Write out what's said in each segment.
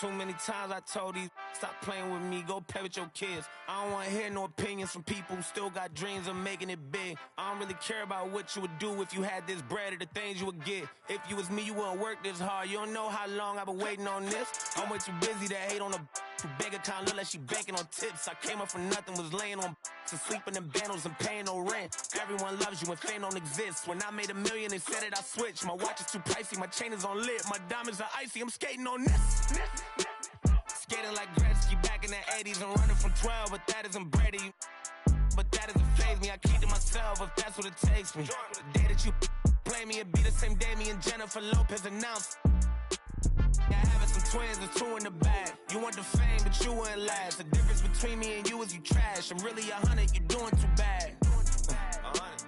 Too many times I told these, stop playing with me, go play with your kids. I don't want to hear no opinions from people who still got dreams of making it big. I don't really care about what you would do if you had this bread or the things you would get. If you was me, you wouldn't work this hard. You don't know how long I've been waiting on this. I'm way too busy to hate on a bank account, look like she banking on tips. I came up from nothing, was laying on and sleeping in bundles and paying no rent. Everyone loves you when fame don't exist. When I made $1 million, they said that I switched. My watch is too pricey, my chain is on lit. My diamonds are icy, I'm skating on this. Skating like Gretzky back in the 80s and running from 12, but that isn't Brady. But that doesn't faze me, I keep to myself if that's what it takes me. The day that you play me, it be the same day me and Jennifer Lopez announced. Yeah, having some twins, there's 2 in the bag. You want the fame, but you wouldn't last. The difference between me and you is you trash. I'm really 100, you're doing too bad.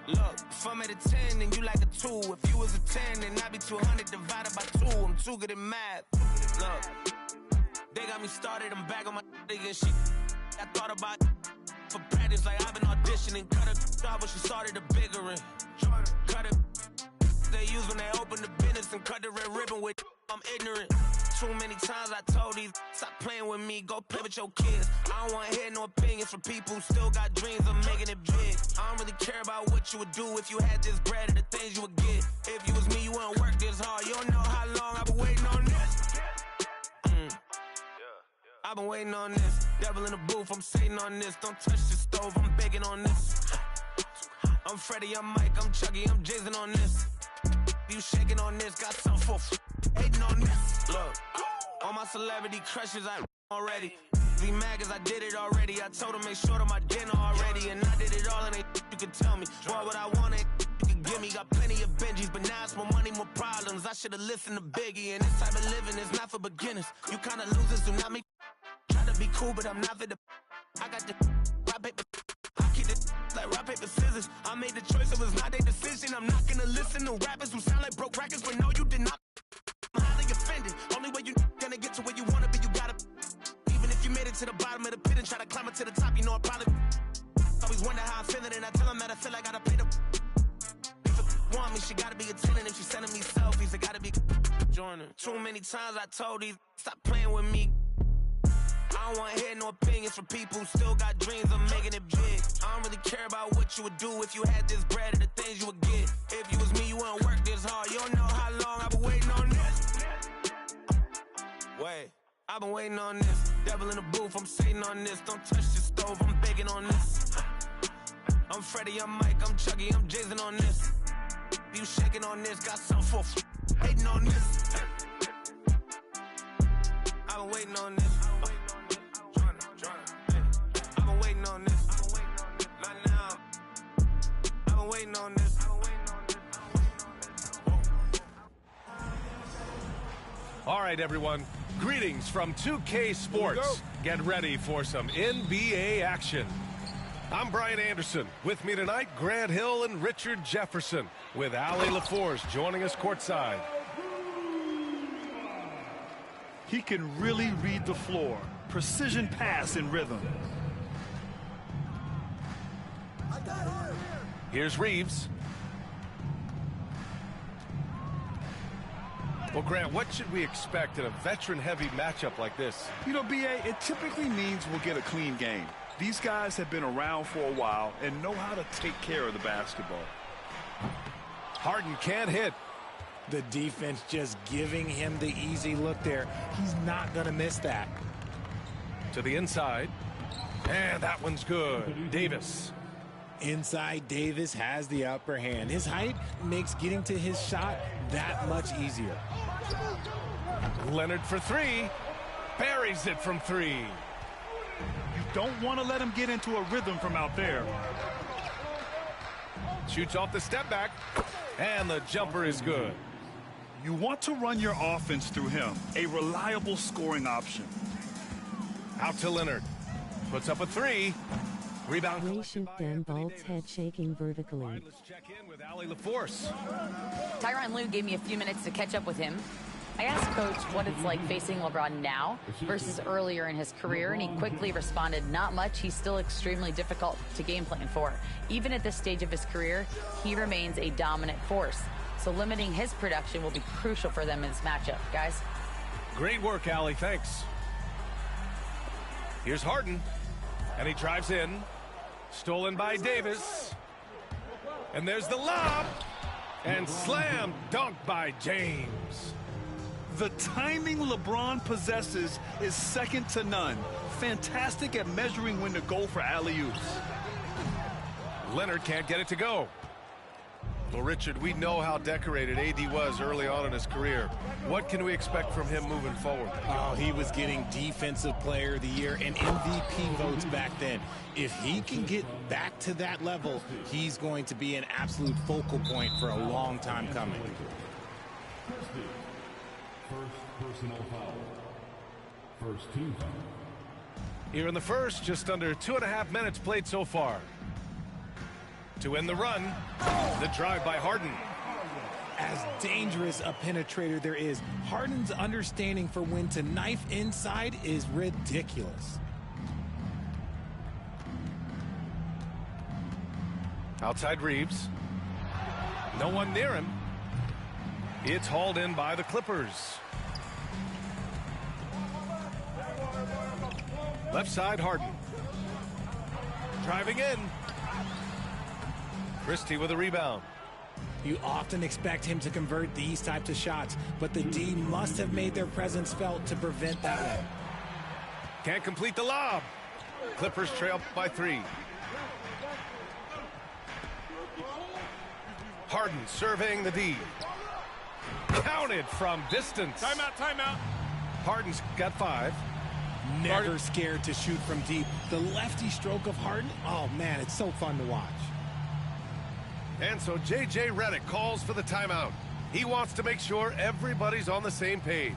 Look, if I'm at a 10, then you like a 2. If you was a 10, then I'd be 200 divided by 2. I'm too good at math. Look, they got me started, I'm back on my and shit. I thought about for practice, like I've been auditioning. Cut it off when she started the bigger one. Cut it. They use when they open the business and cut the red ribbon with. I'm ignorant. Too many times I told these, stop playing with me, go play with your kids. I don't want to hear no opinions from people who still got dreams of making it big. I don't really care about what you would do if you had this bread or the things you would get. If you was me, you wouldn't work this hard. You don't know how long I've been waiting on this. I've been waiting on this. Devil in the booth, I'm sitting on this. Don't touch the stove, I'm begging on this. I'm Freddie, I'm Mike, I'm Chucky, I'm jizzing on this. You shaking on this, got some for hating on this. Look, all my celebrity crushes I already. Be mad cause I did it already. I told them make sure to my dinner already. And I did it all and you could tell me. Boy, what I want ain't you could give me. Got plenty of Benjis, but now it's more money, more problems. I should've listened to Biggie. And this type of living is not for beginners. You kinda losers do not make. Try to be cool, but I'm not for the. I got the rock paper. I keep it like rock paper scissors. I made the choice, it was not their decision. I'm not gonna listen to rappers who sound like broke records, but no, you did not. I'm highly offended. Only way you gonna get to where you wanna be, you gotta. Even if you made it to the bottom of the pit and try to climb it to the top, you know I probably. Always wonder how I feel it, and I tell them that I feel like I gotta pay the. If want me, she gotta be attending. If she's sending me selfies, I gotta be joining. Too many times I told these, stop playing with me. I don't want to hear no opinions from people who still got dreams of making it big. I don't really care about what you would do if you had this bread or the things you would get. If you was me, you wouldn't work this hard. You don't know how long I've been waiting on this. Wait, I've been waiting on this. Devil in the booth, I'm sitting on this. Don't touch the stove, I'm begging on this. I'm Freddie, I'm Mike, I'm Chucky, I'm jizzing on this. You shaking on this, got some for hating on this. I've been waiting on this. I've been waiting on this. Not now. I've been waiting on this. All right, everyone. Greetings from 2K Sports. Get ready for some NBA action. I'm Brian Anderson. With me tonight, Grant Hill and Richard Jefferson, with Allie LaForce joining us courtside. He can really read the floor. Precision pass in rhythm. Here's Reeves. Well, Grant, what should we expect in a veteran-heavy matchup like this? You know, B.A., it typically means we'll get a clean game. These guys have been around for a while and know how to take care of the basketball. Harden can't hit. The defense just giving him the easy look there. He's not going to miss that. To the inside. And that one's good. Davis. Inside, Davis has the upper hand. His height makes getting to his shot that much easier. Leonard for three. Buries it from three. You don't want to let him get into a rhythm from out there. Shoots off the step back. And the jumper is good. You want to run your offense through him. A reliable scoring option. Out to Leonard. Puts up a three. Rebound. Ray shoot then Bolt's head shaking vertically. Right, let's check in with Allie LaForce. Tyronn Lue gave me a few minutes to catch up with him. I asked Coach what it's like facing LeBron now versus earlier in his career, and he quickly responded, not much. He's still extremely difficult to game plan for. Even at this stage of his career, he remains a dominant force. So limiting his production will be crucial for them in this matchup, guys. Great work, Allie. Thanks. Here's Harden. And he drives in. Stolen by Davis. And there's the lob. And slam dunk by James. The timing LeBron possesses is second to none. Fantastic at measuring when to go for alley-oops. Leonard can't get it to go. Well, Richard, we know how decorated AD was early on in his career. What can we expect from him moving forward? Oh, he was getting Defensive Player of the Year and MVP votes back then. If he can get back to that level, he's going to be an absolute focal point for a long time coming. First personal foul. First team foul. Here in the first, just under 2.5 minutes played so far. To win the run, the drive by Harden. As dangerous a penetrator there is, Harden's understanding for when to knife inside is ridiculous. Outside Reeves. No one near him. It's hauled in by the Clippers. Left side, Harden. Driving in. Christie with a rebound. You often expect him to convert these types of shots, but the D must have made their presence felt to prevent that one. Can't complete the lob. Clippers trail by 3. Harden surveying the D. Counted from distance. Timeout, timeout. Harden's got 5. Never scared to shoot from deep. The lefty stroke of Harden, oh man, it's so fun to watch. And so J.J. Redick calls for the timeout. He wants to make sure everybody's on the same page.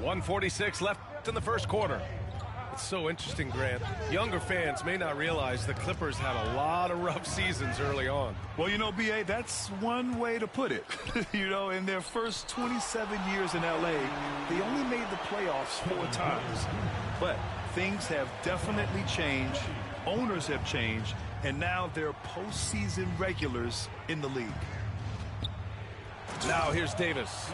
.146 left in the first quarter. It's so interesting, Grant. Younger fans may not realize the Clippers had a lot of rough seasons early on. Well, you know, B.A., that's one way to put it. You know, in their first 27 years in L.A., they only made the playoffs 4 times. But things have definitely changed. Owners have changed. And now they're postseason regulars in the league. Now here's Davis.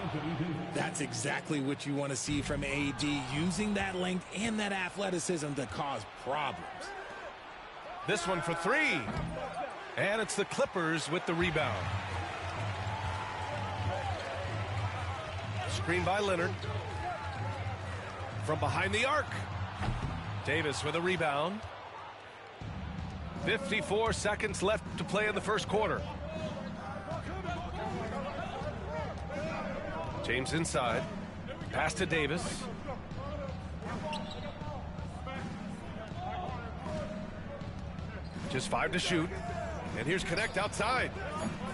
That's exactly what you want to see from AD, using that length and that athleticism to cause problems. This one for 3. And it's the Clippers with the rebound. Screen by Leonard. From behind the arc. Davis with a rebound. 54 seconds left to play in the first quarter. James inside. Pass to Davis. Just 5 to shoot. And here's Connect outside.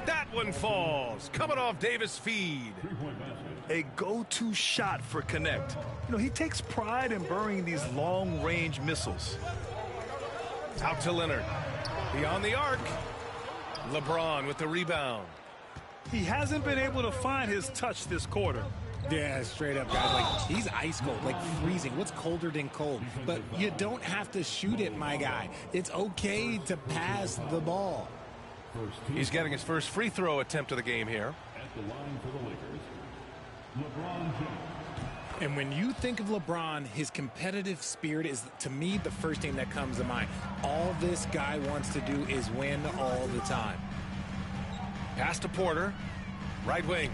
That one falls. Coming off Davis' feed. A go-to shot for Connect. You know, he takes pride in burying these long-range missiles. Out to Leonard. Beyond the arc. LeBron with the rebound. He hasn't been able to find his touch this quarter. Yeah, straight up, guys. Like, he's ice cold, like freezing. What's colder than cold? But you don't have to shoot it, my guy. It's okay to pass the ball. He's getting his first free throw attempt of the game here. At the line for the Lakers, LeBron James. And when you think of LeBron, his competitive spirit is, to me, the first thing that comes to mind. All this guy wants to do is win all the time. Pass to Porter. Right wing.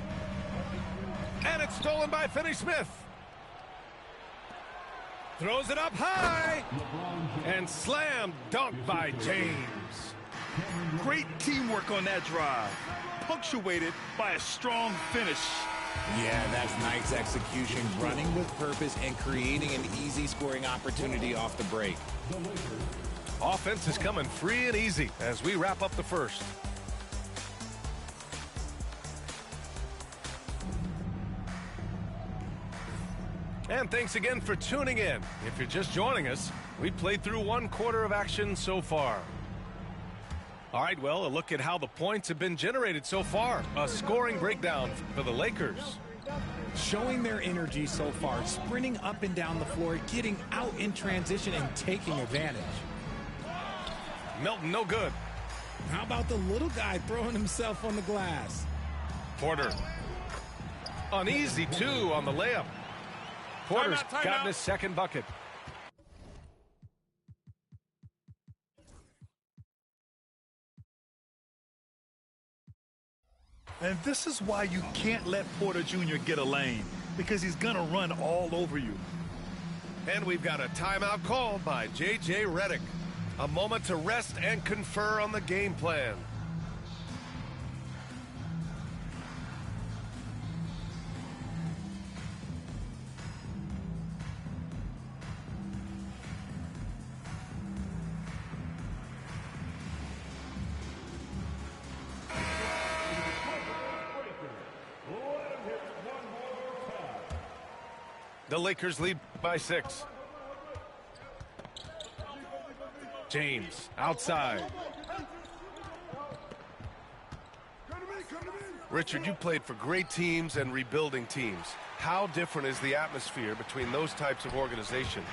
And it's stolen by Finney-Smith. Throws it up high. And slam dunked by James. Great teamwork on that drive, punctuated by a strong finish. Yeah, that's nice execution, running with purpose and creating an easy scoring opportunity off the break. Offense is coming free and easy as we wrap up the first. And thanks again for tuning in. If you're just joining us, we played through 1/4 of action so far. All right, well, a look at how the points have been generated so far. A scoring breakdown for the Lakers. Showing their energy so far, sprinting up and down the floor, getting out in transition and taking advantage. Milton, no good. How about the little guy throwing himself on the glass? Porter. An easy 2 on the layup. Porter's gotten his second bucket. And this is why you can't let Porter Jr. get a lane, because he's going to run all over you. And we've got a timeout called by J.J. Redick. A moment to rest and confer on the game plan. The Lakers lead by 6. James outside. Richard, you played for great teams and rebuilding teams. How different is the atmosphere between those types of organizations?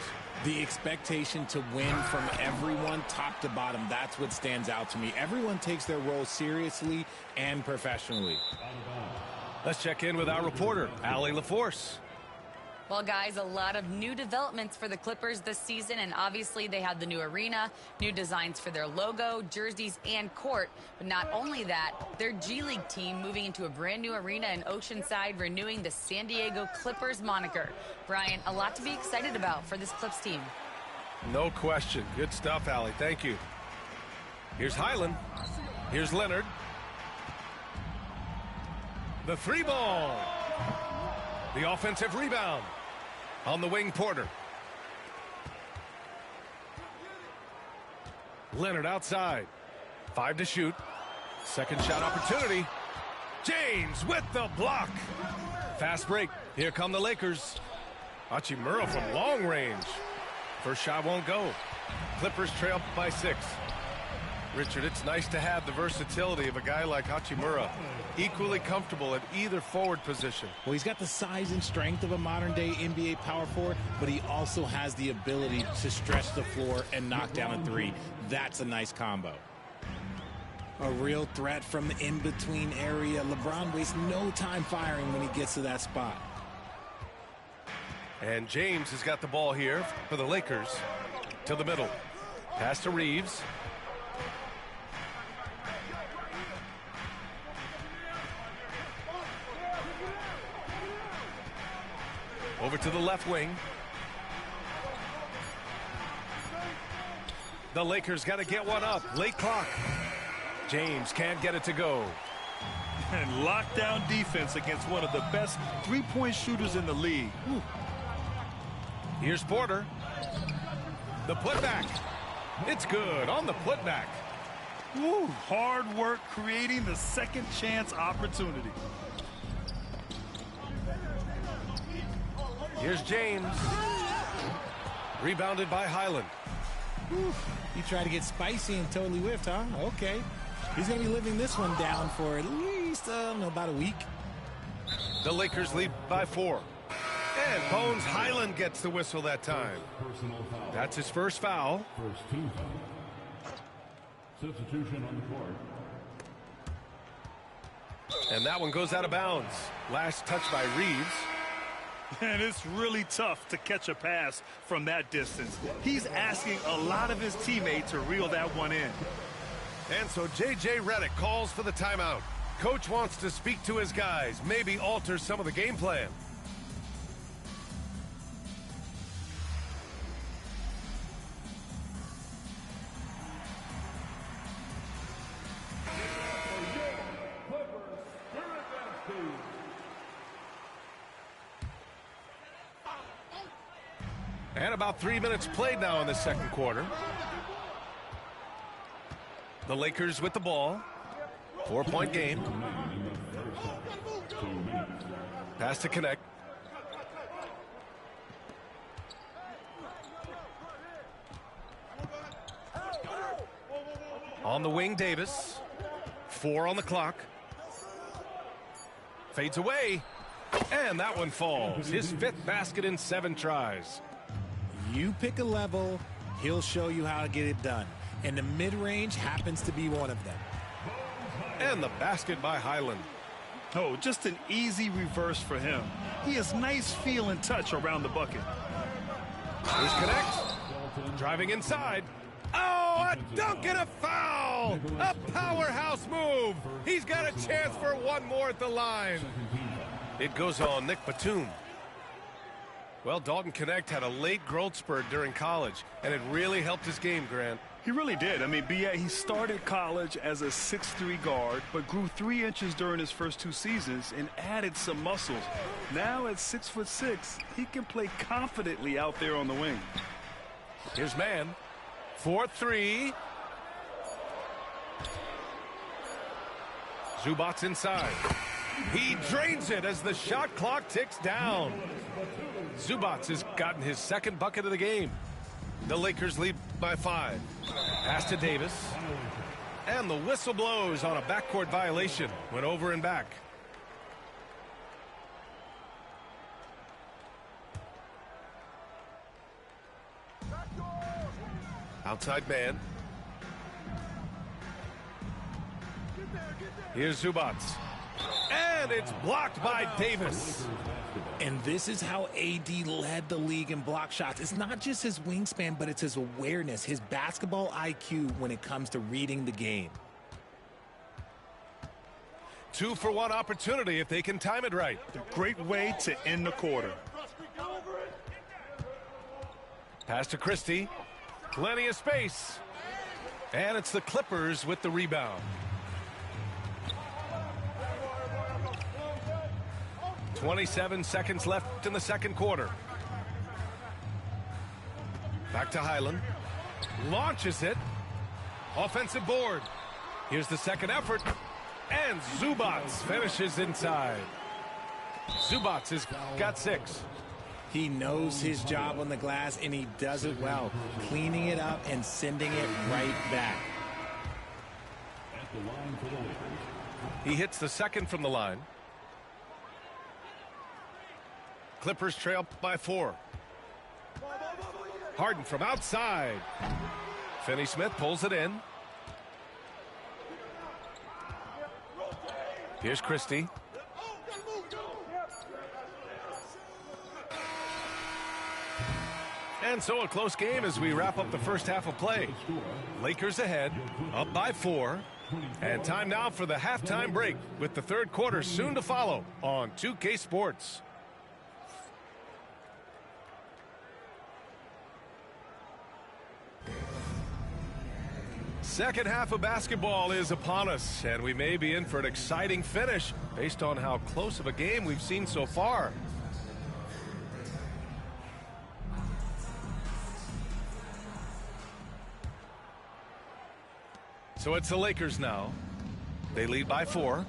The expectation to win from everyone, top to bottom, that's what stands out to me. Everyone takes their role seriously and professionally. Let's check in with our reporter, Allie LaForce. Well, guys, a lot of new developments for the Clippers this season, and obviously they have the new arena, new designs for their logo, jerseys, and court. But not only that, their G League team moving into a brand new arena in Oceanside, renewing the San Diego Clippers moniker. Brian, a lot to be excited about for this Clips team. No question. Good stuff, Allie. Thank you. Here's Highland. Here's Leonard. The 3-ball. The offensive rebound. On the wing, Porter. Leonard outside. 5 to shoot. Second shot opportunity. James with the block. Fast break. Here come the Lakers. Hachimura from long range. First shot won't go. Clippers trail by 6. Richard, it's nice to have the versatility of a guy like Hachimura. Equally comfortable at either forward position. Well, he's got the size and strength of a modern-day NBA power forward, but he also has the ability to stretch the floor and knock down a 3. That's a nice combo. A real threat from the in-between area. LeBron wastes no time firing when he gets to that spot. And James has got the ball here for the Lakers. To the middle. Pass to Reeves. Over to the left wing. The Lakers got to get one up. Late clock. James can't get it to go. And lockdown defense against one of the best three-point shooters in the league. Whew. Here's Porter. The putback. It's good on the putback. Woo, hard work creating the second chance opportunity. Here's James. Rebounded by Highland. Whew. You try to get spicy and totally whiffed, huh? Okay. He's going to be living this one down for at least, about a week. The Lakers lead by 4. And Bones Highland gets the whistle that time. That's his first foul. First team foul. Substitution on the court. And that one goes out of bounds. Last touch by Reeves. And it's really tough to catch a pass from that distance. He's asking a lot of his teammates to reel that one in. And so J.J. Redick calls for the timeout. Coach wants to speak to his guys, maybe alter some of the game plan. And about 3 minutes played now in the second quarter. The Lakers with the ball. 4-point game. Pass to connect. On the wing, Davis. 4 on the clock. Fades away. And that one falls. His 5th basket in 7 tries. You pick a level, he'll show you how to get it done. And the mid-range happens to be one of them. And the basket by Highland. Oh, just an easy reverse for him. He has nice feel and touch around the bucket. Here's connect. Driving inside. Oh, a dunk and a foul! A powerhouse move. He's got a chance for one more at the line. It goes on Nick Batum. Well, Dalton Connect had a late growth spurt during college, and it really helped his game, Grant. He really did. I mean, he started college as a 6'3" guard, but grew 3 inches during his first 2 seasons and added some muscles. Now at 6'6", he can play confidently out there on the wing. Here's man. 4-3. Zubats inside. He drains it as the shot clock ticks down. Zubats has gotten his 2nd bucket of the game. The Lakers lead by 5. Pass to Davis. And the whistle blows on a backcourt violation. Went over and back. Outside man. Here's Zubats. And it's blocked by Davis. And this is how AD led the league in block shots. It's not just his wingspan, but it's his awareness, his basketball IQ when it comes to reading the game. 2-for-1 opportunity if they can time it right. Great way to end the quarter. Pass to Christie. Plenty of space. And it's the Clippers with the rebound. 27 seconds left in the second quarter. Back to Highland. Launches it. Offensive board. Here's the second effort. And Zubats finishes inside. Zubats has got 6. He knows his job on the glass, and he does it well, cleaning it up and sending it right back. He hits the second from the line. Clippers trail by 4. Harden from outside. Finney-Smith pulls it in. Here's Christie. And so a close game as we wrap up the first half of play. Lakers ahead, up by 4. And time now for the halftime break with the third quarter soon to follow on 2K Sports. Second half of basketball is upon us, and we may be in for an exciting finish based on how close of a game we've seen so far. So it's the Lakers now. They lead by 4.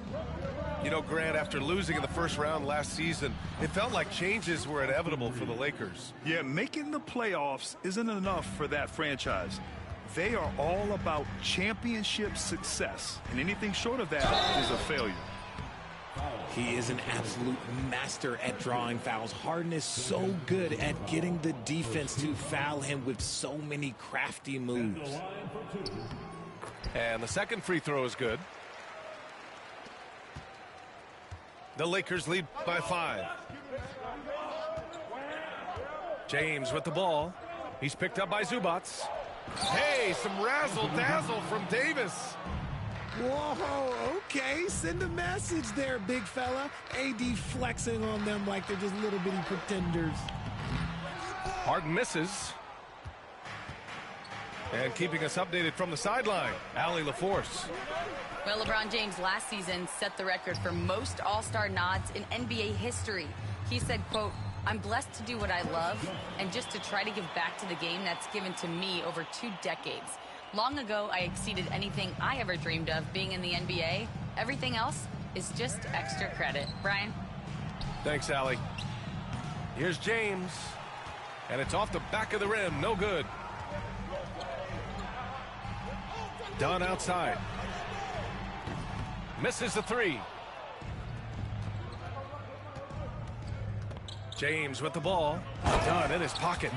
You know, Grant, after losing in the first round last season, it felt like changes were inevitable for the Lakers. Yeah, making the playoffs isn't enough for that franchise. They are all about championship success, and anything short of that is a failure. He is an absolute master at drawing fouls. Harden is so good at getting the defense to foul him with so many crafty moves. And the second free throw is good. The Lakers lead by 5. James with the ball. He's picked up by Zubats. Hey, some razzle-dazzle from Davis. Whoa, okay. Send a message there, big fella. AD flexing on them like they're just little bitty pretenders. Harden misses. And keeping us updated from the sideline, Allie LaForce. Well, LeBron James last season set the record for most All-Star nods in NBA history. He said, quote, "I'm blessed to do what I love and just to try to give back to the game that's given to me over 2 decades. Long ago, I exceeded anything I ever dreamed of being in the NBA. Everything else is just extra credit." Brian? Thanks, Allie. Here's James. And it's off the back of the rim. No good. Dunn outside. Misses the 3. James with the ball. Dunn in his pocket.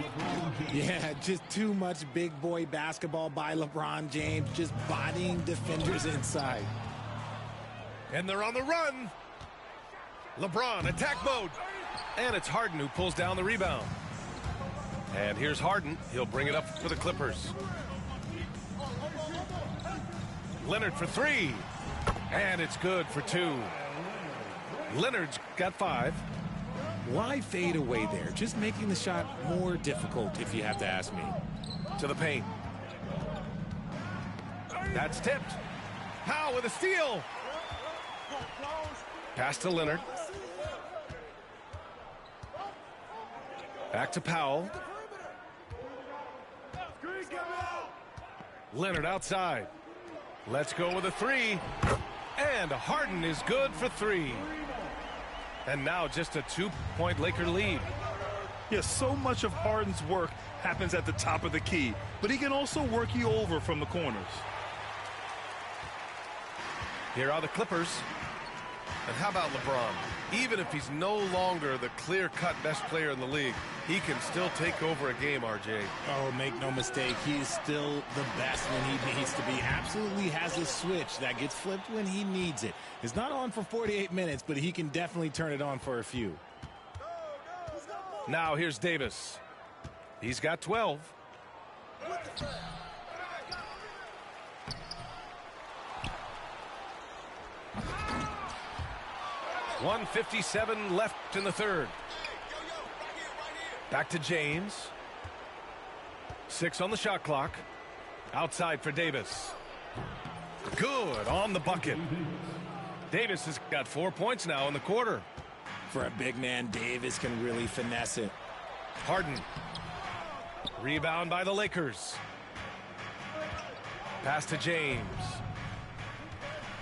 Yeah, just too much big boy basketball by LeBron James, just bodying defenders inside. And they're on the run. LeBron, attack mode. And it's Harden who pulls down the rebound. And here's Harden. He'll bring it up for the Clippers. Leonard for 3. And it's good for 2. Leonard's got 5. Why fade away there? Just making the shot more difficult, if you have to ask me. To the paint. That's tipped. Powell with a steal. Pass to Leonard. Back to Powell. Leonard outside. Let's go with a 3. And Harden is good for 3. And now just a 2-point Laker lead. Yes, so much of Harden's work happens at the top of the key, but he can also work you over from the corners. Here are the Clippers. And how about LeBron? Even if he's no longer the clear-cut best player in the league, he can still take over a game, RJ. Oh, make no mistake, he is still the best when he needs to be. Absolutely has a switch that gets flipped when he needs it. It's not on for 48 minutes, but he can definitely turn it on for a few. Now here's Davis. He's got 12. .157 left in the third. Back to James. 6 on the shot clock. Outside for Davis. Good on the bucket. Davis has got 4 points now in the quarter. For a big man, Davis can really finesse it. Harden. Rebound by the Lakers. Pass to James.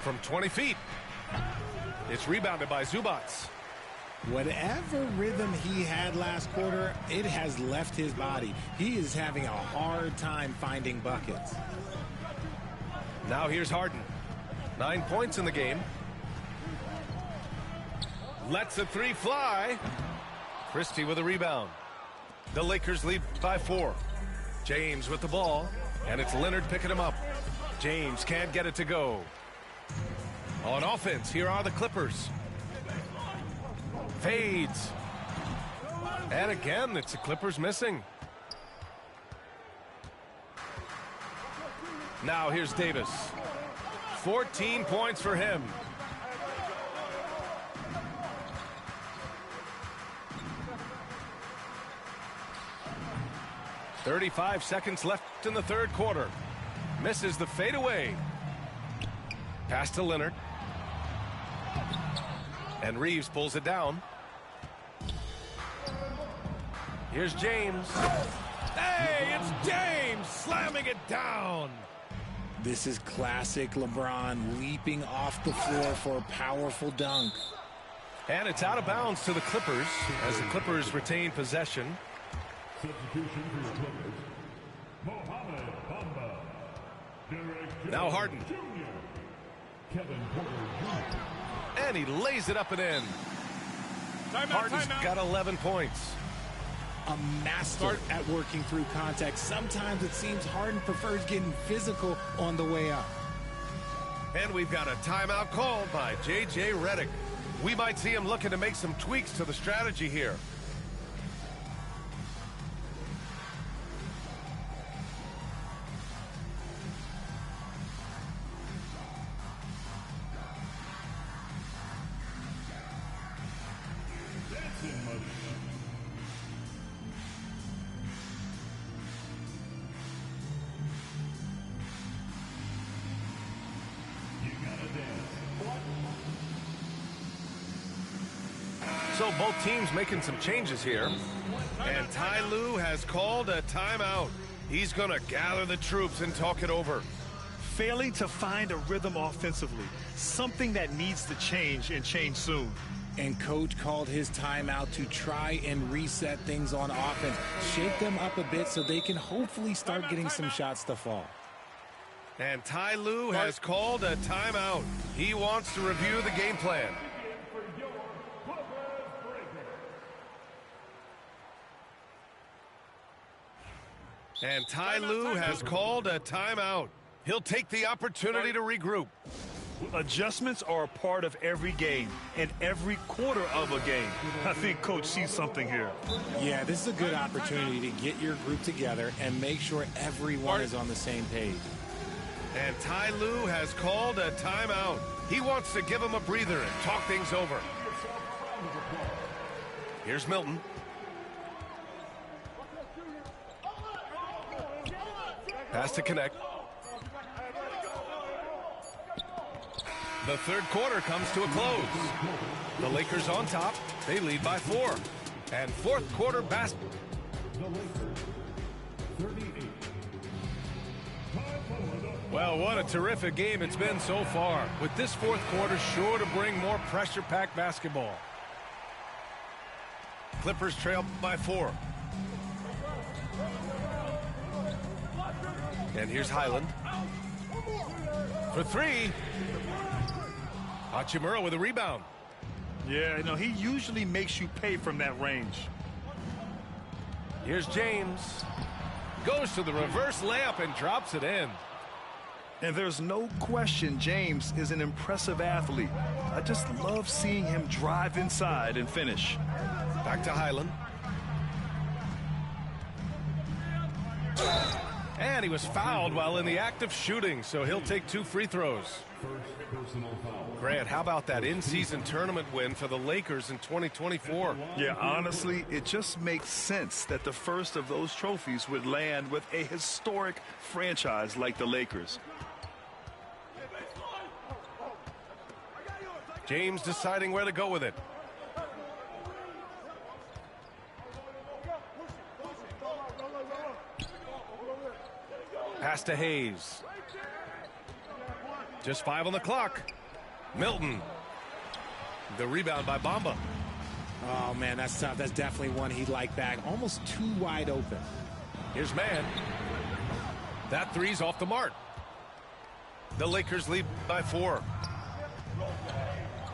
From 20 feet. It's rebounded by Zubats. Whatever rhythm he had last quarter, it has left his body. He is having a hard time finding buckets. Now here's Harden. 9 points in the game. Lets a 3 fly. Christie with a rebound. The Lakers lead by 4. James with the ball. And it's Leonard picking him up. James can't get it to go. On offense, here are the Clippers. Fades. And again, it's the Clippers missing. Now here's Davis. 14 points for him. .35 seconds left in the third quarter. Misses the fadeaway. Pass to Leonard. And Reeves pulls it down. Here's James. Hey, it's James slamming it down. This is classic LeBron leaping off the floor for a powerful dunk. And it's out of bounds to the Clippers as the Clippers retain possession. Now Harden. And he lays it up and in. Harden's got 11 points. A master at working through contact. Sometimes it seems Harden prefers getting physical on the way up. And we've got a timeout called by J.J. Redick. We might see him looking to make some tweaks to the strategy here. So both teams making some changes here. And Ty Lue has called a timeout. He's going to gather the troops and talk it over. Failing to find a rhythm offensively, something that needs to change and change soon. And coach called his timeout to try and reset things on offense, shake them up a bit so they can hopefully start getting some shots to fall. And Ty Lue has called a timeout. He wants to review the game plan. And Ty Lue has called a timeout. He'll take the opportunity to regroup. Adjustments are a part of every game and every quarter of a game. I think coach sees something here. Yeah, this is a good opportunity to get your group together and make sure everyone is on the same page. And Ty Lue has called a timeout. He wants to give him a breather and talk things over. Here's Milton. Pass to connect. The third quarter comes to a close. The Lakers on top. They lead by 4. And fourth quarter basketball. Well, what a terrific game it's been so far. With this fourth quarter sure to bring more pressure-packed basketball. Clippers trail by 4. And here's Highland. For 3. Hachimura with a rebound. Yeah, he usually makes you pay from that range. Here's James. Goes to the reverse layup and drops it in. And there's no question James is an impressive athlete. I just love seeing him drive inside and finish. Back to Highland. And he was fouled while in the act of shooting, so he'll take 2 free throws. Grant, how about that in-season tournament win for the Lakers in 2024? Yeah, honestly, it just makes sense that the first of those trophies would land with a historic franchise like the Lakers. James deciding where to go with it. Pass to Hayes. Just 5 on the clock. Milton. The rebound by Bamba. Oh, man, that's tough. That's definitely one he'd like back. Almost too wide open. Here's Mann. That three's off the mark. The Lakers lead by 4.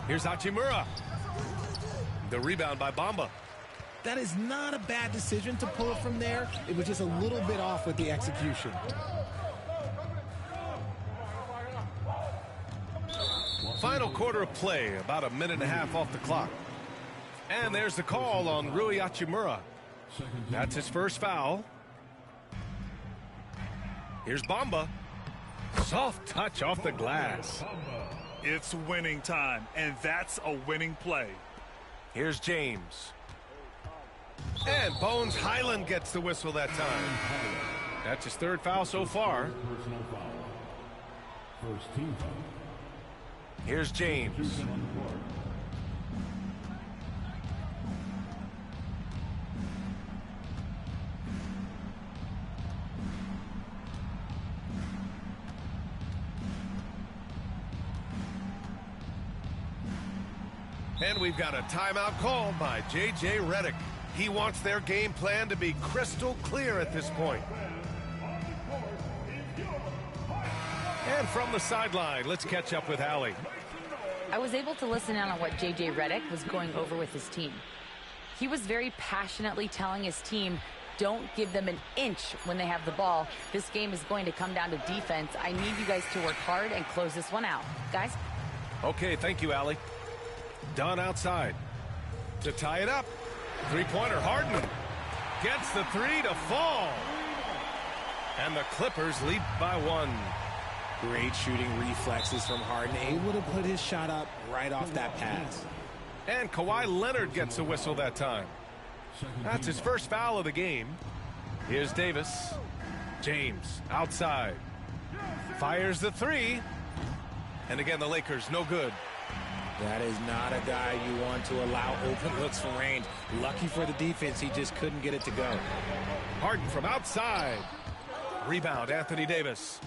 Here's Hachimura. The rebound by Bamba. That is not a bad decision to pull it from there. It was just a little bit off with the execution. Final quarter of play, about a minute and a half off the clock. And there's the call on Rui Hachimura. That's his first foul. Here's Bamba. Soft touch off the glass. It's winning time, and that's a winning play. Here's James. And Bones Highland gets the whistle that time. That's his 3rd foul so far. First team foul. Here's James. And we've got a timeout called by J.J. Redick. He wants their game plan to be crystal clear at this point. And from the sideline, let's catch up with Allie. I was able to listen in on what J.J. Redick was going over with his team. He was very passionately telling his team, don't give them an inch when they have the ball. This game is going to come down to defense. I need you guys to work hard and close this one out. Guys? Okay, thank you, Allie. Dunn outside. To tie it up. Three-pointer, Harden. Gets the 3 to fall. And the Clippers lead by 1. Great shooting reflexes from Harden, able to put his shot up right off that pass. And Kawhi Leonard gets a whistle that time. That's his first foul of the game. Here's Davis. James outside. Fires the 3. And again, the Lakers no good. That is not a guy you want to allow open looks from range. Lucky for the defense, he just couldn't get it to go. Harden from outside. Rebound, Anthony Davis.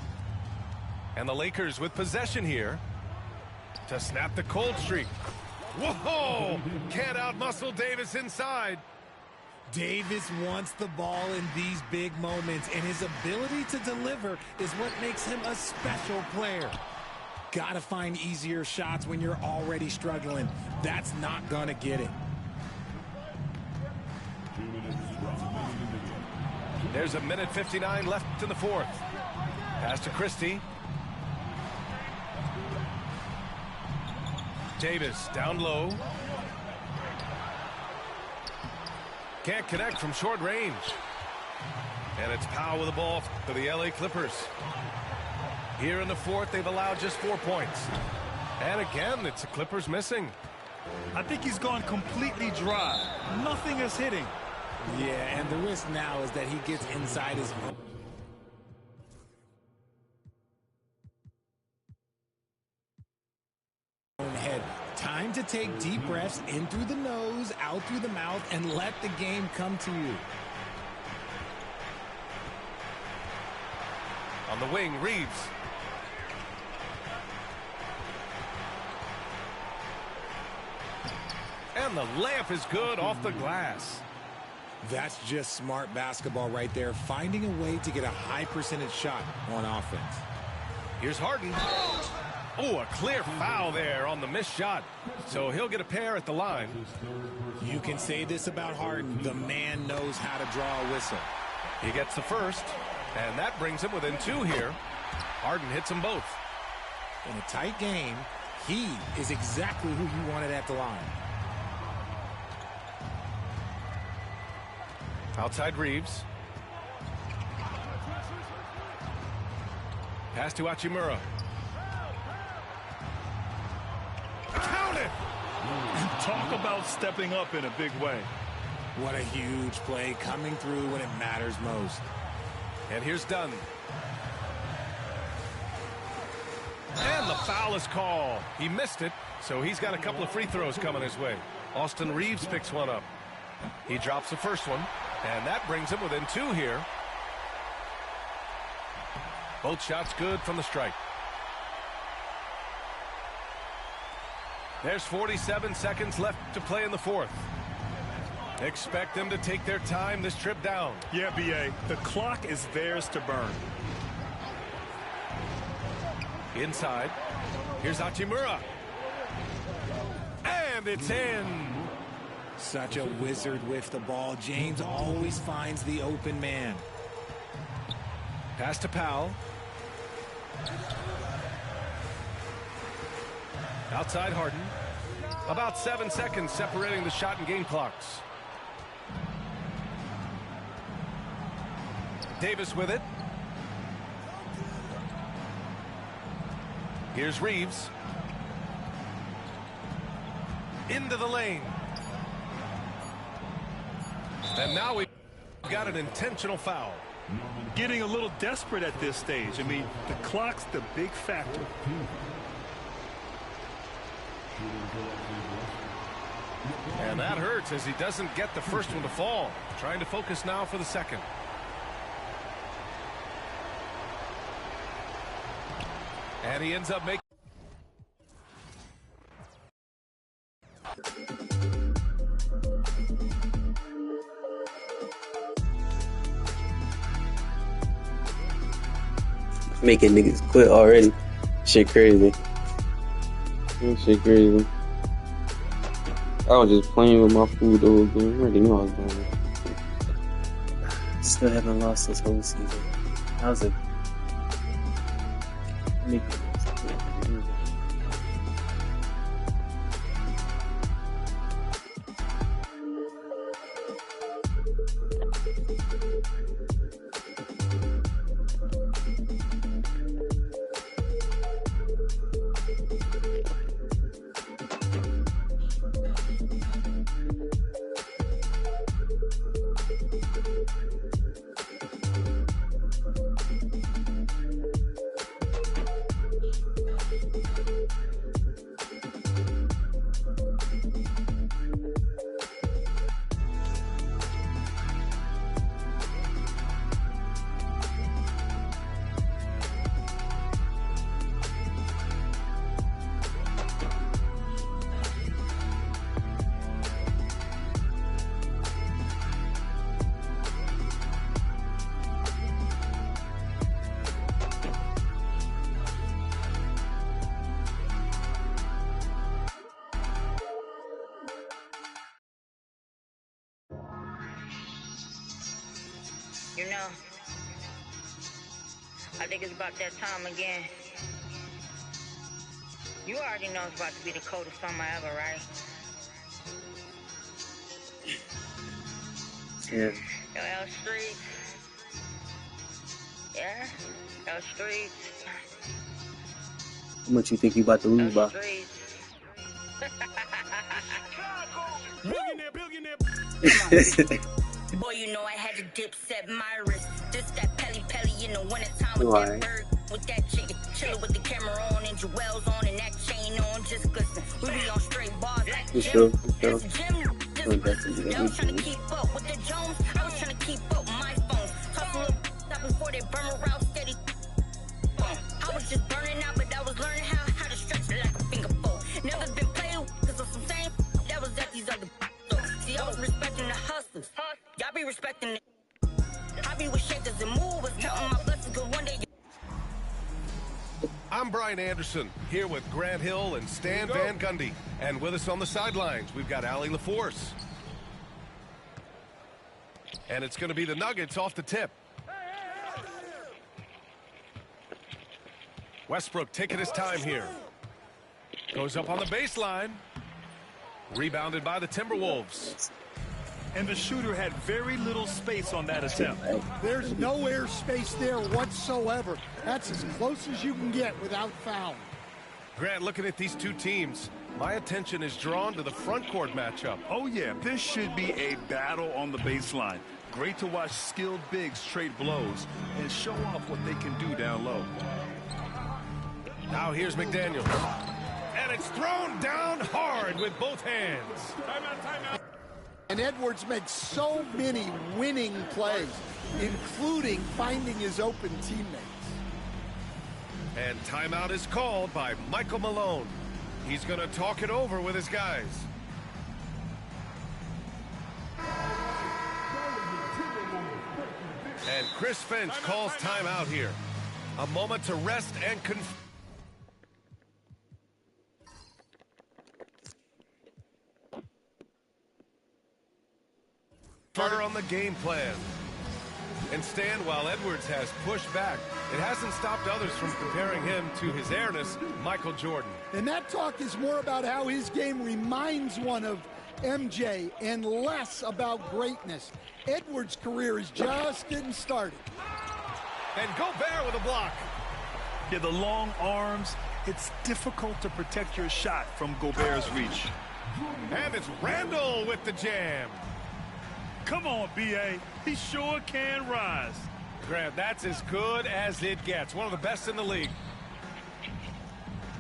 And the Lakers with possession here to snap the cold streak. Whoa! Can't outmuscle Davis inside. Davis wants the ball in these big moments, and his ability to deliver is what makes him a special player. Gotta find easier shots when you're already struggling. That's not gonna get it. There's a minute 59 left in the fourth. Pass to Christie. Davis down low. Can't connect from short range. And it's Powell with the ball for the LA Clippers. Here in the fourth, they've allowed just 4 points. And again, it's the Clippers missing. I think he's gone completely dry. Nothing is hitting. Yeah, and the risk now is that he gets inside his own head. Time to take deep breaths in through the nose, out through the mouth, and let the game come to you. On the wing, Reeves. And the layup is good off the glass. That's just smart basketball right there, finding a way to get a high percentage shot on offense. Here's Harden. Oh, a clear foul there on the missed shot. So he'll get a pair at the line. You can say this about Harden. The man knows how to draw a whistle. He gets the first, and that brings him within 2 here. Harden hits them both. In a tight game, he is exactly who you wanted at the line. Outside Reeves. Pass to Hachimura. Count it! Talk about stepping up in a big way. What a huge play, coming through when it matters most. And here's Dunn. And the foul is called. He missed it, so he's got a couple of free throws coming his way. Austin Reeves picks one up. He drops the first one, and that brings him within 2 here. Both shots good from the strike. There's 47 seconds left to play in the fourth. Expect them to take their time this trip down. Yeah, B.A., the clock is theirs to burn. Inside. Here's Hachimura. And it's in. Such a wizard with the ball. James always finds the open man. Pass to Powell. Outside Harden. About 7 seconds separating the shot and game clocks. Davis with it. Here's Reeves. Into the lane. And now we've got an intentional foul. Getting a little desperate at this stage. I mean, the clock's the big factor. And that hurts as he doesn't get the first one to fall. Trying to focus now for the second. And he ends up making... Making niggas quit already. Shit crazy. Shit crazy. I was just playing with my food though. I already knew I was doing it. Still haven't lost this whole season. How's it? You know, I think it's about that time again. You already know it's about to be the coldest summer ever, right? Yeah. Yo, L Street. Yeah, L Street. How much you think you about to lose by? Boy, you know I had to dip set my wrist. This that pelly in the wintertime with Why? that bird, with that chicken. Chillin' with the camera on and Jewels on and that chain on. Just glisten. We be on straight bars like For Jim. sure. That's Jim. Just glisten. Y'all was trying to keep up with the Jones. I was trying to keep up with my phone. Talk a little stop before they burn around steady. I was just burning out, but I was learning how to stretch it like a finger fold. Never been playing cause of some same that was at these other. See, I was respecting the hustlers. Y'all be respecting it. I be with shakers and movers, counting my blessings, cause one day. I'm Brian Anderson, here with Grant Hill and Stan Van Gundy. And with us on the sidelines, we've got Allie LaForce. And it's going to be the Nuggets off the tip. Westbrook taking his time here. Goes up on the baseline. Rebounded by the Timberwolves. And the shooter had very little space on that attempt. There's no air space there whatsoever. That's as close as you can get without fouling. Grant, looking at these two teams, my attention is drawn to the front court matchup. Oh, yeah, this should be a battle on the baseline. Great to watch skilled bigs trade blows and show off what they can do down low. Now here's McDaniel. And it's thrown down hard with both hands. Timeout. And Edwards makes so many winning plays, including finding his open teammates. And timeout is called by Michael Malone. He's going to talk it over with his guys. And Chris Finch calls timeout here. A moment to rest and confer on the game plan. And Stan, while Edwards has pushed back, it hasn't stopped others from comparing him to his heiress, Michael Jordan. And that talk is more about how his game reminds one of MJ and less about greatness. Edwards' career is just getting started. And Gobert with a block. Yeah, the long arms, it's difficult to protect your shot from Gobert's reach. And it's Randall with the jam. Come on, B.A. He sure can rise. Grant, that's as good as it gets. One of the best in the league.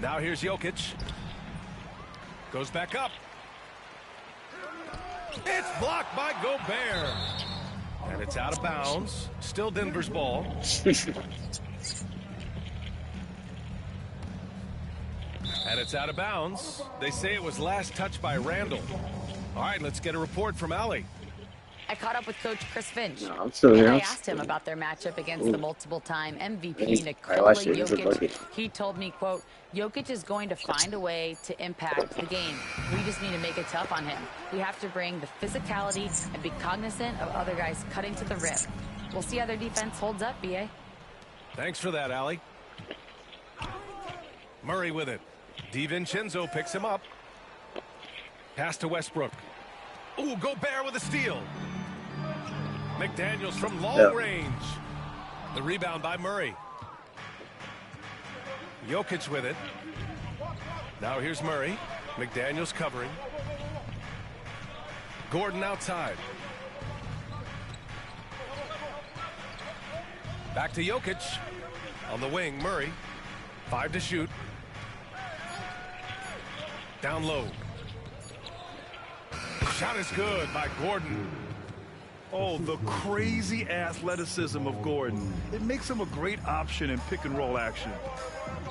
Now here's Jokic. Goes back up. It's blocked by Gobert. And it's out of bounds. Still Denver's ball. And it's out of bounds. They say it was last touched by Randall. All right, let's get a report from Allie. I caught up with Coach Chris Finch. No, I'm still here. And I asked him about their matchup against the multiple-time MVP Nikola Jokic. He told me, quote, Jokic is going to find a way to impact the game. We just need to make it tough on him. We have to bring the physicality and be cognizant of other guys cutting to the rim. We'll see how their defense holds up, B.A. Thanks for that, Allie. Murray with it. DiVincenzo picks him up. Pass to Westbrook. Ooh, Gobert with a steal. McDaniels from long range. The rebound by Murray. Jokic with it. Now here's Murray. McDaniels covering. Gordon outside. Back to Jokic. On the wing, Murray. 5 to shoot. Down low. Shot is good by Gordon. Oh, the crazy athleticism of Gordon. It makes him a great option in pick-and-roll action.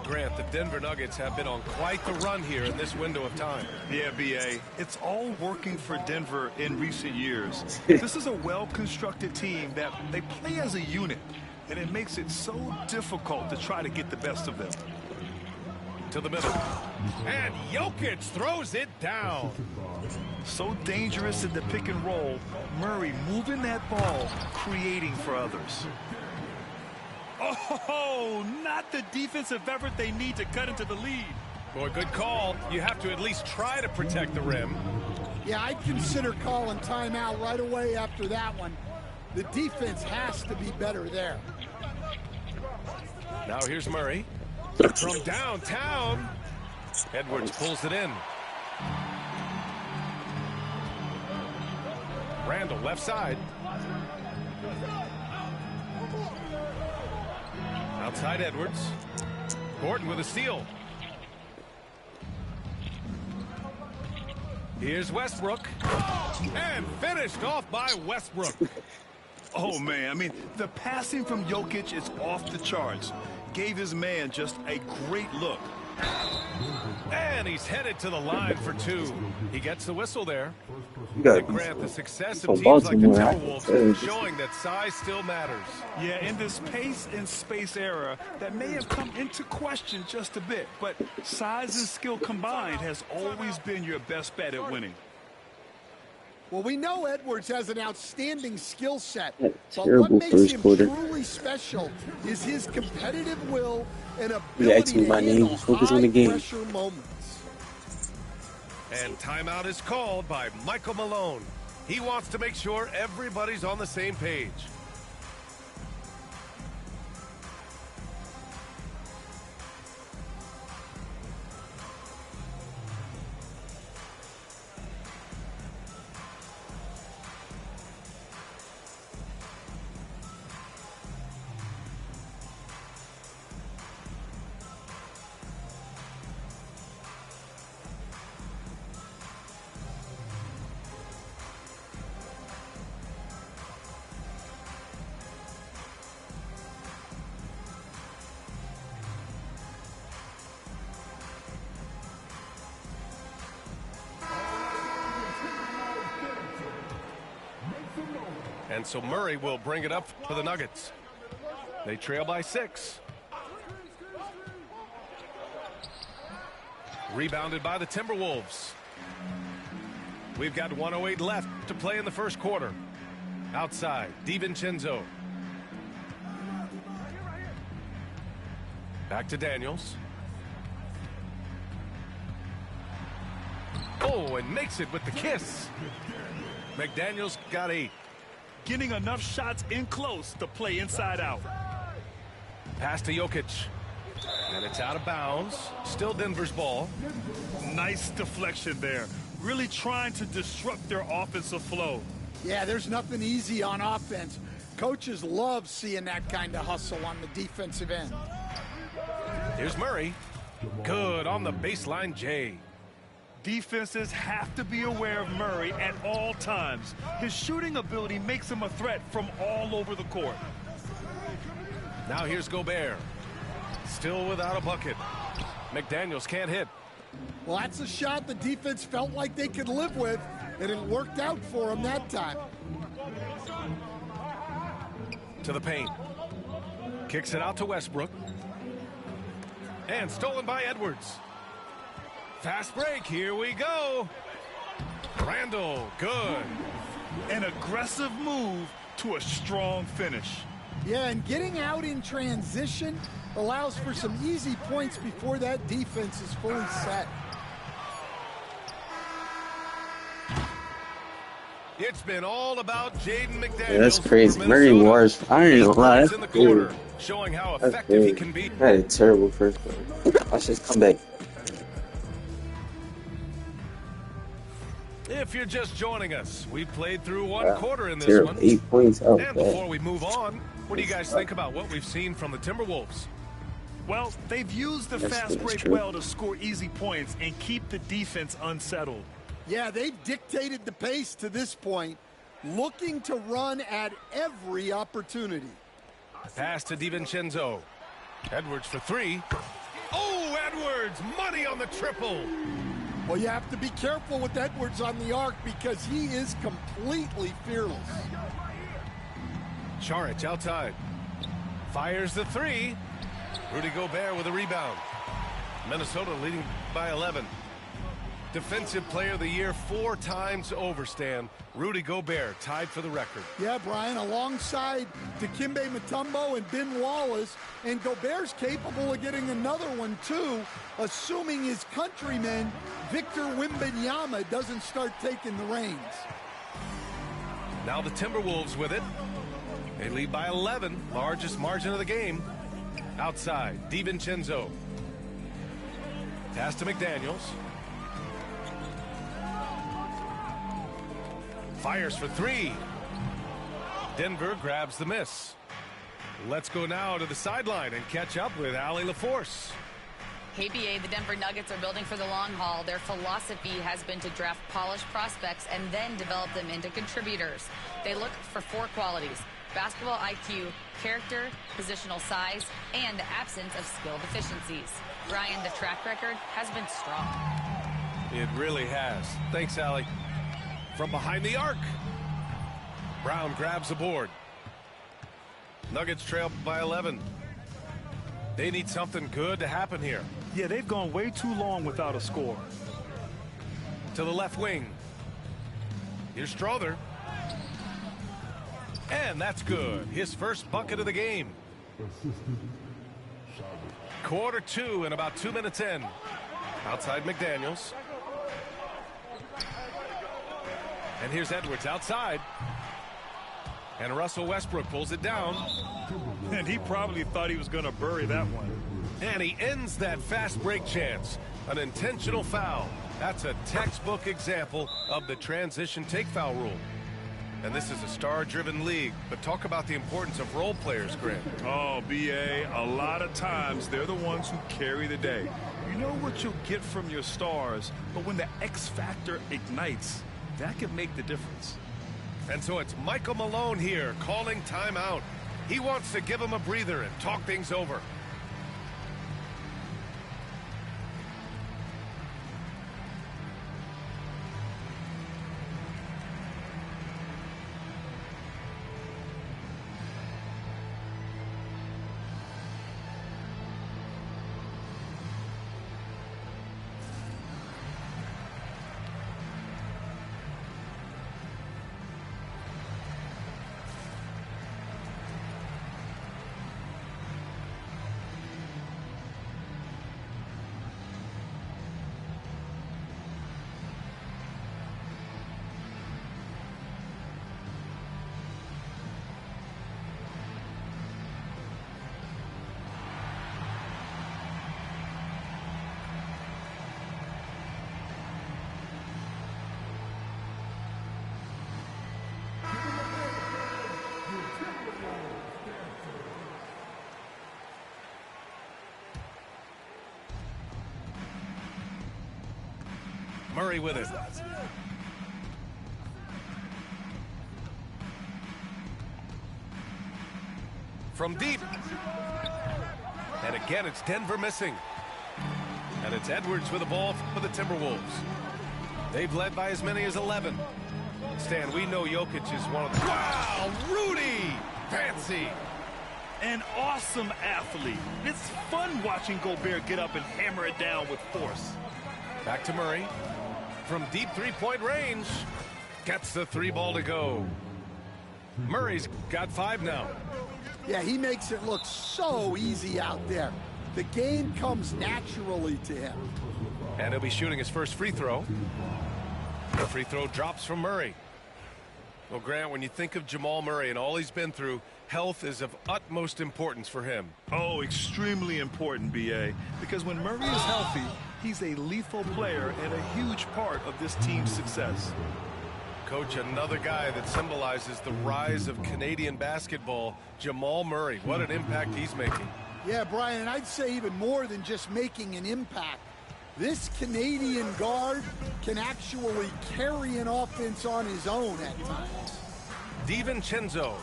Grant, the Denver Nuggets have been on quite the run here in this window of time. Yeah, B.A. It's all working for Denver in recent years. This is a well-constructed team that they play as a unit, and it makes it so difficult to try to get the best of them. to the middle. And Jokic throws it down. So dangerous in the pick and roll. Murray moving that ball, creating for others. Oh, not the defensive effort they need to cut into the lead. Boy, good call. You have to at least try to protect the rim. Yeah, I'd consider calling timeout right away after that one. The defense has to be better there. Now here's Murray. From downtown. Edwards pulls it in. Randall left side. Outside Edwards. Gordon with a steal. Here's Westbrook. And finished off by Westbrook. Oh, man, I mean, the passing from Jokic is off the charts. Gave his man just a great look. And he's headed to the line for two. He gets the whistle there. To grant the success of teams like the Timberwolves, showing that size still matters. Yeah, in this pace and space era, that may have come into question just a bit, but size and skill combined has always been your best bet at winning. Well, we know Edwards has an outstanding skill set, but terrible what makes him quarter. truly special is his competitive will and Yeah, ability to my name. handle Focus on the game. high-pressure moments. And timeout is called by Michael Malone. He wants to make sure everybody's on the same page. And so Murray will bring it up for the Nuggets. They trail by 6. Rebounded by the Timberwolves. We've got 1:08 left to play in the first quarter. Outside, DiVincenzo. Back to Daniels. Oh, and makes it with the kiss. McDaniels got 8. Getting enough shots in close to play inside out. Pass to Jokic. And it's out of bounds. Still Denver's ball. Nice deflection there. Really trying to disrupt their offensive flow. Yeah, there's nothing easy on offense. Coaches love seeing that kind of hustle on the defensive end. Here's Murray. Good on the baseline, Jay. Defenses have to be aware of Murray at all times. His shooting ability makes him a threat from all over the court. Now here's Gobert. Still without a bucket. McDaniels can't hit. Well, that's a shot the defense felt like they could live with, and it worked out for them that time. To the paint. Kicks it out to Westbrook. And stolen by Edwards. Fast break, here we go. Randall, good. An aggressive move to a strong finish. Yeah, and getting out in transition allows for some easy points before that defense is fully set. It's been all about Jaden McDaniels. Yeah, that's crazy. Murray Wars. I don't even lie. That's good. Showing how That's effective good. he can be. I had a terrible first quarter. Watch this come back. If you're just joining us, we've played through one quarter in this Terrible. one. 8 points out. And before we move on, what do you guys think about what we've seen from the Timberwolves? Well, they've used the fast break well to score easy points and keep the defense unsettled. Yeah, they've dictated the pace to this point, looking to run at every opportunity. Pass to DiVincenzo. Edwards for 3. Oh, Edwards! Money on the triple! Well, you have to be careful with Edwards on the arc because he is completely fearless. Charic outside. Fires the 3. Rudy Gobert with a rebound. Minnesota leading by 11. Defensive Player of the Year 4 times over, Stan. Rudy Gobert tied for the record. Yeah, Brian, alongside Dikembe Mutombo and Ben Wallace, and Gobert's capable of getting another one too, assuming his countryman Victor Wembanyama doesn't start taking the reins. Now the Timberwolves with it. They lead by 11, largest margin of the game. Outside, DiVincenzo. Pass to McDaniels. Fires for 3. Denver grabs the miss. Let's go now to the sideline and catch up with Allie LaForce. KBA, the Denver Nuggets are building for the long haul. Their philosophy has been to draft polished prospects and then develop them into contributors. They look for 4 qualities: basketball IQ, character, positional size, and the absence of skill deficiencies. Brian, the track record has been strong. It really has. Thanks, Allie. From behind the arc, Brown grabs the board. Nuggets trail by 11. They need something good to happen here. Yeah, they've gone way too long without a score. To the left wing. Here's Strother. And that's good. His first bucket of the game. Quarter 2 and about 2 minutes in. Outside McDaniels. And here's Edwards outside. And Russell Westbrook pulls it down. And he probably thought he was going to bury that one. And he ends that fast break chance. An intentional foul. That's a textbook example of the transition take foul rule. And this is a star-driven league. But talk about the importance of role players, Grant. Oh, B.A., a lot of times they're the ones who carry the day. You know what you'll get from your stars, but when the X factor ignites, that can make the difference. And so it's Michael Malone here calling timeout. He wants to give him a breather and talk things over. Murray with it. From deep. And again, it's Denver missing. And it's Edwards with the ball for the Timberwolves. They've led by as many as 11. Stan, we know Jokic is one of the... Wow, Rudy! Fancy! An awesome athlete. It's fun watching Gobert get up and hammer it down with force. Back to Murray. From deep three-point range. Gets the 3 ball to go. Murray's got 5 now. Yeah, he makes it look so easy out there. The game comes naturally to him. And he'll be shooting his first free throw. The free throw drops from Murray. Well, Grant, when you think of Jamal Murray and all he's been through, health is of utmost importance for him. Oh, extremely important, B.A., because when Murray is healthy, he's a lethal player and a huge part of this team's success. Coach, another guy that symbolizes the rise of Canadian basketball, Jamal Murray. What an impact he's making. Yeah, Brian, and I'd say even more than just making an impact. This Canadian guard can actually carry an offense on his own at times. DiVincenzo.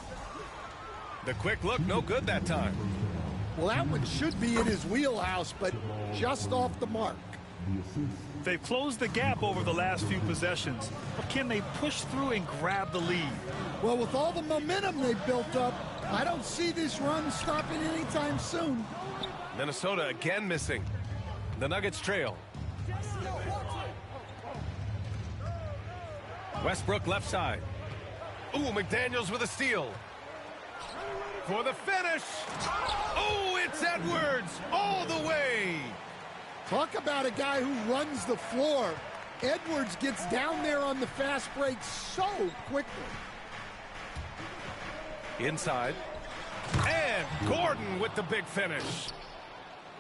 The quick look, no good that time. Well, that one should be in his wheelhouse, but just off the mark. They've closed the gap over the last few possessions, but can they push through and grab the lead? Well, with all the momentum they've built up, I don't see this run stopping anytime soon. Minnesota again missing. The Nuggets trail. Westbrook left side. Ooh, McDaniels with a steal. For the finish. Oh, it's Edwards all the way. Talk about a guy who runs the floor. Edwards gets down there on the fast break so quickly. Inside. And Gordon with the big finish.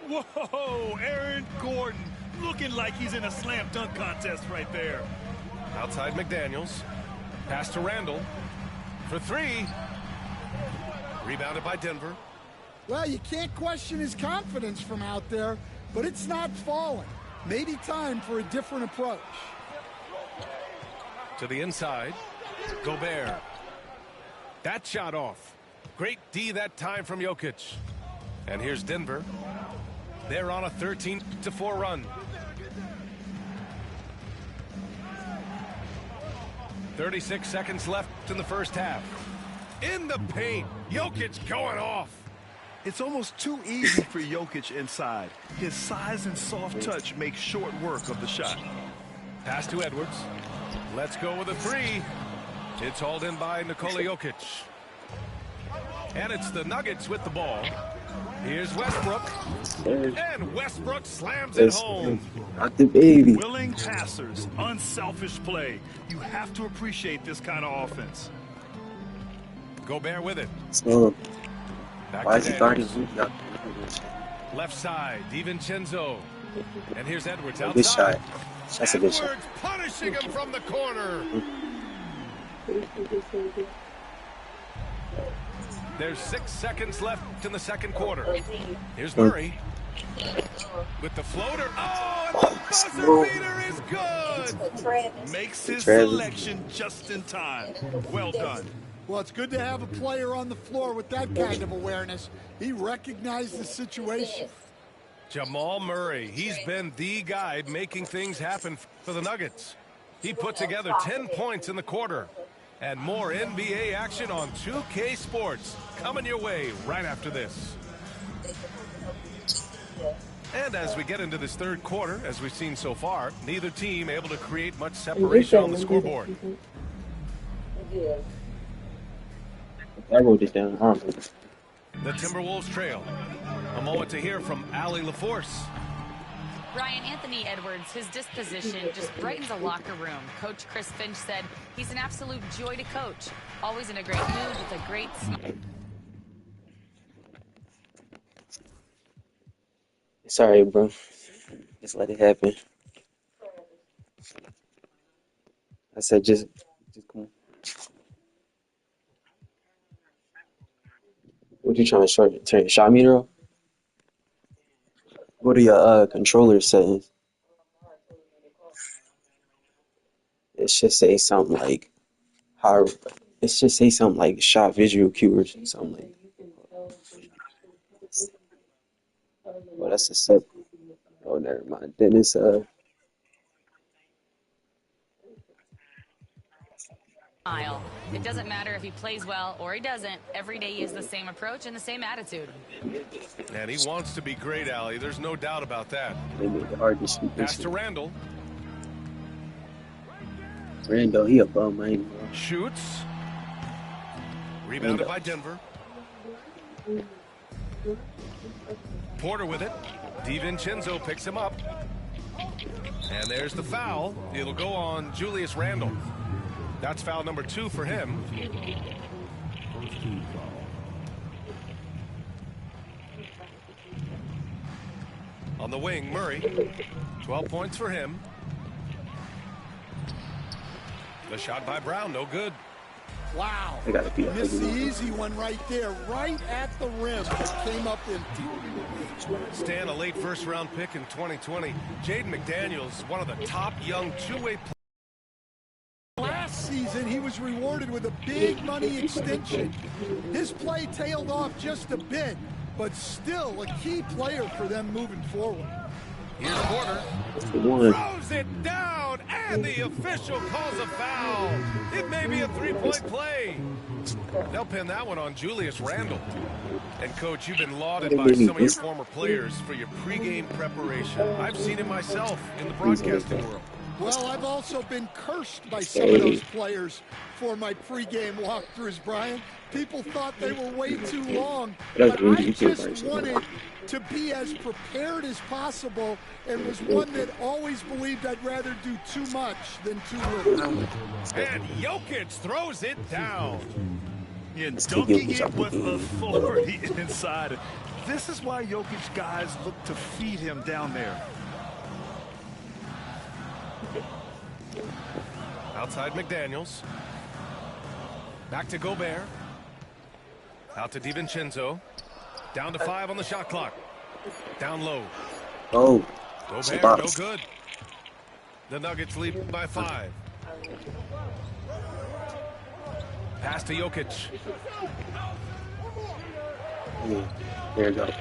Whoa, Aaron Gordon looking like he's in a slam dunk contest right there. Outside McDaniels. Pass to Randall. For three. Rebounded by Denver. Well, you can't question his confidence from out there, but it's not falling. Maybe time for a different approach. To the inside. Gobert. That shot off. Great D that time from Jokic. And here's Denver. They're on a 13-4 run. 36 seconds left in the first half. In the paint, Jokic going off. It's almost too easy for Jokic inside. His size and soft touch make short work of the shot. Pass to Edwards. Let's go with a three. It's hauled in by Nikola Jokic. And it's the Nuggets with the ball. Here's Westbrook. And Westbrook slams it home. Not the baby. Willing passers, unselfish play. You have to appreciate this kind of offense. Gobert with it. So, Back why to is he guarding Daniels. Left side, DiVincenzo. And here's Edwards outside. Good shot. That's a good shot. Edwards punishing him from the corner. There's 6 seconds left in the second quarter. Here's Murray with the floater. Oh, and the buzzer beater is good. Makes his selection just in time. Well done. Well, it's good to have a player on the floor with that kind of awareness. He recognized the situation. Jamal Murray, he's been the guy making things happen for the Nuggets. He put together 10 points in the quarter. And more NBA action on 2K Sports coming your way right after this. And as we get into this third quarter, as we've seen so far, neither team able to create much separation on the scoreboard. I wrote it down. The Timberwolves trail. A moment to hear from Allie LaForce. Brian, Anthony Edwards, his disposition just brightens a locker room. Coach Chris Finch said he's an absolute joy to coach. Always in a great mood with a great smile. Sorry, bro. Just let it happen. I said just come on. What you trying to turn your shot meter off? Go to your controller settings. It should say something like how. It should say something like shot visual cue or something like. Well, that's a sub. Oh, never mind. Then it's It doesn't matter if he plays well or he doesn't. Every day he has the same approach and the same attitude. And he wants to be great, Allie. There's no doubt about that. Pass to Randall. Randall, he a bum, man. Shoots. Rebounded by Denver. Porter with it. DiVincenzo picks him up. And there's the foul. It'll go on Julius Randle. That's foul number 2 for him. On the wing, Murray. 12 points for him. The shot by Brown, no good. Wow. Missed the easy one right there, right at the rim. It came up empty. Stan, a late first-round pick in 2020. Jaden McDaniels, one of the top young two-way players. Last season, he was rewarded with a big money extension. His play tailed off just a bit, but still a key player for them moving forward. Here's Porter. Throws it down, And the official calls a foul. It may be a three-point play. They'll pin that one on Julius Randle. And, Coach, you've been lauded by some of your former players for your pregame preparation. I've seen it myself in the broadcasting world. Well, I've also been cursed by some of those players for my pregame walkthroughs, Brian. People thought they were way too long, but I just wanted to be as prepared as possible and was one that always believed I'd rather do too much than too little. And Jokic throws it down. And dunking it with authority inside. This is why Jokic guys look to feed him down there. Outside McDaniels. Back to Gobert. Out to DiVincenzo. Down to 5 on the shot clock. Down low. Oh. Gobert, no good. The Nuggets lead by 5. Pass to Jokic. There you go.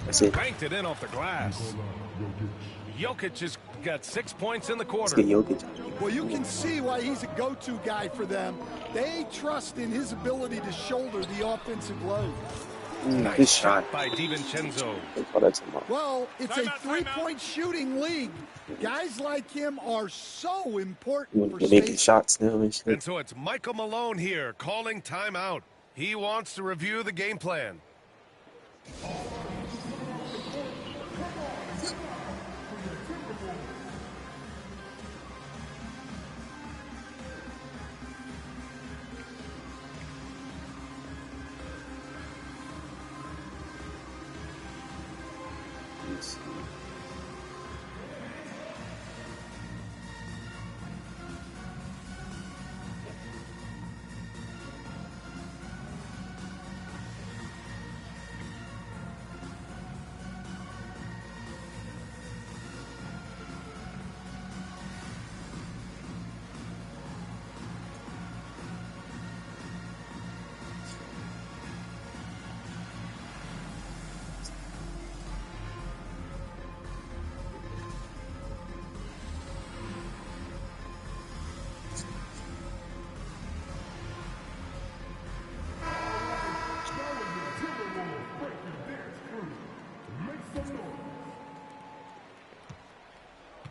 That's it. Banked it in off the glass. Jokic has got 6 points in the quarter. Let's get Jokic. Well, you can see why he's a go-to guy for them. They trust in his ability to shoulder the offensive load. Nice shot by DiVincenzo. Well, it's a three-point shooting league. Guys like him are so important for making shots now and shit. And so it's Michael Malone here calling timeout. He wants to review the game plan.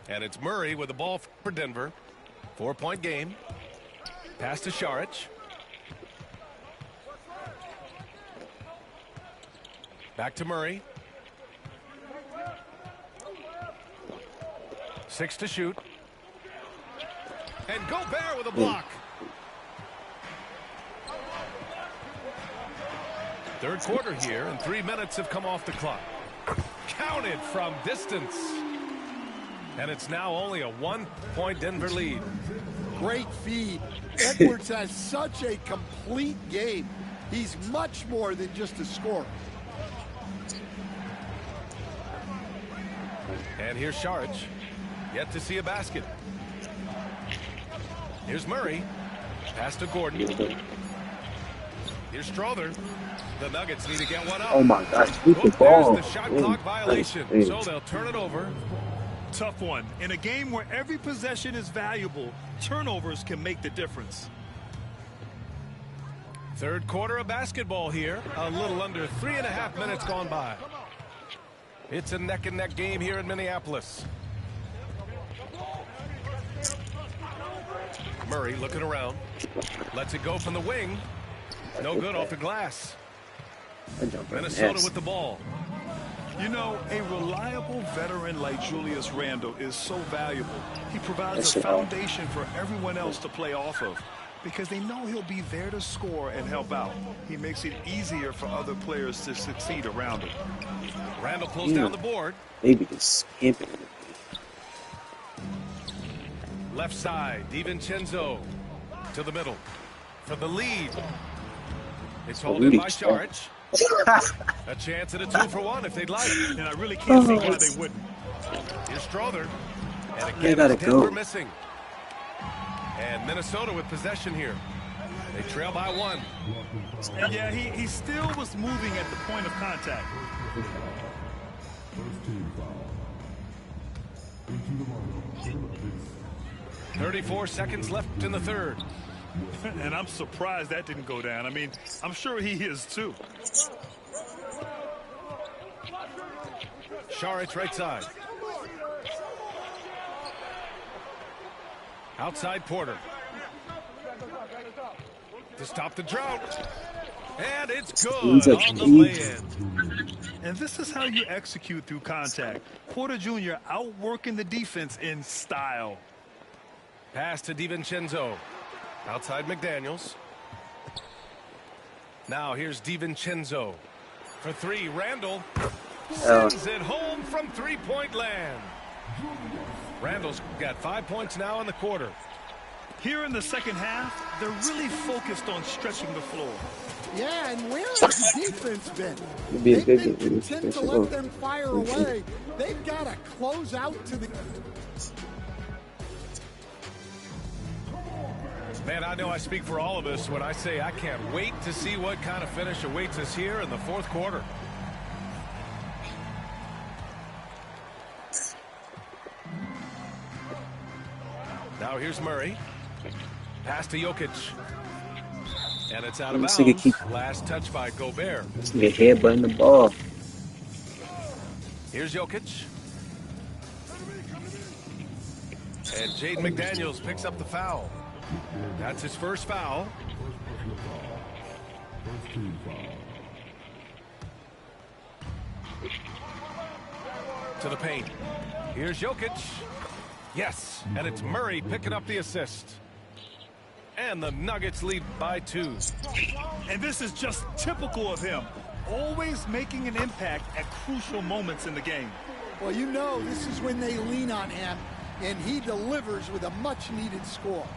And it's Murray with the ball for Denver. 4-point game. Pass to Šarić. Back to Murray. 6 to shoot. And Gobert with a block. Third quarter here, and 3 minutes have come off the clock. Counted from distance. And it's now only a 1-point Denver lead. Great feed. Edwards has such a complete game. He's much more than just a scorer. And here's Šarić. Yet to see a basket. Here's Murray. Pass to Gordon. Here's Strother. The Nuggets need to get one up. Oh my gosh, There's the shot clock violation. So they'll turn it over. Tough one. In a game where every possession is valuable, turnovers can make the difference. Third quarter of basketball here. A little under 3.5 minutes gone by. It's a neck-and-neck game here in Minneapolis. Murray looking around. Lets it go from the wing. No good off the glass. Minnesota with the ball. You know, a reliable veteran like Julius Randle is so valuable. He provides a foundation for everyone else to play off of because they know he'll be there to score and help out. He makes it easier for other players to succeed around him. Randle pulls down the board. Maybe just skipping. Left side, DiVincenzo to the middle for the lead. It's holding by Šarić. A chance at a 2-for-1 if they'd like. And I really can't see why they wouldn't. Here's Strother. And again, Denver missing. And Minnesota with possession here. They trail by 1. And yeah, he still was moving at the point of contact. First team foul. Into the line. 34 seconds left in the third. And I'm surprised that didn't go down. I mean, I'm sure he is too. Saric right side. Outside Porter. To stop the drought. And it's good on the lay-in. And this is how you execute through contact. Porter Jr. outworking the defense in style. Pass to DiVincenzo. Outside McDaniels. Now here's DiVincenzo. For three, Randall sends it home from three-point land. Randall's got 5 points now in the quarter. Here in the second half, they're really focused on stretching the floor. Yeah, and where has the defense been? They've been content to let them fire away. They've got to close out to the... Man, I know I speak for all of us when I say I can't wait to see what kind of finish awaits us here in the fourth quarter. Now here's Murray. Pass to Jokic. And it's out of bounds. Last touch by Gobert. Get headbutting the ball. Here's Jokic. And Jaden McDaniels picks up the foul. That's his first foul. To the paint. Here's Jokic. Yes, and it's Murray picking up the assist. And the Nuggets lead by 2. And this is just typical of him. Always making an impact at crucial moments in the game. Well, you know this is when they lean on him, and he delivers with a much-needed score.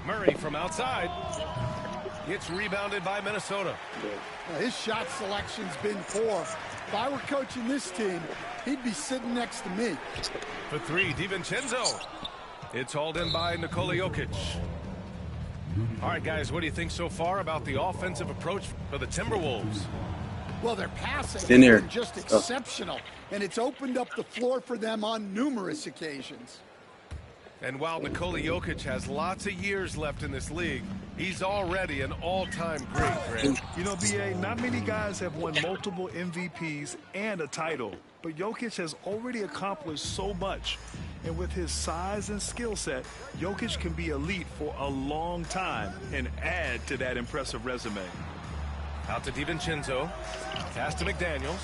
Murray from outside. Gets rebounded by Minnesota. His shot selection's been poor. If I were coaching this team, he'd be sitting next to me. For three, DiVincenzo. It's hauled in by Nikola Jokic. All right, guys, what do you think so far about the offensive approach for the Timberwolves? Well, their passing has been just exceptional, and it's opened up the floor for them on numerous occasions. And while Nikola Jokic has lots of years left in this league, he's already an all-time great, Grant. You know, B.A., not many guys have won multiple MVPs and a title, but Jokic has already accomplished so much. And with his size and skill set, Jokic can be elite for a long time and add to that impressive resume. Out to DiVincenzo. Pass to McDaniels.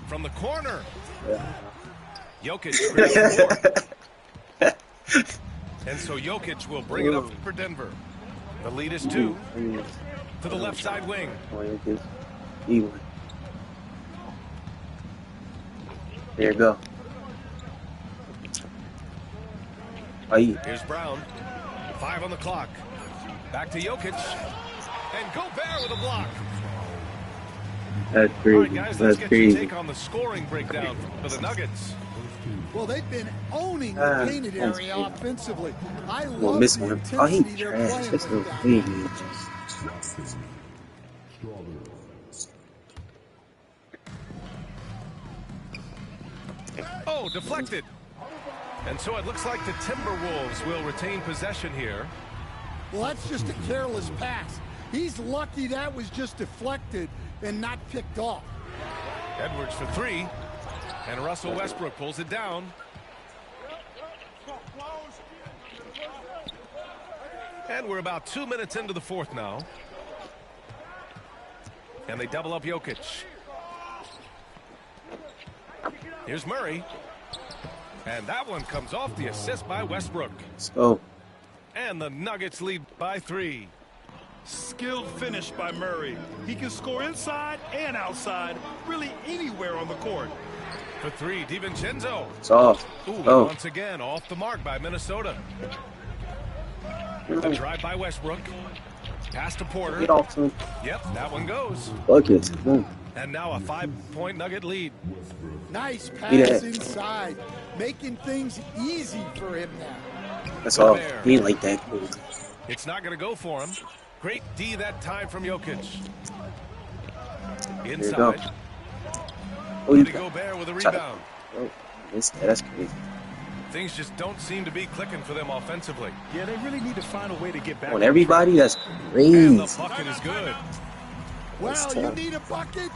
From the corner. Jokic creates more. And so Jokic will bring it up for Denver. The lead is 2. To the left side wing. There you go. Here's Brown. 5 on the clock. Back to Jokic. And Gobert with a block. That's crazy. All right, guys, let's get your take on the scoring breakdown for the Nuggets. Well, they've been owning the painted area offensively. I love the intensity they're playing with. Oh, deflected. And so it looks like the Timberwolves will retain possession here. Well, that's just a careless pass. He's lucky that was just deflected and not picked off. Edwards for 3. And Russell Westbrook pulls it down. And we're about 2 minutes into the fourth now. And they double up Jokic. Here's Murray. And that one comes off the assist by Westbrook. And the Nuggets lead by 3. Skilled finish by Murray. He can score inside and outside, really anywhere on the court. For 3, DiVincenzo. It's off. Once again, off the mark by Minnesota. The drive by Westbrook. Pass to Porter. Get off to him. Yep, that one goes. Buckets. And now a 5-point Nugget lead. Nice pass inside, making things easy for him now. That's all. He ain't like that. It's not going to go for him. Great D that time from Jokic. Inside. Oh, you Gobert with a rebound. Oh, that's crazy. Things just don't seem to be clicking for them offensively. Yeah, they really need to find a way to get back On everybody, that's And the crazy. bucket is good. Well, you need a bucket?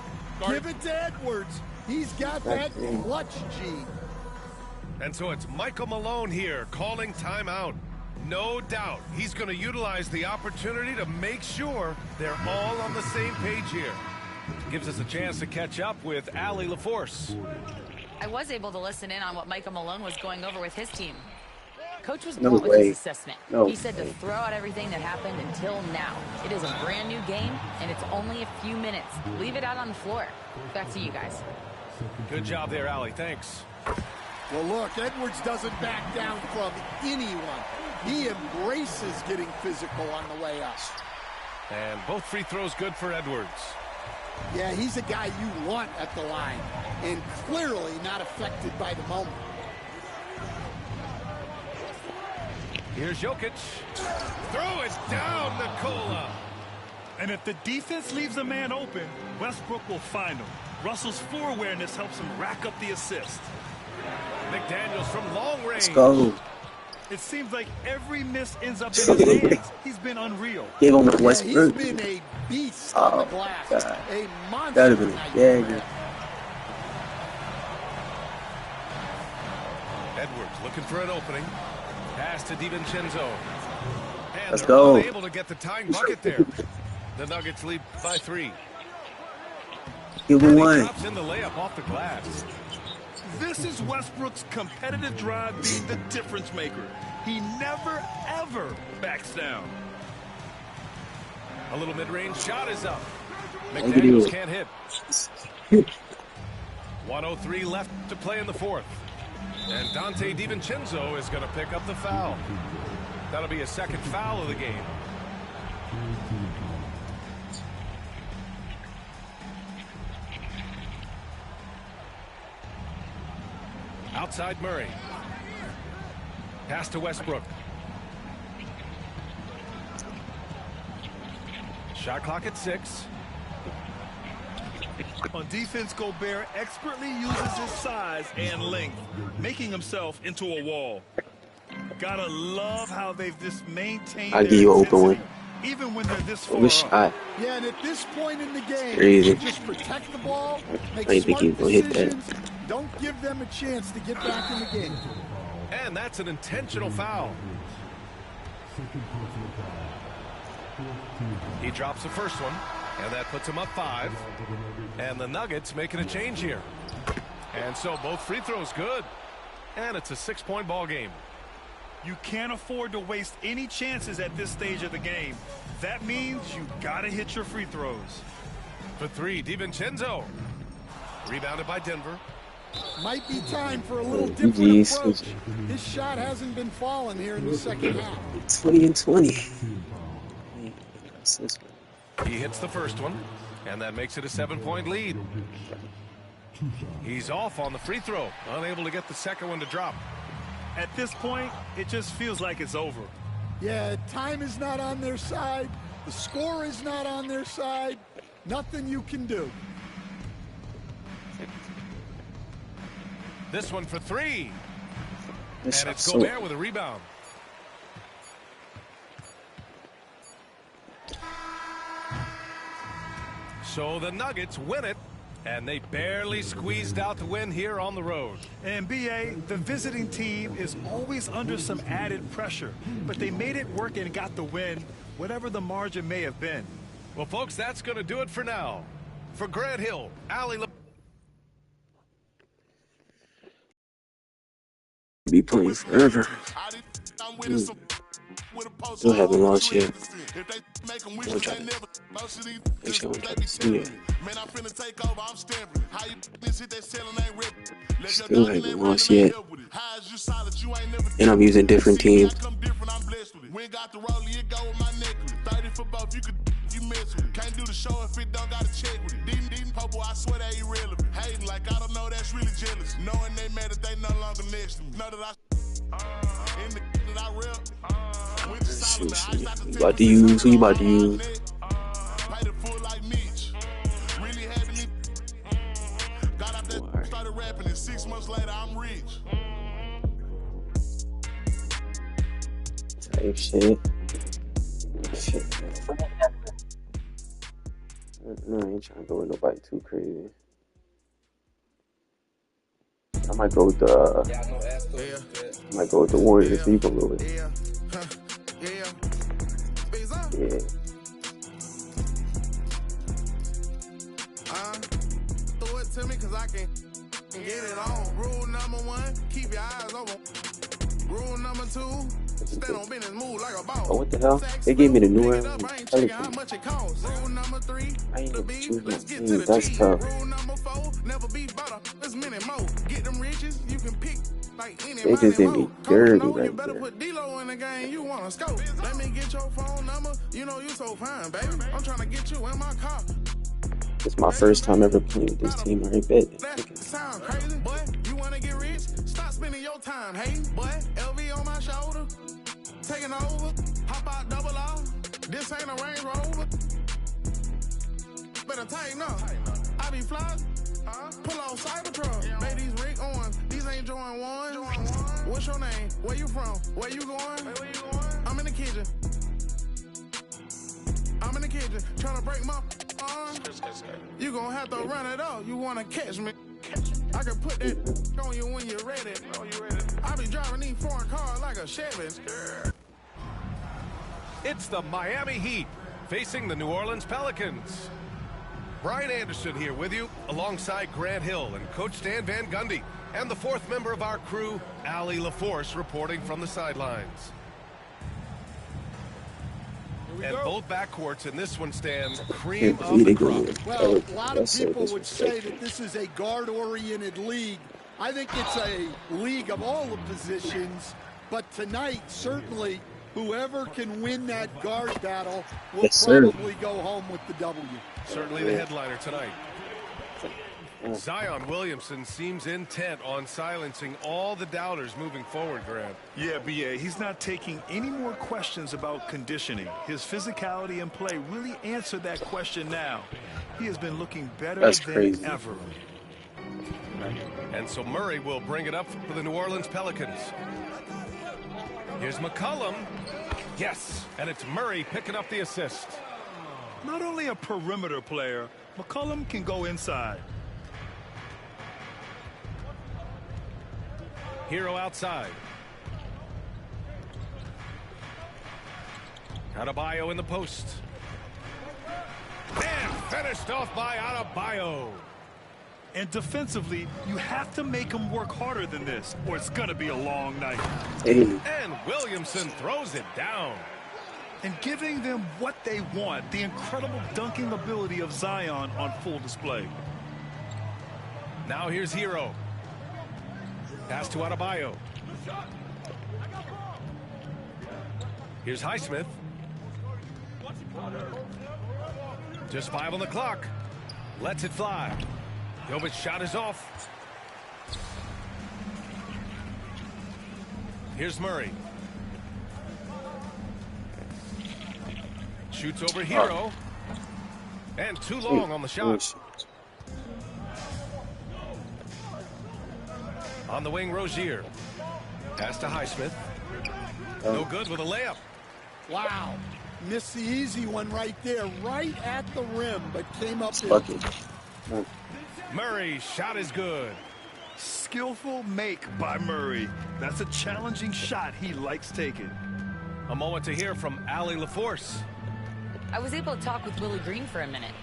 Give it to Edwards. He's got that clutch gene. And so it's Michael Malone here calling timeout. No doubt he's going to utilize the opportunity to make sure they're all on the same page here. Gives us a chance to catch up with Allie LaForce. I was able to listen in on what Michael Malone was going over with his team. Coach was No blunt with way. his assessment. No He said to way. throw out everything that happened until now. It is a brand new game, and it's only a few minutes. Leave it out on the floor. Back to you guys. Good job there, Allie. Thanks. Well, look, Edwards doesn't back down from anyone. He embraces getting physical on the way up. And both free throws good for Edwards. Yeah, he's a guy you want at the line, and clearly not affected by the moment. Here's Jokic. Throw it down, Nikola. And if the defense leaves a man open, Westbrook will find him. Russell's floor awareness helps him rack up the assist. McDaniels from long range. Let's go. It seems like every miss ends up in his hands. He's been unreal. Give him Yeah, Westbrook. he's been a beast on the Oh, glass. God. A monster. That'd have been night. dagger. Edwards looking for an opening. Pass to DiVincenzo. And Let's they're go. unable to get the tying bucket there. The Nuggets lead by 3. Give him And he one. drops in the layup off the glass. This is Westbrook's competitive drive being the difference maker. He never, ever backs down. A little mid-range shot is up. Thank you. McDaniels can't hit. 1:03 left to play in the fourth. And Dante DiVincenzo is going to pick up the foul. That'll be his second foul of the game. Outside Murray. Pass to Westbrook. Shot clock at 6. On defense, Gobert expertly uses his size and length, making himself into a wall. Gotta love how they've just maintained I'll their give you an open intensity, one. even when they're this far Good up. shot. Yeah, and at this point in the game, Crazy. just protect the ball, make I didn't think he smart was gonna hit that. decisions. Don't give them a chance to get back in the game. And that's an intentional foul. He drops the first one, and that puts him up 5. And the Nuggets making a change here. And so both free throws good. And it's a 6-point ball game. You can't afford to waste any chances at this stage of the game. That means you gotta hit your free throws. For 3, DiVincenzo. Rebounded by Denver. Might be time for a little different GG's. approach. His shot hasn't been falling here in the second half. 20 and 20. He hits the first one, and that makes it a 7-point lead. He's off on the free throw, unable to get the second one to drop. At this point, it just feels like it's over. Yeah, time is not on their side. The score is not on their side. Nothing you can do. This one for 3. This And it's shot's so Gobert with a rebound. So the Nuggets win it, and they barely squeezed out the win here on the road. And BA, the visiting team is always under some added pressure, but they made it work and got the win, whatever the margin may have been. Well, folks, that's going to do it for now. For Grant Hill, Allie be playing forever. Still haven't lost yet. I'll try to make sure I don't try to see it. Still haven't lost yet. And I'm using different teams. Can't do the show if it don't gotta check with it. These popo, I swear they irrelevant. Hating like I don't know, that's really jealous. Knowing they mad that they no longer next to me. Know that I in the that I rep. Went to solid, man. I used to About to use, who you about to use? Paid it full like Mitch. Really happy me. Got out there, started rapping, and 6 months later, I'm rich. Type shit. No, I ain't trying to go with nobody too crazy. I might go with the Warriors. Who you gonna go with? Yeah. Yeah. Throw it to me cause I can get it on. Rule number 1, keep your eyes open. Rule number 2, stand on business, move like a boss. Oh, what the hell? They gave me the new one. How much it costs. Rule number 3, I ain't the even beef, choose my let's get team. to the That's cheese. tough. Rule number 4, never be butter, there's many more. Get them riches, you can pick like any They just did me dirty you right better there. put D-Lo in the game, you wanna scope. Let me get your phone number, you know you so fine, baby. I'm trying to get you in my car. It's my first time ever playing with this team. I bet. That sound crazy, boy. You wanna get rich? Stop spending your time hating, boy. LV on my shoulder, taking over. Hop out double R. This ain't a Range Rover. Better tighten up. I be fly. Pull off Cybertruck. Made these Rick Owens. These ain't Join One. What's your name? Where you from? Where you going? I'm in the kitchen. Trying to break my arm. You gon' have to run it up. You wanna catch me? I can put that on you when you're ready. I be driving these foreign cars like a Chevy. It's the Miami Heat facing the New Orleans Pelicans. Brian Anderson here with you, alongside Grant Hill and Coach Dan Van Gundy, and the fourth member of our crew, Allie LaForce, reporting from the sidelines. And both backcourts in this one stand cream of the crop. Well, a lot of people would say that this is a guard-oriented league. I think it's a league of all the positions, but tonight, certainly, whoever can win that guard battle will probably go home with the W. Certainly the headliner tonight. Zion Williamson seems intent on silencing all the doubters moving forward, Grant. Yeah, BA, he's not taking any more questions about conditioning. His physicality and play really answered that question now. He has been looking better than ever. And so Murray will bring it up for the New Orleans Pelicans. Here's McCollum. Yes, and it's Murray picking up the assist. Not only a perimeter player, McCollum can go inside. Hero outside. Adebayo in the post. And finished off by Adebayo. And defensively, you have to make him work harder than this, or it's going to be a long night. And Williamson throws it down. And giving them what they want, the incredible dunking ability of Zion on full display. Now here's Hero. Pass to Adebayo. Here's Highsmith. Just 5 on the clock. Lets it fly. Jovic's shot is off. Here's Murray. Shoots over Hero. And too long on the shot. On the wing, Rozier. Pass to Highsmith. No good with a layup. Wow. Missed the easy one right there, right at the rim, but came up with Murray's shot is good. Skillful make by Murray. That's a challenging shot he likes taking. A moment to hear from Allie LaForce. I was able to talk with Willie Green for a minute.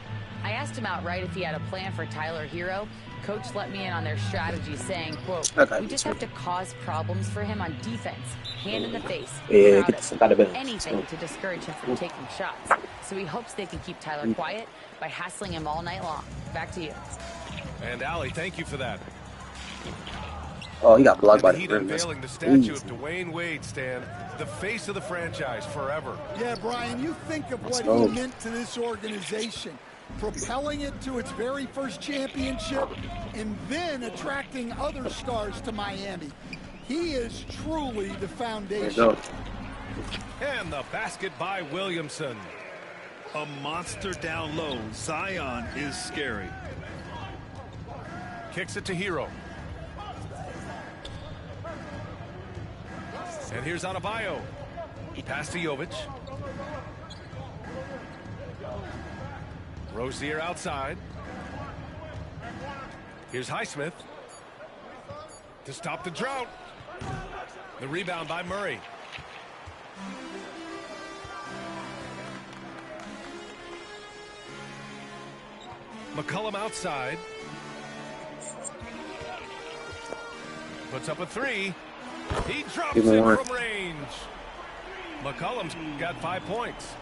I asked him outright if he had a plan for Tyler Hero. Coach let me in on their strategy, saying, quote, we just have to cause problems for him on defense, hand in the face, anything to discourage him from taking shots. So he hopes they can keep Tyler quiet by hassling him all night long. Back to you. And Allie, thank you for that. Oh, he got blocked by the Heat rim. unveiling the statue of Dwayne Wade, Stan, the face of the franchise forever. Yeah, Brian, you think of what he meant to this organization. Propelling it to its very first championship, and then attracting other stars to Miami. He is truly the foundation. And the basket by Williamson. A monster down low. Zion is scary. Kicks it to Hero. And here's Adebayo. Pass to Jovic. Rozier outside. Here's Highsmith to stop the drought. The rebound by Murray. McCollum outside. Puts up a three. He drops it from range. McCollum's got 5 points.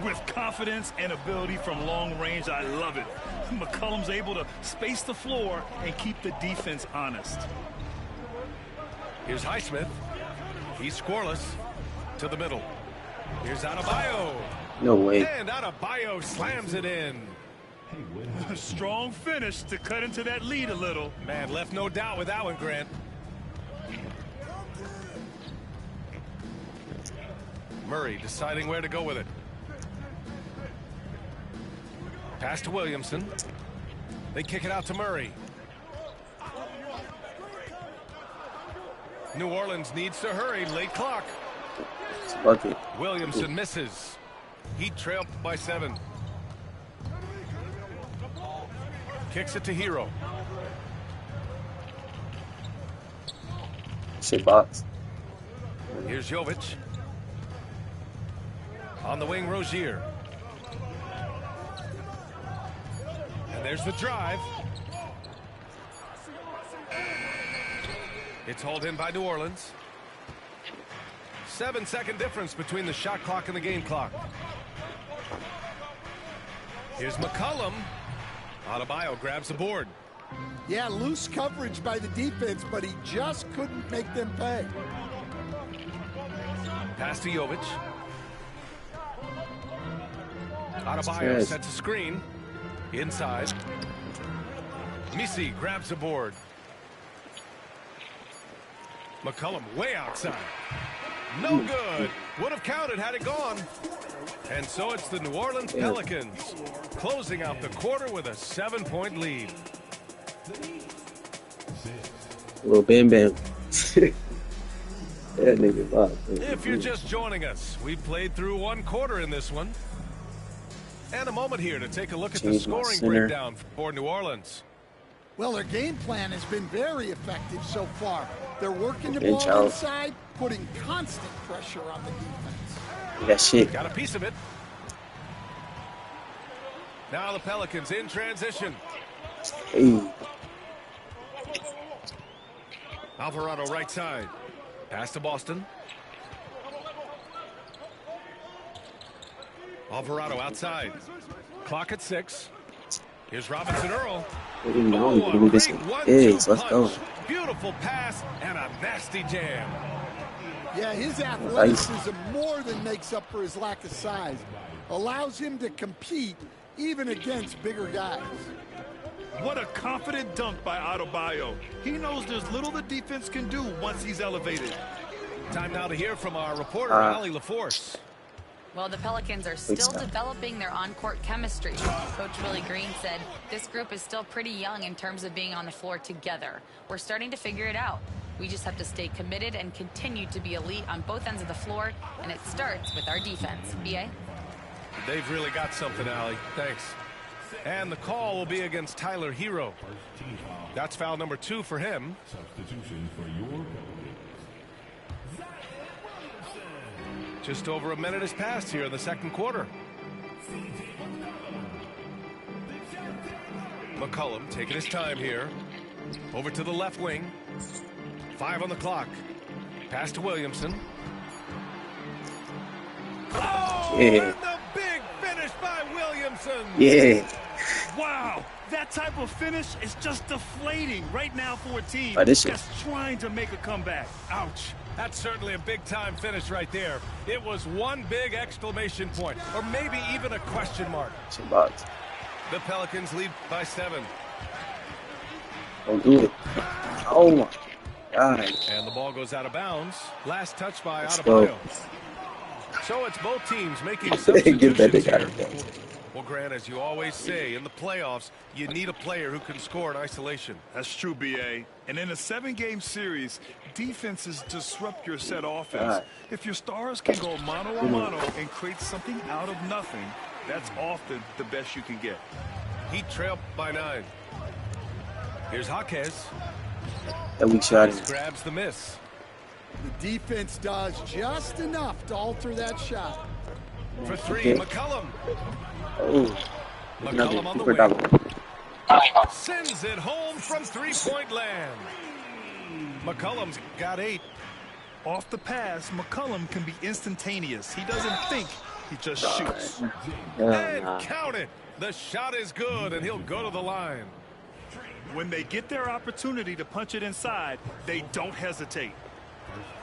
With confidence and ability from long range, I love it. McCollum's able to space the floor and keep the defense honest. Here's Highsmith. He's scoreless. To the middle. Here's Adebayo. No way. And Adebayo slams it in. A strong finish to cut into that lead a little. Man, left no doubt with that one, Grant. Murray deciding where to go with it. Pass to Williamson. They kick it out to Murray. New Orleans needs to hurry. Late clock. Bucket. Williamson misses. He trailed by 7. Kicks it to Hero. Shit box. Here's Jovic. On the wing, Rozier. And there's the drive. It's hauled in by New Orleans. 7-second difference between the shot clock and the game clock. Here's McCollum. Adebayo grabs the board. Yeah, loose coverage by the defense, but he just couldn't make them pay. Pass to Jovic. Adebayo sets a screen. Inside. Misi grabs the board. McCollum way outside. No good. Would have counted had it gone. And so it's the New Orleans Pelicans closing out the quarter with a 7-point lead. Little bam bam. That nigga lost. If you're just joining us, we played through 1 quarter in this one. And a moment here to take a look at the scoring breakdown for New Orleans. Well, their game plan has been very effective so far. They're working the ball inside, putting constant pressure on the defense. That shit. Got a piece of it. Now the Pelicans in transition. Hey. Alvarado right side. Pass to Boston. Alvarado outside. Clock at 6. Here's Robinson Earl. I don't know who this is. Let's go. Beautiful pass and a nasty jam. Yeah, his athleticism more than makes up for his lack of size. Allows him to compete even against bigger guys. What a confident dunk by Adebayo. He knows there's little the defense can do once he's elevated. Time now to hear from our reporter, Allie LaForce. Well, the Pelicans are still developing their on-court chemistry. Coach Willie Green said this group is still pretty young in terms of being on the floor together. We're starting to figure it out. We just have to stay committed and continue to be elite on both ends of the floor, and it starts with our defense. B.A.? They've really got something, Allie. Thanks. And the call will be against Tyler Hero. That's foul number 2 for him. Substitution for your Just over a minute has passed here in the second quarter. McCollum taking his time here. Over to the left wing. 5 on the clock. Pass to Williamson. Oh, yeah. And the big finish by Williamson. Yeah. Wow, that type of finish is just deflating right now for a team that's trying to make a comeback. Ouch. That's certainly a big-time finish right there. It was one big exclamation point, or maybe even a question mark. The Pelicans lead by 7. Don't do it. Oh, my God. And the ball goes out of bounds. Last touch by Adebayo. So it's both teams making substitutions here. Well, Grant, as you always say, in the playoffs, you need a player who can score in isolation. That's true, B.A. And in a 7-game series, defenses disrupt your set offense. If your stars can go mano-a-mano and create something out of nothing, that's often the best you can get. Heat trail by 9. Here's Jaquez. That weak shot. Grabs the miss. The defense does just enough to alter that shot. For 3, Okay. McCollum. Oh, McCollum on the wing. double. Sends it home from 3-point land. McCollum's got 8. Off the pass, McCollum can be instantaneous. He doesn't think, he just shoots. And count it. The shot is good, and he'll go to the line. When they get their opportunity to punch it inside, they don't hesitate.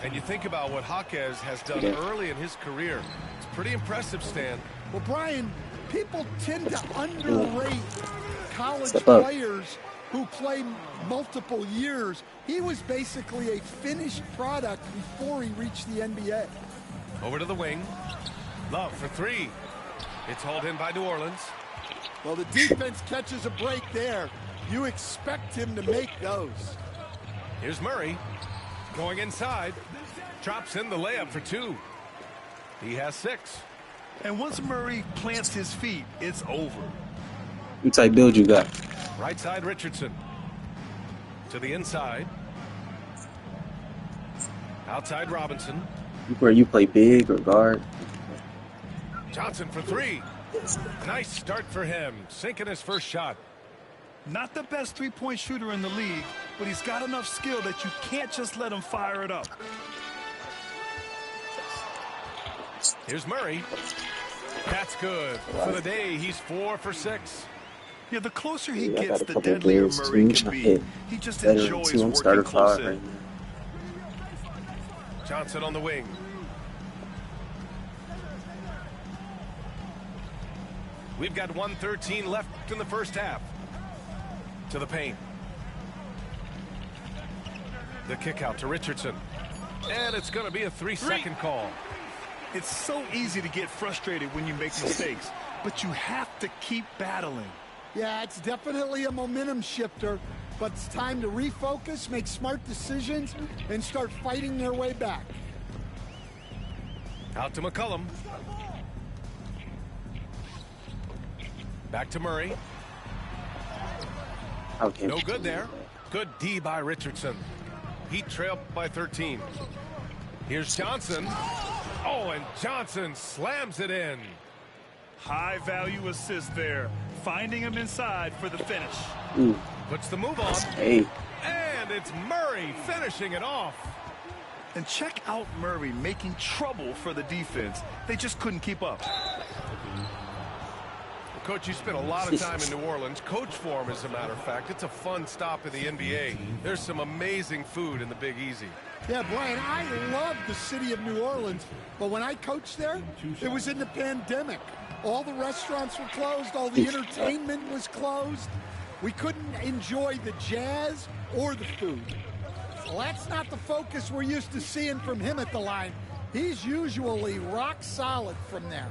And you think about what Jaquez has done early in his career. It's pretty impressive, Stan. Well, Brian, people tend to underrate college players who play multiple years. He was basically a finished product before he reached the NBA. Over to the wing. Love for 3. It's hauled in by New Orleans. Well, the defense catches a break there. You expect him to make those. Here's Murray. Going inside. Drops in the layup for 2. He has 6. And once Murray plants his feet, it's over. What type build you got? Right side Richardson. To the inside. Outside Robinson. Where you play big or guard? Johnson for 3. Nice start for him. Sinking his first shot. Not the best three-point shooter in the league, but he's got enough skill that you can't just let him fire it up. Here's Murray. That's good. For the day, he's 4 for 6. Yeah, the closer he gets, the deadlier Murray can be. He just enjoys working close in. Johnson on the wing. We've got 1:13 left in the first half. To the paint. The kick out to Richardson. And it's going to be a 3-second call. It's so easy to get frustrated when you make mistakes, but you have to keep battling. Yeah, it's definitely a momentum shifter, but it's time to refocus, make smart decisions, and start fighting their way back. Out to McCollum. Back to Murray. Okay. No good there. Good D by Richardson. Heat trail by 13. Here's Johnson. Oh, and Johnson slams it in. High value assist there. Finding him inside for the finish. Ooh. Puts the move on. Hey. And it's Murray finishing it off. And check out Murray making trouble for the defense. They just couldn't keep up. Coach, you spent a lot of time in New Orleans. Coach for him, as a matter of fact. It's a fun stop in the NBA. There's some amazing food in the Big Easy. Yeah, Brian, I love the city of New Orleans, but when I coached there, it was in the pandemic. All the restaurants were closed. All the entertainment was closed. We couldn't enjoy the jazz or the food. Well, that's not the focus we're used to seeing from him at the line. He's usually rock solid from there.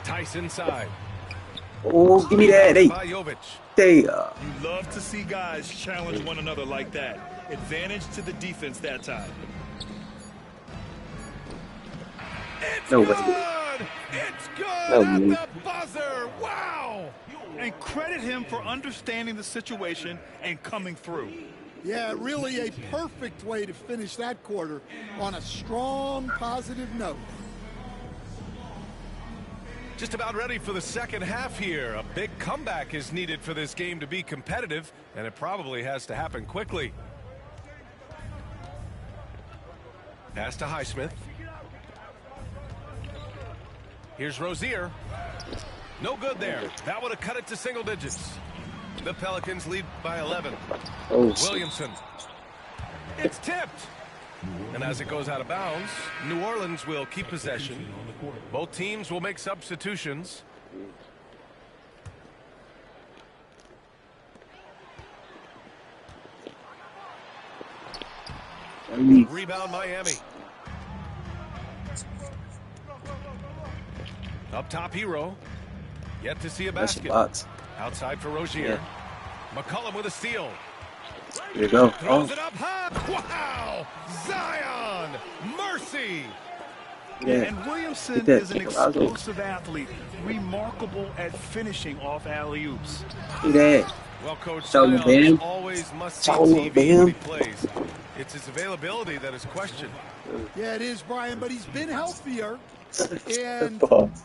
Tice inside. Oh, give me that. Hey. You love to see guys challenge one another like that. Advantage to the defense that time. It's no good! way. It's good No at the buzzer! Wow! And credit him for understanding the situation and coming through. Yeah, really a perfect way to finish that quarter on a strong, positive note. Just about ready for the second half here. A big comeback is needed for this game to be competitive, and it probably has to happen quickly. Pass to Highsmith. Here's Rozier. No good there. That would have cut it to single digits. The Pelicans lead by 11. Oh, Williamson. It's tipped. And as it goes out of bounds, New Orleans will keep possession. Both teams will make substitutions. Rebound Miami. Up top, Hero. Yet to see a basket. Outside for Rozier. McCollum with a steal. There you go. Throws it up high. Wow! Zion! Mercy! Yeah, and Williamson is an explosive athlete, remarkable at finishing off alley-oops. Well, Coach, Zion always must see TV when he plays. It's his availability that is questioned. Yeah, it is, Brian, but he's been healthier. And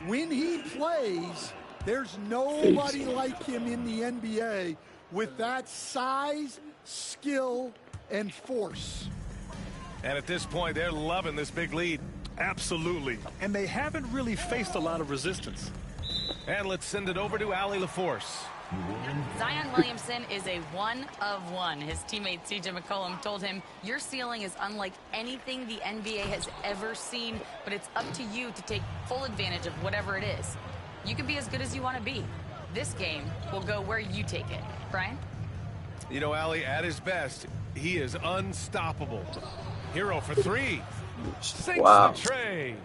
when he plays, there's nobody like him in the NBA with that size, skill, and force. And at this point, they're loving this big lead. Absolutely. And they haven't really faced a lot of resistance. And let's send it over to Allie LaForce. Zion Williamson is a one of one. His teammate C.J. McCollum told him, your ceiling is unlike anything the NBA has ever seen, but it's up to you to take full advantage of whatever it is. You can be as good as you want to be. This game will go where you take it. Brian? You know, Allie, at his best, he is unstoppable. Hero for three. Sinks the tray.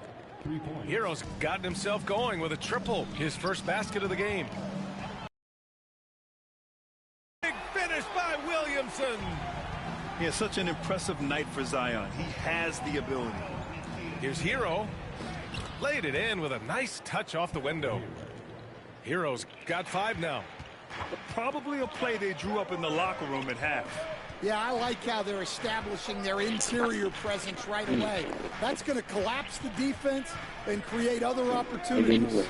Hero's gotten himself going with a triple. His first basket of the game. Big finish by Williamson. Yeah, such an impressive night for Zion. He has the ability. Here's Hero. Laid it in with a nice touch off the window. Hero's got 5 now. Probably a play they drew up in the locker room at half. Yeah, I like how they're establishing their interior presence right away. That's going to collapse the defense and create other opportunities.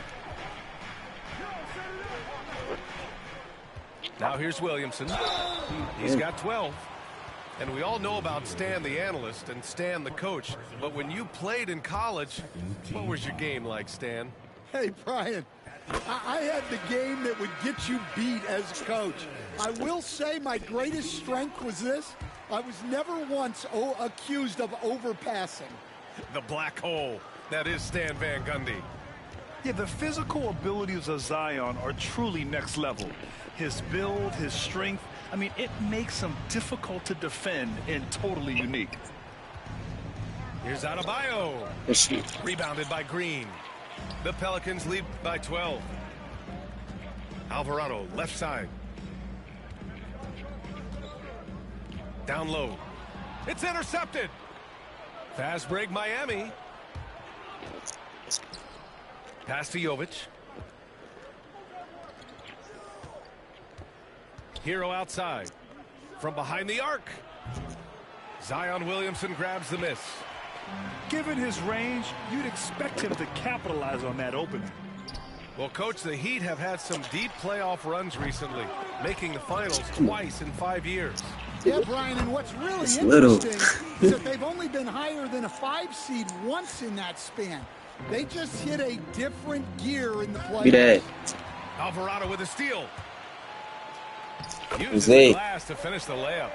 Now here's Williamson. He's got 12. And we all know about Stan the analyst and Stan the coach. But when you played in college, what was your game like, Stan? Hey, Brian, I had the game that would get you beat as a coach. I will say my greatest strength was this. I was never once accused of overpassing. The black hole. That is Stan Van Gundy. Yeah, the physical abilities of Zion are truly next level. His build, his strength, I mean, it makes him difficult to defend and totally unique. Here's Adebayo. Rebounded by Green. The Pelicans lead by 12. Alvarado, left side. Down low. It's intercepted. Fast break, Miami. Pass to Jovic. Hero outside. From behind the arc. Zion Williamson grabs the miss. Given his range, you'd expect him to capitalize on that opening. Well, Coach, the Heat have had some deep playoff runs recently, making the finals twice in 5 years. Yeah, Brian, and what's really interesting is that they've only been higher than a 5 seed once in that span. They just hit a different gear in the playoffs. Alvarado with a steal. Uses the glass to finish the layup.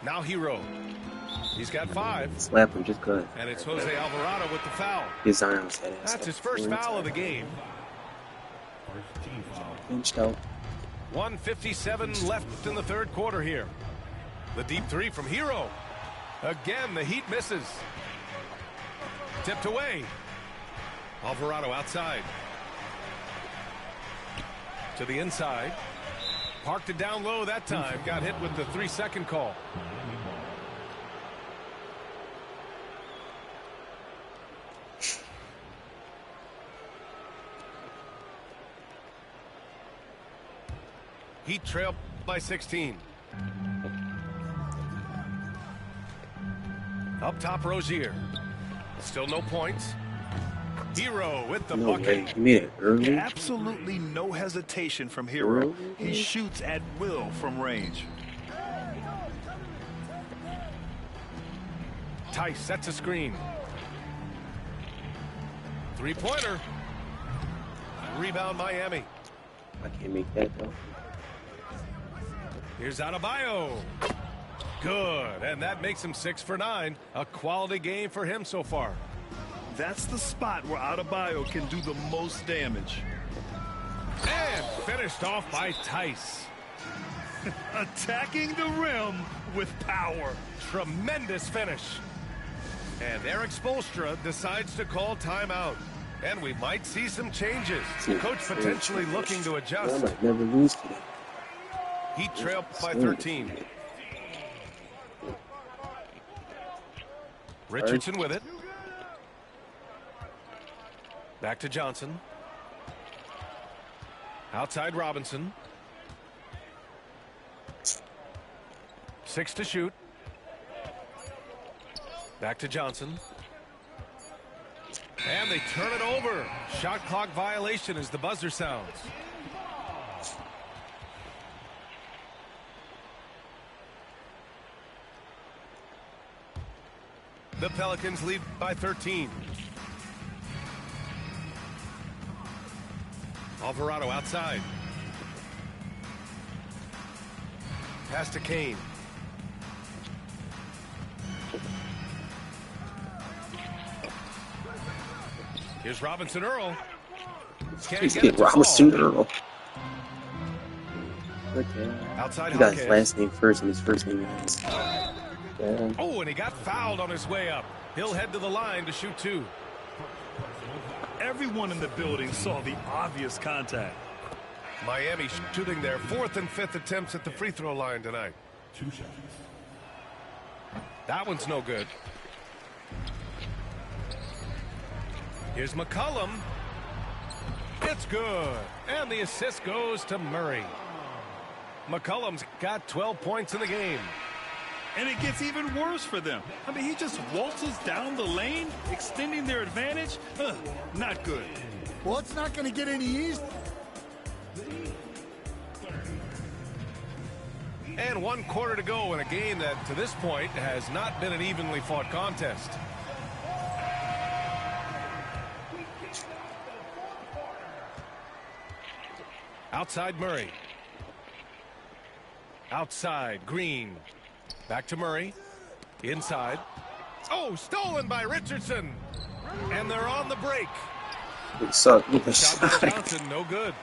Now Hero. He's got 5. Slap him, just cut. And it's Jose Alvarado with the foul. That's his first foul of the game. Pinched out. 1:57 left in the third quarter here. The deep 3 from Hero. Again, the Heat misses. Tipped away. Alvarado outside. To the inside. Parked it down low that time. Got hit with the 3-second call. Heat trail by 16. Up top, Rozier. Still no points. Hero with the bucket. Absolutely no hesitation from Hero. He shoots at will from range. Tice sets a screen. 3-pointer. Rebound Miami. I can't make that though. Here's Adebayo. Good, and that makes him 6 for 9. A quality game for him so far. That's the spot where Adebayo can do the most damage. And finished off by Tice. Attacking the rim with power. Tremendous finish. And Eric Spoelstra decides to call timeout. And we might see some changes. Coach potentially looking to adjust. I might never lose to them. He trailed by 13. Richardson with it. Back to Johnson. Outside Robinson. 6 to shoot. Back to Johnson. And they turn it over. Shot clock violation as the buzzer sounds. The Pelicans lead by 13. Alvarado outside. Pass to Kane. Here's Robinson Earl. He's getting Robinson Earl. Okay. Outside he got his last name first and his first name last. Oh, and he got fouled on his way up. He'll head to the line to shoot 2. Everyone in the building saw the obvious contact. Miami shooting their 4th and 5th attempts at the free throw line tonight. 2 shots. That one's no good. Here's McCollum. It's good. And the assist goes to Murray. McCollum's got 12 points in the game. And it gets even worse for them. I mean, he just waltzes down the lane, extending their advantage. Not good. Well, it's not going to get any easier. And 1 quarter to go in a game that, to this point, has not been an evenly fought contest. Outside Murray. Outside Green. Back to Murray. Inside. Oh, stolen by Richardson. And they're on the break. It sucked. Shot by Johnson, no good.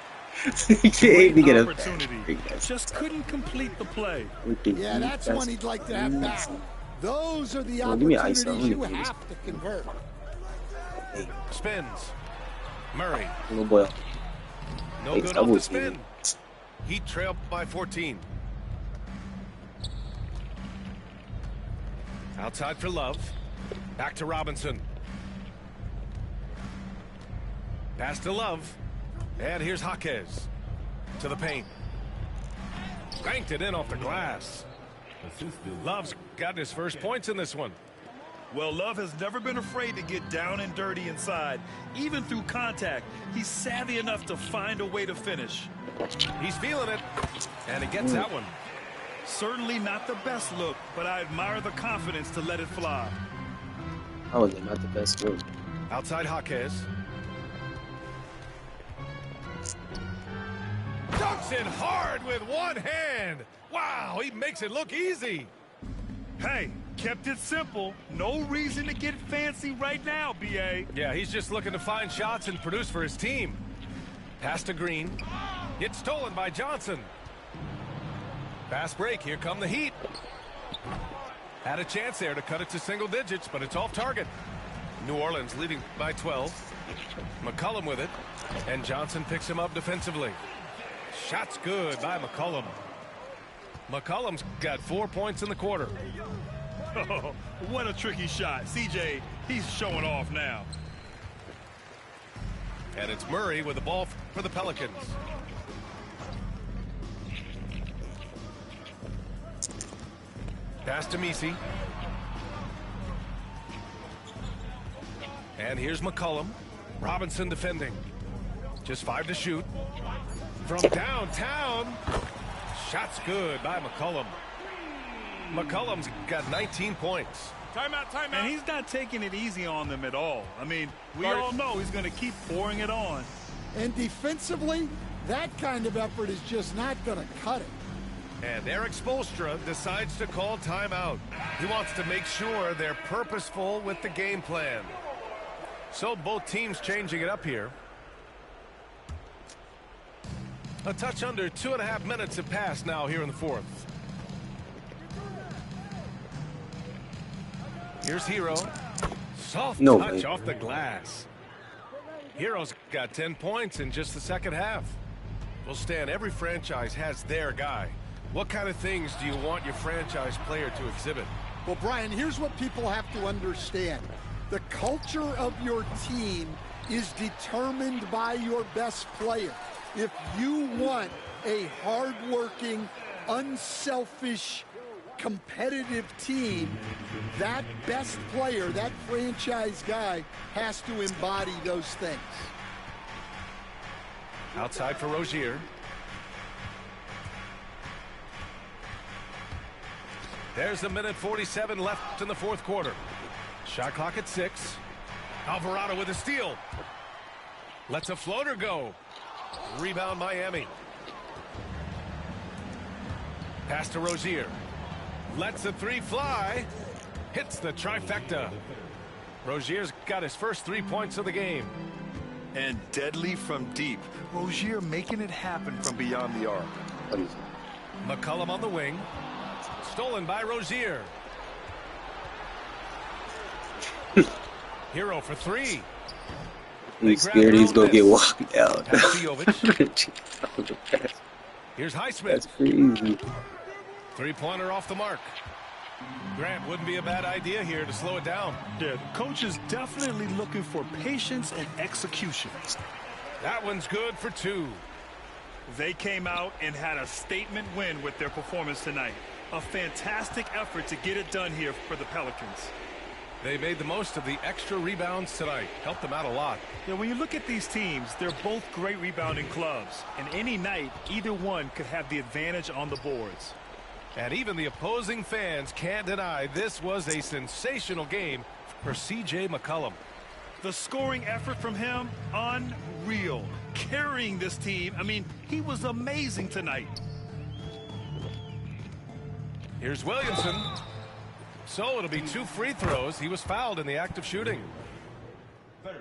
He can't even get a opportunity. Just couldn't complete the play. Yeah, that's one he'd like to have back. Those are the opportunities you have to convert. Spins. Murray. Little boy. No good off the spin. He trailed by 14. Outside for Love. Back to Robinson. Pass to Love. And here's Jaquez. To the paint. Banked it in off the glass. Love's got his first points in this one. Well, Love has never been afraid to get down and dirty inside. Even through contact, he's savvy enough to find a way to finish. He's feeling it. And he gets that one. Certainly not the best look, but I admire the confidence to let it fly. How is it not the best look? Outside Jaquez. Dunks it hard with one hand. Wow, he makes it look easy. Hey, kept it simple. No reason to get fancy right now, B.A. Yeah, he's just looking to find shots and produce for his team. Pass to Green. It's stolen by Johnson. Fast break. Here come the Heat. Had a chance there to cut it to single digits, but it's off target. New Orleans leading by 12. McCollum with it. And Johnson picks him up defensively. Shot's good by McCollum. McCollum's got 4 points in the quarter. Oh, what a tricky shot. CJ, he's showing off now. And it's Murray with the ball for the Pelicans. Pass to Messi. And here's McCollum. Robinson defending. Just 5 to shoot. From downtown. Shot's good by McCollum. McCollum's got 19 points. Timeout, timeout. And he's not taking it easy on them at all. I mean, we all know he's going to keep pouring it on. And defensively, that kind of effort is just not going to cut it. And Eric Spoelstra decides to call timeout. He wants to make sure they're purposeful with the game plan. So both teams changing it up here. A touch under 2.5 minutes have passed now here in the fourth. Here's Hero. Soft touch off the glass. Hero's got 10 points in just the second half. Well, Stan, every franchise has their guy. What kind of things do you want your franchise player to exhibit? Well, Brian, here's what people have to understand. The culture of your team is determined by your best player. If you want a hardworking, unselfish, competitive team, that best player, that franchise guy, has to embody those things. Outside for Rozier. There's a minute 47 left in the fourth quarter. Shot clock at 6. Alvarado with a steal. Lets a floater go. Rebound Miami. Pass to Rozier. Lets the three fly. Hits the trifecta. Rozier's got his first 3 points of the game. And deadly from deep. Rozier making it happen from beyond the arc. McCollum on the wing. Stolen by Rozier. Hero for 3. He's scared he's going to get walked out. Here's Highsmith. That's crazy. Three-pointer off the mark. Grant, wouldn't be a bad idea here to slow it down. Yeah, the coach is definitely looking for patience and execution. That one's good for 2. They came out and had a statement win with their performance tonight. A fantastic effort to get it done here for the Pelicans. They made the most of the extra rebounds tonight. Helped them out a lot. Yeah, when you look at these teams, they're both great rebounding clubs. And any night, either one could have the advantage on the boards. And even the opposing fans can't deny this was a sensational game for C.J. McCollum. The scoring effort from him, unreal. Carrying this team, I mean, he was amazing tonight. Here's Williamson. So it'll be 2 free throws. He was fouled in the act of shooting.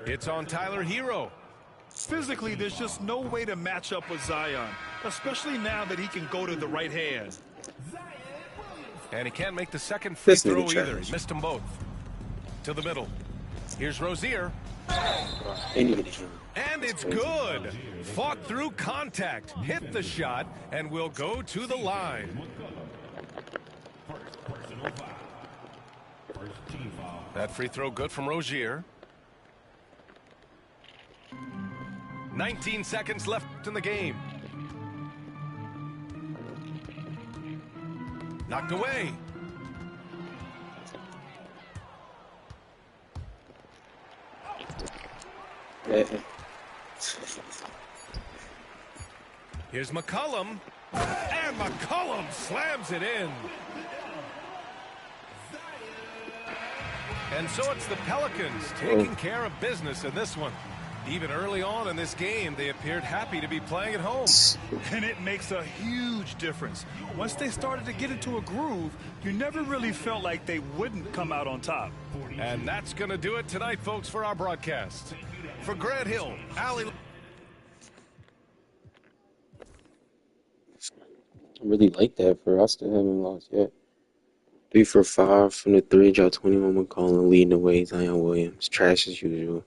It's on Tyler Hero. Physically, there's just no way to match up with Zion, especially now that he can go to the right hand. And he can't make the second free throw either. He missed them both. To the middle. Here's Rozier. And it's good. Fought through contact. Hit the shot and will go to the line. That free throw good from Rozier. 19 seconds left in the game. Knocked away. Here's McCollum. And McCollum slams it in. And so it's the Pelicans taking care of business in this one. Even early on in this game, they appeared happy to be playing at home. And it makes a huge difference. Once they started to get into a groove, you never really felt like they wouldn't come out on top. And that's going to do it tonight, folks, for our broadcast. For Grant Hill, Ali. I really like that for us to haven't lost yet. 3 for 5 from the 3, dropped 21 McCollum, leading the way. Zion Williams, trash as usual.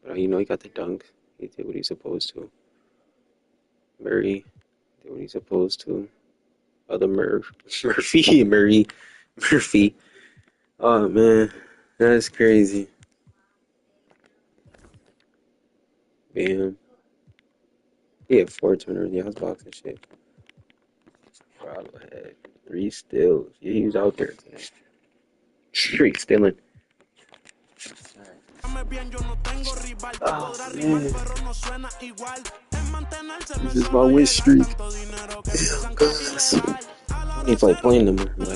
But, you know, he got the dunk. He did what he's supposed to. Murray did what he's supposed to. Other Murphy. Oh, man. That's crazy. Bam. He had 4 turnovers. Yeah, I was boxing shit. Bravo had 3 steals. Yeah, he was out there today. Straight stealing. Oh, man. This is my win streak. I don't feel like playing them more, but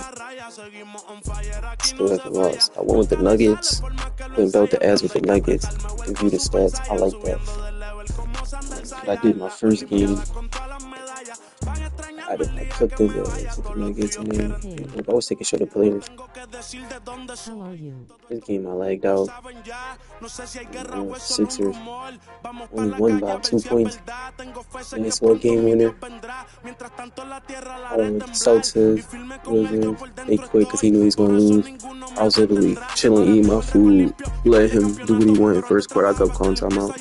still have to loss. I won with the Nuggets. Couldn't belt the ass with the Nuggets. Computer stats. I like that. I did my first game. I cooked his ass with the nuggets in there. I was taking shot of players. How are you? This game I lagged out. Sixers only won by 2 points. And it's a game winner. I went to Celtics, Wizards. They quit because he knew he was going to lose. I was literally chilling, eating my food, let him do what he wanted. First quarter, I got calling timeout.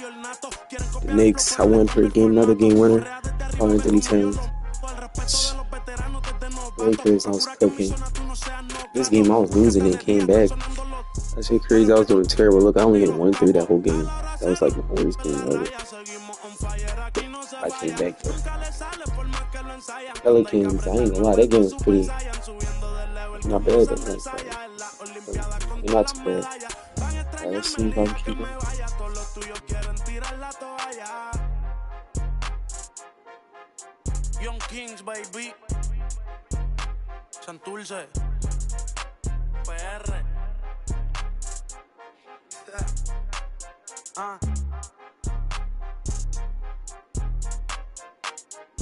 The Knicks, I went for a game, another game winner. I went 3-10. Lakers, I was cooking. This game, I was losing and came back. That shit crazy. I was doing terrible. Look, I only hit 1-3 that whole game. That was like my worst game ever. I came back though. Pelicans, I ain't gonna lie, that game was pretty not bad. But not too bad. Alright, let's see if I can keep it. Young Kings, baby. Santurce. PR.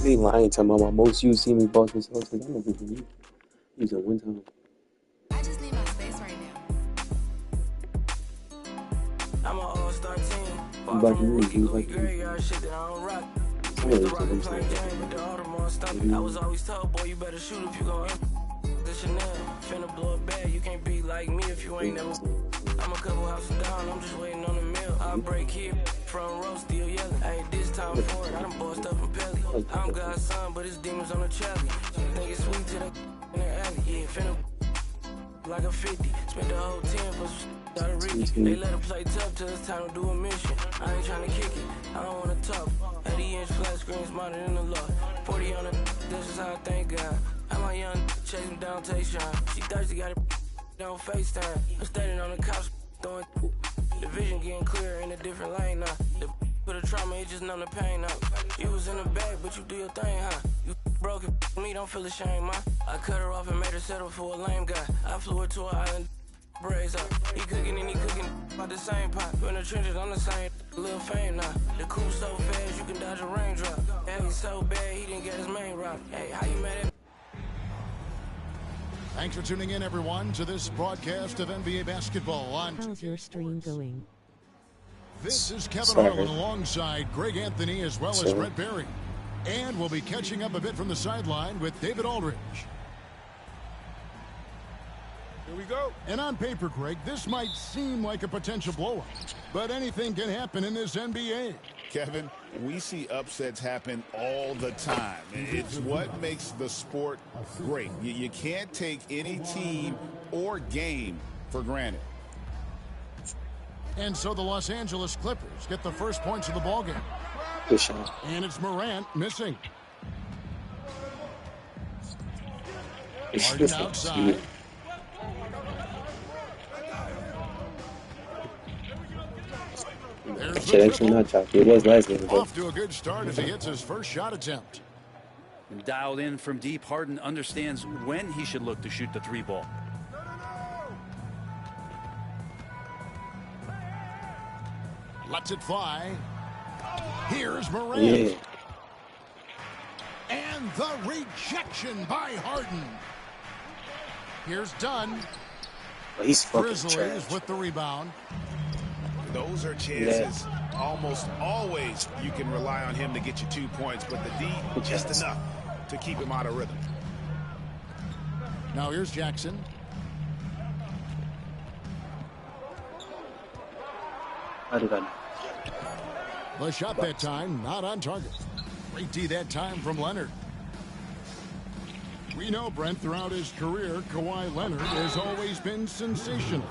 They lying talking about my most used team is Boston Celtics. I'm gonna give you use it one time. I just need my space right now. I'm an all-star team. I'm about to lose. You like graveyard shit that I don't rock. I was always told, boy, you better shoot if you go in. The Chanel, finna blow a bag. You can't be like me if you ain't never. I'm a couple houses down, I'm just waiting on the meal. I break here, front row, still yelling. I ain't this time for it, I done bossed up from Pelly. I'm God's son, but his demons on the chally. Think it's sweet to the in the alley. Yeah, finna like a 50. Spent the whole 10 for out of Ricky. They let her play tough till it's time to do a mission. I ain't trying to kick it, I don't wanna talk. 80-inch flat screen smarter than the law. 40 on it, this is how I thank God. I'm a young chasing down Tayshawn. She thirsty, got it on FaceTime. I'm standing on the couch, throwing the vision getting clearer in a different lane now. The for the trauma, it just numb the pain out. You was in the bag, but you do your thing, huh? You broke it, me, don't feel ashamed, ma. I cut her off and made her settle for a lame guy. I flew her to an island, braids up. He cooking and he cooking by the same pot. In the trenches, I'm the same, little fame now. The cool so fast, you can dodge a raindrop. And he's so bad, he didn't get his main route. Hey, how you mad at? Thanks for tuning in, everyone, to this broadcast of NBA basketball on. How's your stream going? This is Kevin Harlan alongside Greg Anthony as well as Brett Berry. And we'll be catching up a bit from the sideline with David Aldridge. Here we go. And on paper, Greg, this might seem like a potential blowout, but anything can happen in this NBA. Kevin, we see upsets happen all the time. It's what makes the sport great. You can't take any team or game for granted. And so the Los Angeles Clippers get the first points of the ballgame. Good shot. And it's Morant missing. Harden outside. Shit, actually not choppy. It was last game. Off to a good start as he hits his first shot attempt. Dialed in from deep, Harden understands when he should look to shoot the three ball. Lets it fly. Here's Morant. Yeah. And the rejection by Harden. Here's Dunn. He's fucking Grizzlies trash. with the rebound. Those are chances. Almost always you can rely on him to get you 2 points, but the D just enough to keep him out of rhythm. Now here's Jackson. How did I know? The shot that time, not on target. Great D that time from Leonard. We know, Brent, throughout his career, Kawhi Leonard has always been sensational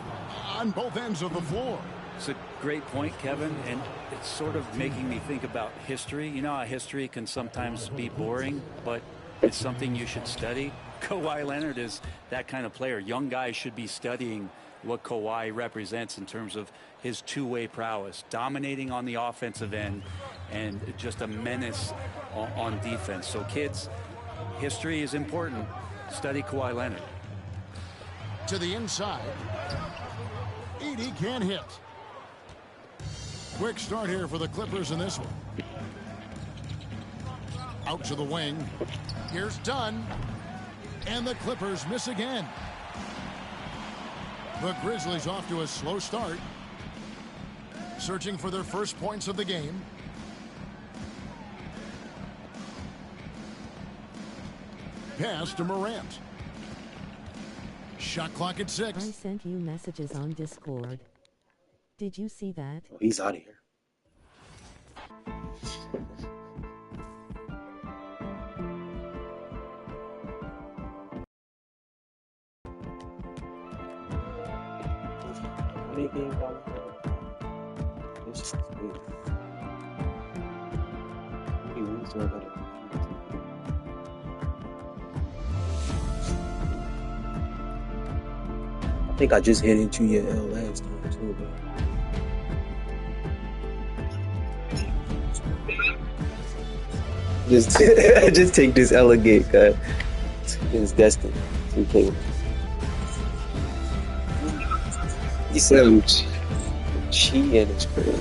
on both ends of the floor. It's a great point, Kevin, and it's sort of making me think about history. You know how history can sometimes be boring, but it's something you should study. Kawhi Leonard is that kind of player. Young guys should be studying what Kawhi represents in terms of his two-way prowess, dominating on the offensive end and just a menace on defense. So kids, history is important. Study Kawhi Leonard. To the inside. Edey can't hit. Quick start here for the Clippers in this one. Out to the wing. Here's Dunn. And the Clippers miss again. The Grizzlies off to a slow start. Searching for their first points of the game. Pass to Morant. Shot clock at 6. I sent you messages on Discord. Did you see that? Oh, he's out of here. This is good. Hey, where's the other? I think I just hit into your L last time too, bro. Just take this elegate, cuz it's destined. Okay. He said I'm cheating, it's crazy.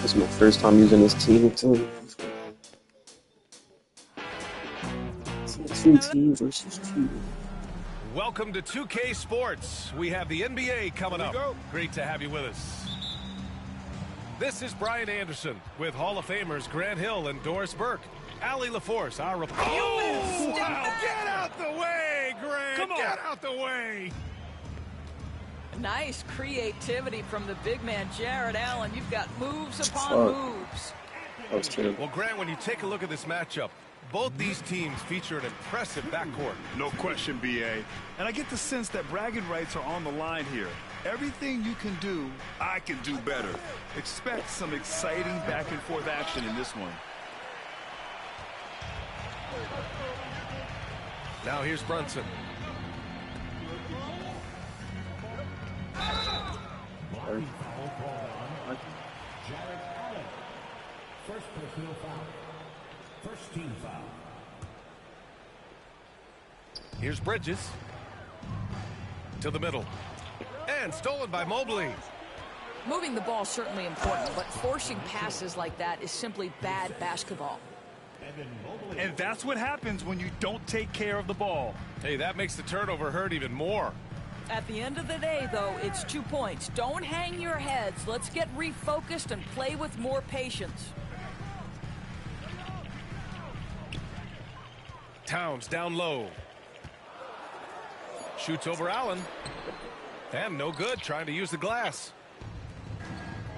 This is my first time using this team too. It's 2 versus 2. Welcome to 2K Sports. We have the NBA coming up. Great to have you with us. This is Brian Anderson with Hall of Famers Grant Hill and Doris Burke. Allie LaForce, our reporter. Oh, wow. Get out the way, Grant. Come on. Get out the way. Nice creativity from the big man, Jared Allen. You've got moves upon moves. Well, Grant, when you take a look at this matchup, both these teams feature an impressive backcourt. No question, BA. And I get the sense that bragging rights are on the line here. Everything you can do, I can do better. Expect some exciting back-and-forth action in this one. Now here's Brunson. Jared Allen. First personal foul. First team foul. Here's Bridges. To the middle. And stolen by Mobley. Moving the ball is certainly important, but forcing passes like that is simply bad basketball. And that's what happens when you don't take care of the ball. Hey, that makes the turnover hurt even more. At the end of the day, though, it's 2 points. Don't hang your heads. Let's get refocused and play with more patience. Towns down low. Shoots over Allen. And no good, trying to use the glass.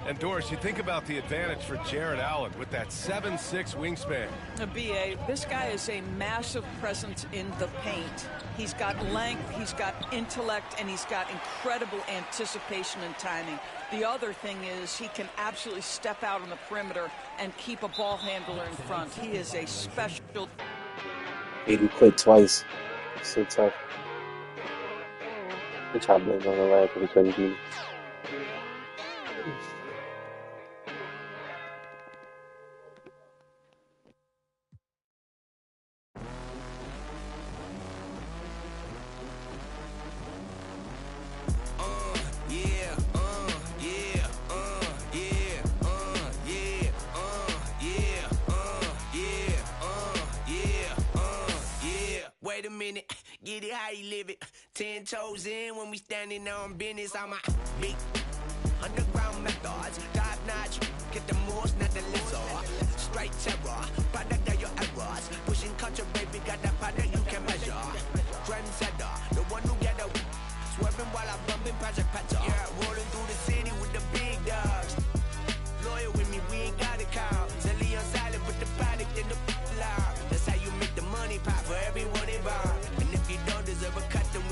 And Doris, you think about the advantage for Jared Allen with that 7'6" wingspan. BA, this guy is a massive presence in the paint. He's got length, he's got intellect, and he's got incredible anticipation and timing. The other thing is he can absolutely step out on the perimeter and keep a ball handler in front. He is a special. Made him quit twice. So tough. He tried to blame on the lad, but he couldn't beat him. Wait a minute, get it how you live it. 10 toes in when we standing on business. I'm a big underground methods. Top notch, get the most, not the lesser. Straight terror, product of your errors. Pushing culture, baby, got that product you can measure. Trendsetter, the one who get away. Swerving while I'm bumping Project Petter. Yeah, rolling through the city with the big dogs. Loyal with me, we ain't got a call. Silly on silent, put the product in the loud. That's how you make the money pop for everyone involved. And if you don't deserve a cut, then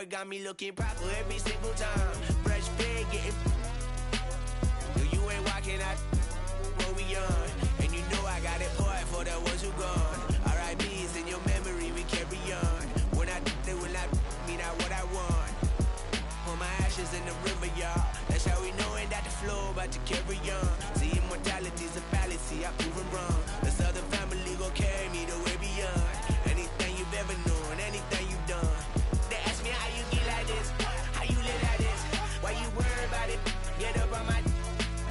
barber got me looking proper every single time. Fresh fit, getting. No, you ain't walking out what we on. And you know I got it poured for the ones who gone. R.I.P.'s in your memory, we carry on. When I do it, I mean out what I want. Pour my ashes in the river, y'all. That's how we knowin' that the flow about to carry on. See, immortality's a fallacy, I prove 'em wrong. The Southern family gon' carry me the way beyond. Anything you've ever known, anything you've done. They ask me how you get like this, how you live like this. Why you worry about it? Get up on my,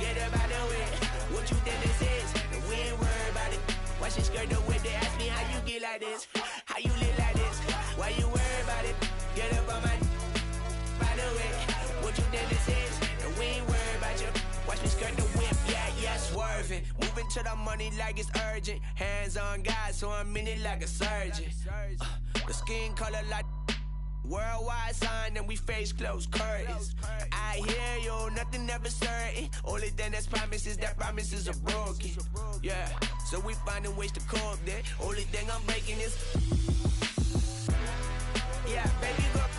get up out the way. What you think this is? And we ain't worried about it. Watch your skirt the way. They ask me how you get like this, how you live like this. Why you worry about it? Get up on my, by the way. What you think this is? And we ain't worried about you. Watch me skirt the whip, yeah, swerving. Moving to the money like it's urgent. Hands on God, so I'm in it like a surgeon. The skin color like worldwide sign, and we face closed curtains. I hear you, nothing ever certain. Only thing that's promised is that promises are broken. Yeah, so we finding ways to cope there. Only thing I'm breaking is, yeah, baby girl.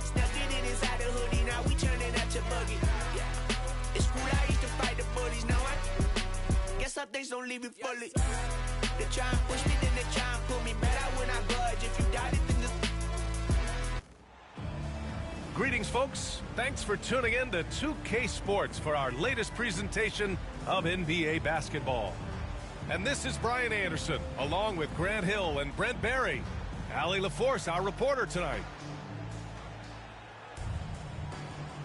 Snuck it in inside the hoodie, now we turning up to buggy. Yeah. It's cool, I used to fight the bullies. Now I guess some things don't leave me fully. They try and push me, then they try and pull me better when I budge. If you doubt it, then just... Greetings, folks. Thanks for tuning in to 2K Sports for our latest presentation of NBA basketball. And this is Brian Anderson, along with Grant Hill and Brent Barry. Allie LaForce, our reporter tonight.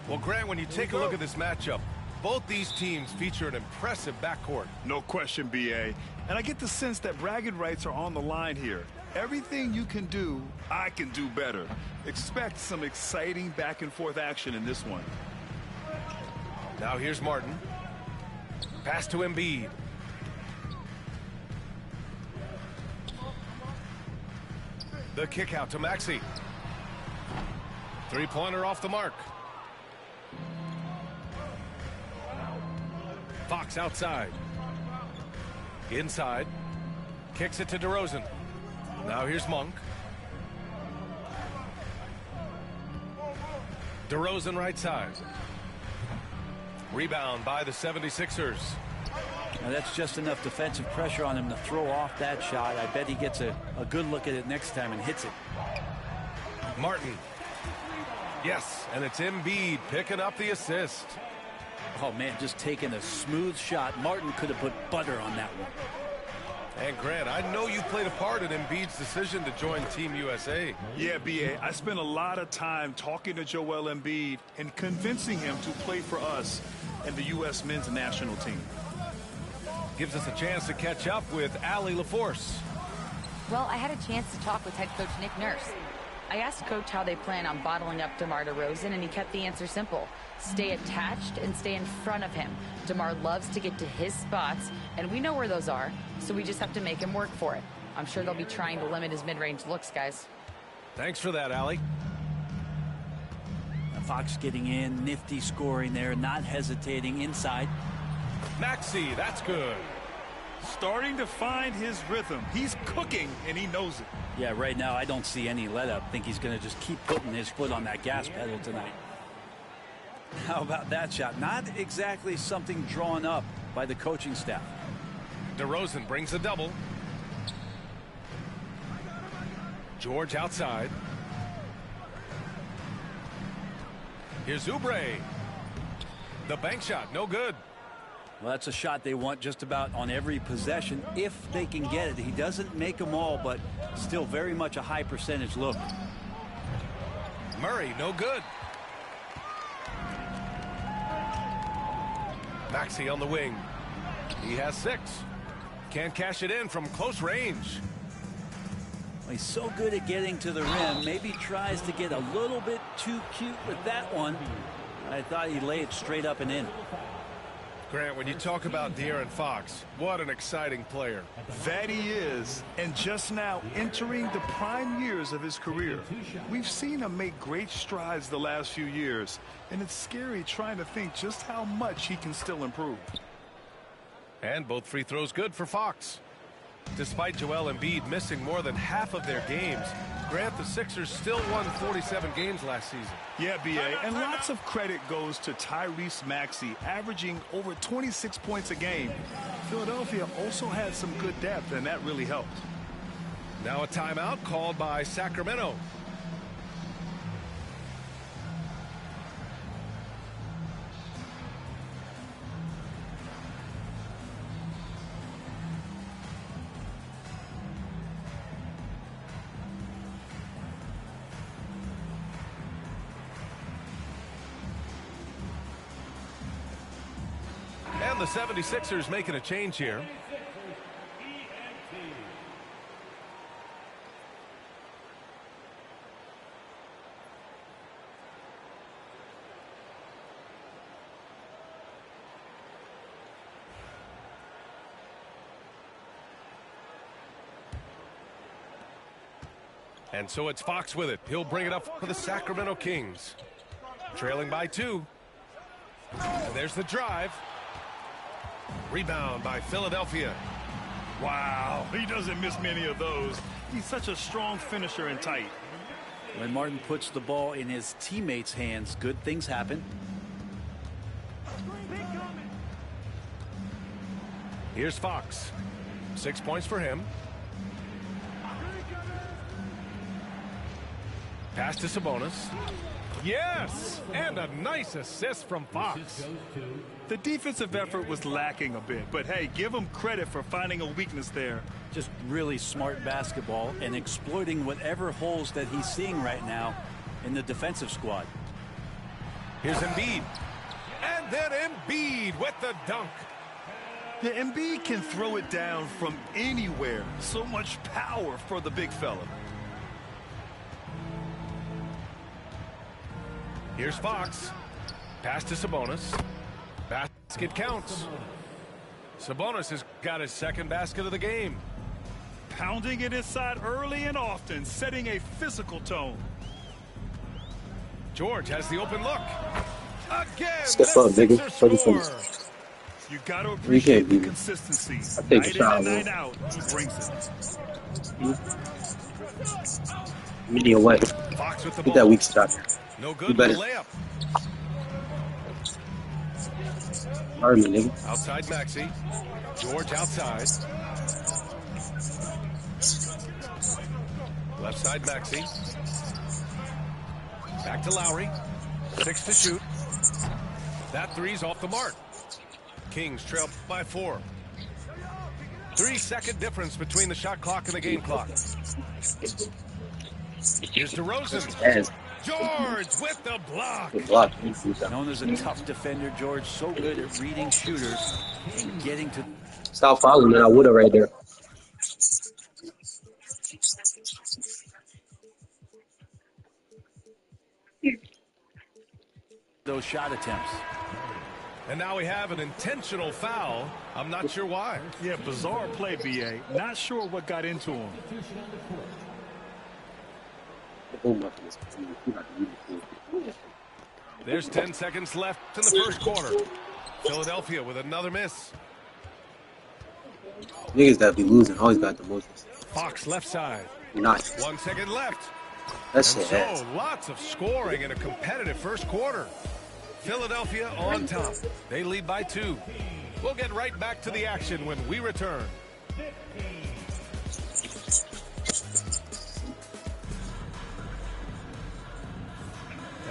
Well, Grant, when you take a look at this matchup, both these teams feature an impressive backcourt. No question, B.A. And I get the sense that bragging rights are on the line here. Everything you can do, I can do better. Expect some exciting back-and-forth action in this one. Now here's Martin. Pass to Embiid. The kick out to Maxey. Three-pointer off the mark. Fox outside. Inside. Kicks it to DeRozan. Now here's Monk. DeRozan right side. Rebound by the 76ers. Now that's just enough defensive pressure on him to throw off that shot. I bet he gets a good look at it next time and hits it. Martin. Yes, and it's Embiid picking up the assist. Oh, man, just taking a smooth shot. Martin could have put butter on that one. And Grant, I know you played a part in Embiid's decision to join Team USA. Yeah, B.A., I spent a lot of time talking to Joel Embiid and convincing him to play for us and the U.S. men's national team. Gives us a chance to catch up with Allie LaForce. Well, I had a chance to talk with head coach Nick Nurse. I asked Coach how they plan on bottling up DeMar DeRozan, and he kept the answer simple. Stay attached and stay in front of him. DeMar loves to get to his spots, and we know where those are, so we just have to make him work for it. I'm sure they'll be trying to limit his mid-range looks, guys. Thanks for that, Allie. Fox getting in, nifty scoring there, not hesitating inside. Maxey, that's good. Starting to find his rhythm. He's cooking, and he knows it. Yeah, right now I don't see any let-up. Think he's going to just keep putting his foot on that gas pedal tonight. How about that shot? Not exactly something drawn up by the coaching staff. DeRozan brings a double. George outside. Here's Oubre. The bank shot, no good. Well, that's a shot they want just about on every possession if they can get it. He doesn't make them all, but still very much a high percentage look. Murray, no good. Maxey on the wing. He has 6. Can't cash it in from close range. Well, he's so good at getting to the rim. Maybe tries to get a little bit too cute with that one. I thought he laid it straight up and in. Grant, when you talk about De'Aaron Fox, what an exciting player. That he is, and just now entering the prime years of his career. We've seen him make great strides the last few years, and it's scary trying to think just how much he can still improve. And both free throws good for Fox. Despite Joel Embiid missing more than half of their games, Grant, the Sixers still won 47 games last season. Yeah, B.A., and lots of credit goes to Tyrese Maxey, averaging over 26 points a game. Philadelphia also had some good depth, and that really helped. Now a timeout called by Sacramento. And the 76ers making a change here. And so it's Fox with it. He'll bring it up for the Sacramento Kings. Trailing by 2. And there's the drive. Rebound by Philadelphia. Wow, he doesn't miss many of those. He's such a strong finisher and tight. When Martin puts the ball in his teammates' hands, good things happen. Here's Fox. 6 points for him. Pass to Sabonis. Yes! And a nice assist from Fox. The defensive effort was lacking a bit, but hey, give him credit for finding a weakness there. Just really smart basketball and exploiting whatever holes that he's seeing right now in the defensive squad. Here's Embiid. And then Embiid with the dunk. Yeah, Embiid can throw it down from anywhere. So much power for the big fella. Here's Fox. Pass to Sabonis. Basket counts. Sabonis has got his second basket of the game. Pounding it inside early and often, setting a physical tone. George has the open look. Again, step up, nigga. You got to appreciate the consistency. Night in and night out, he brings it. Mini away. Fox with the Get ball. that weak shot. No good with the layup. Hard me, nigga. Outside Maxey. George outside. Left side Maxey. Back to Lowry. 6 to shoot. That three's off the mark. Kings trail by 4. 3-second difference between the shot clock and the game clock. Here's DeRozan. George with the block. Good block. Known as a tough defender, George, so good at reading shooters and getting to... Stop following it. I would have right there. those shot attempts. And now we have an intentional foul. I'm not sure why. Yeah, bizarre play, B.A. Not sure what got into him. There's 10 seconds left in the first quarter. Philadelphia with another miss. Niggas that be losing always got the most. Fox left side. Nice. 1 second left. That's and it. So lots of scoring in a competitive first quarter. Philadelphia on top. They lead by 2. We'll get right back to the action when we return.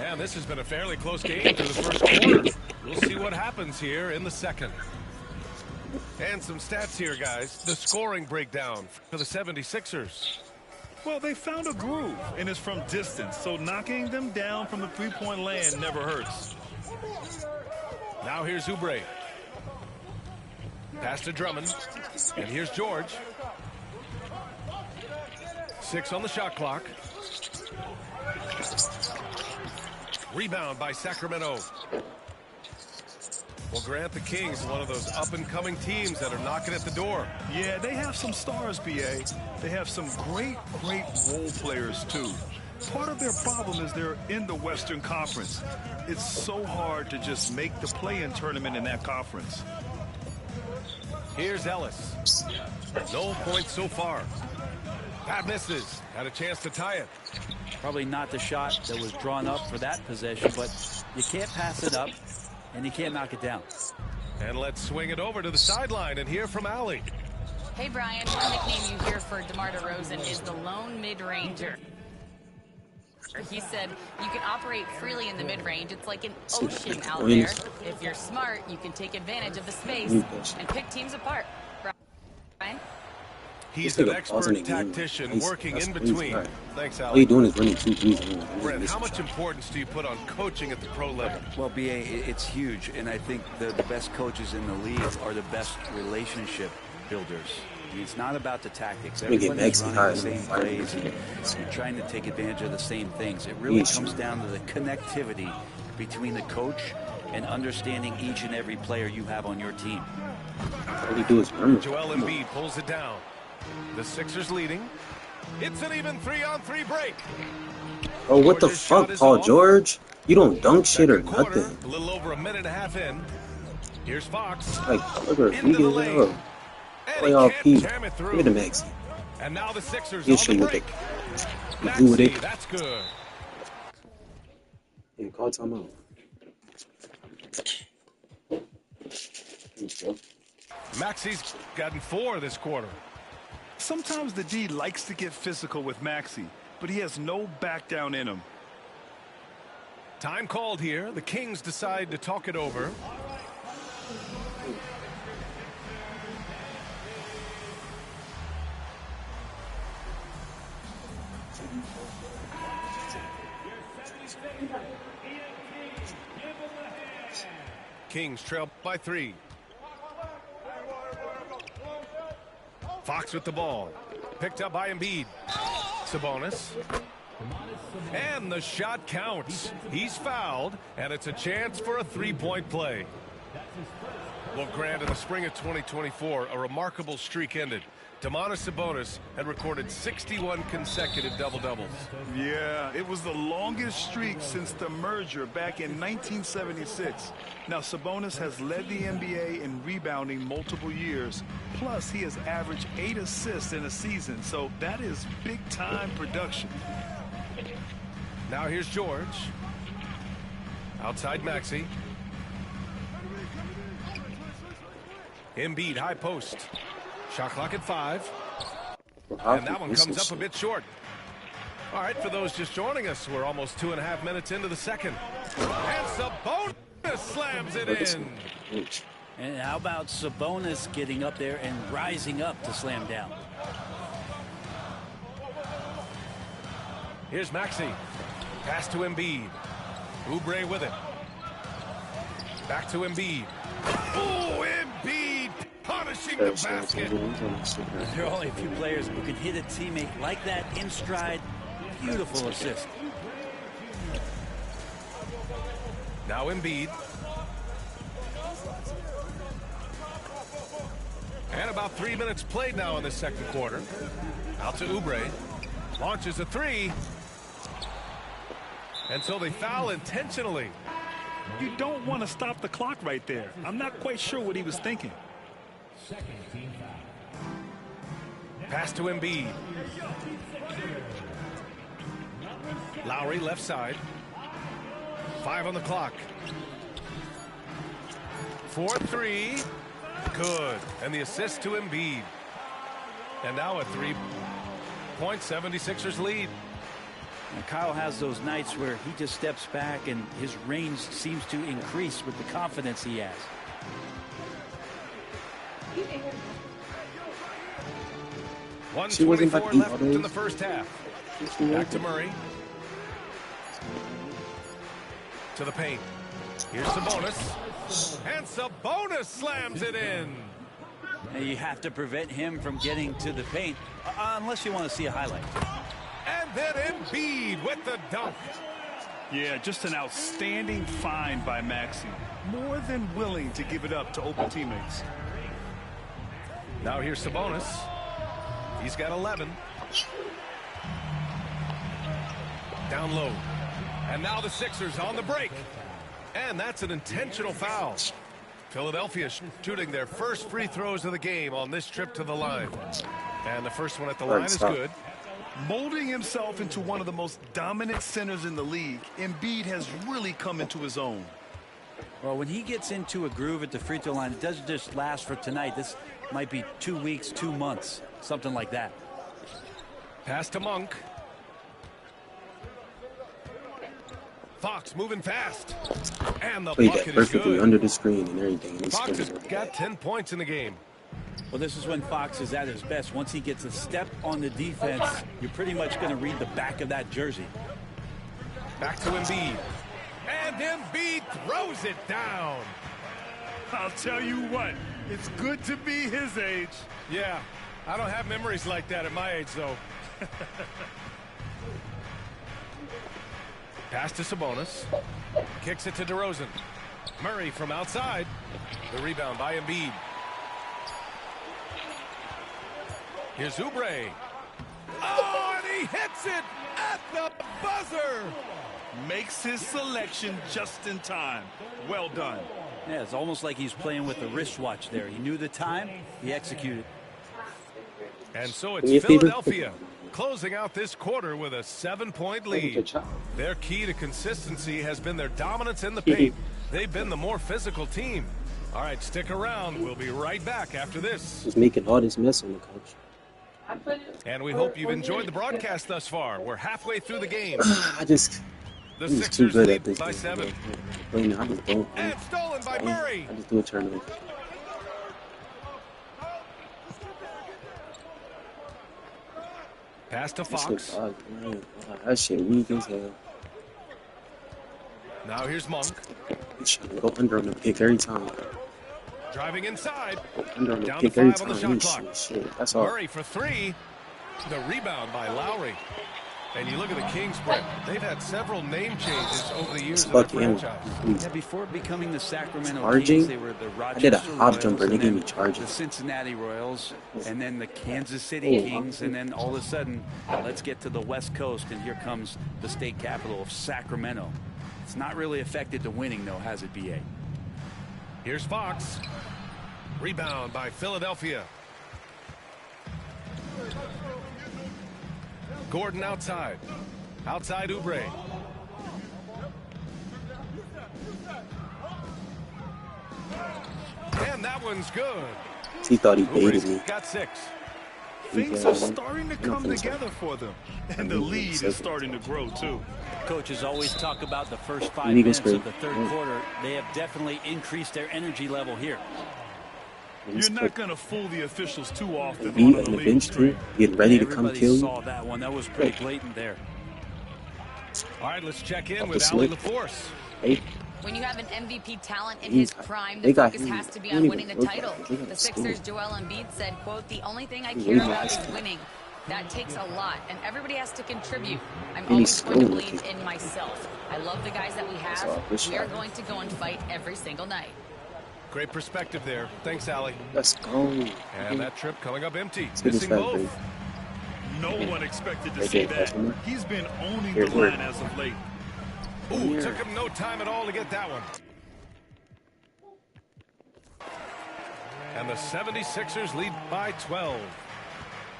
And this has been a fairly close game through the first quarter. We'll see what happens here in the second. And some stats here, guys. The scoring breakdown for the 76ers. Well, they found a groove, and it's from distance, so knocking them down from the three-point land never hurts. Now here's Oubre. Pass to Drummond. And here's George. 6 on the shot clock. Rebound by Sacramento. Well, Grant, the Kings, one of those up-and-coming teams that are knocking at the door. Yeah, they have some stars, B.A. They have some great role players, too. Part of their problem is they're in the Western Conference. It's so hard to just make the play-in tournament in that conference. Here's Ellis. No points so far. That misses. Had a chance to tie it. Probably not the shot that was drawn up for that possession, but you can't pass it up, and you can't knock it down. And let's swing it over to the sideline and hear from Allie. Hey, Brian, one nickname you hear for DeMar DeRozan is the lone mid-ranger. He said you can operate freely in the mid-range. It's like an ocean out there. If you're smart, you can take advantage of the space and pick teams apart. Brian? He's an expert tactician working in between. Thanks, Allie. All you're doing is running 2 threes. Brent, how much importance do you put on coaching at the pro level? Well, BA, it's huge, and I think the best coaches in the league are the best relationship builders. I mean, it's not about the tactics. Everybody's running the same plays and trying to take advantage of the same things. It really comes down to the connectivity between the coach and understanding each and every player you have on your team. All you do is run. Joel Embiid pulls it down. The Sixers leading. It's an even 3-on-3 break. Oh, what the fuck, Paul George? You don't dunk shit or nothing. A little over a minute and a half in. Here's Fox. Like, into the lane. Playoff P. Give it to Maxey. And now the Sixers He'll show you what they do with it. That's good. Yeah, call timeout. Maxey's gotten 4 this quarter. Sometimes the D likes to get physical with Maxey, but he has no back down in him. Time called here. The Kings decide to talk it over. Kings trail by 3. Fox with the ball. Picked up by Embiid. Sabonis. And the shot counts. He's fouled, and it's a chance for a 3-point play. Well, Grant, in the spring of 2024, a remarkable streak ended. Domantas Sabonis had recorded 61 consecutive double-doubles. Yeah, it was the longest streak since the merger back in 1976. Now, Sabonis has led the NBA in rebounding multiple years. Plus, he has averaged 8 assists in a season, so that is big-time production. Now here's George. Outside Maxey. Embiid, high post. Shot clock at 5. And that one comes up a bit short. All right, for those just joining us, we're almost 2.5 minutes into the second. And Sabonis slams it in. And how about Sabonis getting up there and rising up to slam down? Here's Maxey. Pass to Embiid. Oubre with it. Back to Embiid. Oh, Embiid punishing the basket. There are only a few players who can hit a teammate like that in stride. Beautiful assist. Now Embiid. And about 3 minutes played now in the second quarter. Out to Oubre. Launches a 3. And so they foul intentionally. You don't want to stop the clock right there. I'm not quite sure what he was thinking. Pass to Embiid. Lowry left side. 5 on the clock. 4-3. Good. And the assist to Embiid. And now a 3-point 76ers lead. And Kyle has those nights where he just steps back and his range seems to increase with the confidence he has. .124 left in the first half. Back to Murray. To the paint. Here's Sabonis. And Sabonis slams it in. And you have to prevent him from getting to the paint unless you want to see a highlight. And then Embiid with the dunk. Yeah, just an outstanding find by Maxey. More than willing to give it up to open teammates. Now here's Sabonis. He's got 11. Down low. And now the Sixers on the break. And that's an intentional foul. Philadelphia shooting their first free throws of the game on this trip to the line. And the first one at the line is good. Molding himself into one of the most dominant centers in the league, Embiid has really come into his own. Well, when he gets into a groove at the free throw line, it doesn't just last for tonight. This might be 2 weeks, 2 months, something like that. Pass to Monk. Fox moving fast. And the bucket is good. Under the screen and everything. Fox has got 10 points in the game. Well, this is when Fox is at his best. Once he gets a step on the defense, you're pretty much going to read the back of that jersey. Back to Embiid. And Embiid throws it down. I'll tell you what, it's good to be his age. Yeah, I don't have memories like that at my age, though. Pass to Sabonis. Kicks it to DeRozan. Murray from outside. The rebound by Embiid. Here's Oubre. Oh, and he hits it at the buzzer. Makes his selection just in time. Well done. Yeah, it's almost like he's playing with the wristwatch there. He knew the time, he executed. And so it's Philadelphia closing out this quarter with a 7-point lead. Their key to consistency has been their dominance in the paint. They've been the more physical team. All right, stick around. We'll be right back after this. He's making all this mess on the coach. And we hope you've enjoyed the broadcast thus far. We're halfway through the game. I'm just too good at this by 7. I just don't. And stolen by Murray. I just do a turnover. Pass to Fox. That shit weak as hell. Now here's Monk. He's trying to go under on the pick every time. Driving inside. Under on the Down pick to every 5 on the time. shot clock. Shit, that's all. Murray for 3. The rebound by Lowry. And you look at the Kings, Brett. They've had several name changes over the years of their franchise. Yeah, before becoming the Sacramento Charging? Kings, they were the Rochester I did a hop Royals, jumper. They and gave me then charging. the Cincinnati Royals, and then the Kansas City Kings, and then all of a sudden, let's get to the West Coast, and here comes the state capital of Sacramento. It's not really affected the winning, though, has it, B.A.? Here's Fox. Rebound by Philadelphia. Gordon outside. Outside Oubre. And that one's good. He thought he baited me. Got 6. Things are starting to come together for them. And the lead is starting to grow, too. Coaches always talk about the first 5 minutes of the third quarter. They have definitely increased their energy level here. You're not going to fool the officials too often. Embiid on the bench too, getting ready to come kill you. Saw that one. That was pretty blatant there. All right, let's check in with Ali LaForce. Hey. When you have an MVP talent in his prime, the focus has to be on winning the title. The Sixers' Joel Embiid said, quote, "The only thing I care about is winning. That takes a lot, and everybody has to contribute. I'm always going to believe in myself. I love the guys that we have. We are going to go and fight every single night." Great perspective there. Thanks, Allie. Let's go. And that trip coming up empty. Missing both. No one expected to see that. He's been owning the line as of late. Ooh, took him no time at all to get that one. And the 76ers lead by 12.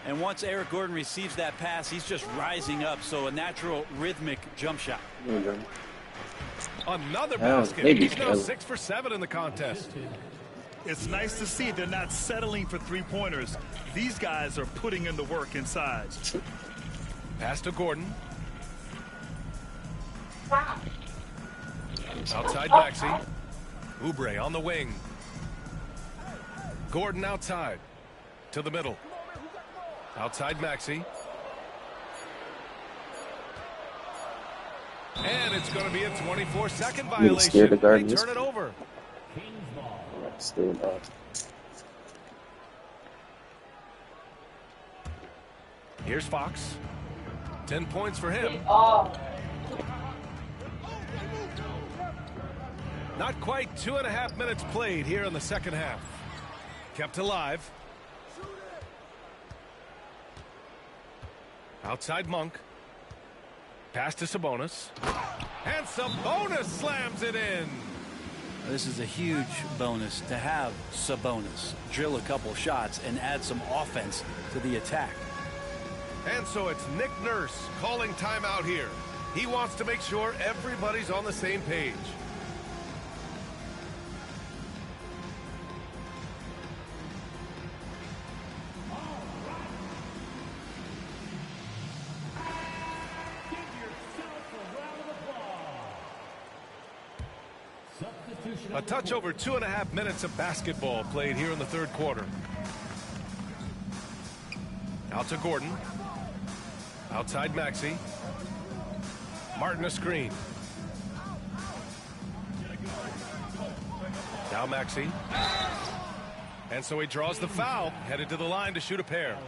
And once Eric Gordon receives that pass, he's just rising up. So a natural rhythmic jump shot. Another basket. He's now 6 for 7 in the contest. It's nice to see they're not settling for three-pointers. These guys are putting in the work inside. Pass to Gordon. Outside Maxey. Oubre on the wing. Gordon outside. To the middle. Outside Maxey. And it's going to be a 24-second violation. They turn it over. Here's Fox. 10 points for him. Not quite 2.5 minutes played here in the second half. Kept alive. Outside Monk. Pass to Sabonis. And Sabonis slams it in. This is a huge bonus to have Sabonis drill a couple shots and add some offense to the attack. And so it's Nick Nurse calling timeout here. He wants to make sure everybody's on the same page. A touch over 2.5 minutes of basketball played here in the third quarter. Out to Gordon. Outside Maxey. Martin a screen. Now Maxey. And so he draws the foul, headed to the line to shoot a pair.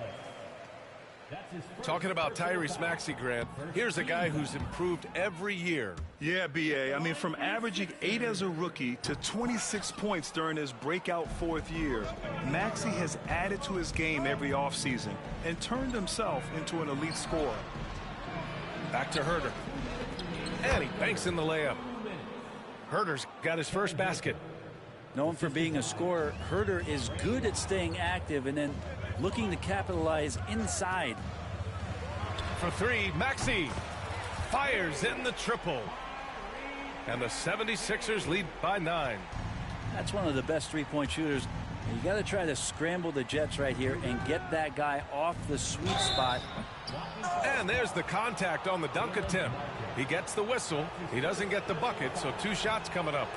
Talking about Tyrese Maxey, Grant, here's a guy who's improved every year. Yeah, B.A. I mean, from averaging 8 as a rookie to 26 points during his breakout 4th year, Maxey has added to his game every offseason and turned himself into an elite scorer. Back to Herter. And he banks in the layup. Herter's got his first basket. Known for being a scorer, Herter is good at staying active and then looking to capitalize inside. For three, Maxey fires in the triple. And the 76ers lead by 9. That's one of the best three-point shooters. You got to try to scramble the Jets right here and get that guy off the sweet spot. And there's the contact on the dunk attempt. He gets the whistle. He doesn't get the bucket, so 2 shots coming up.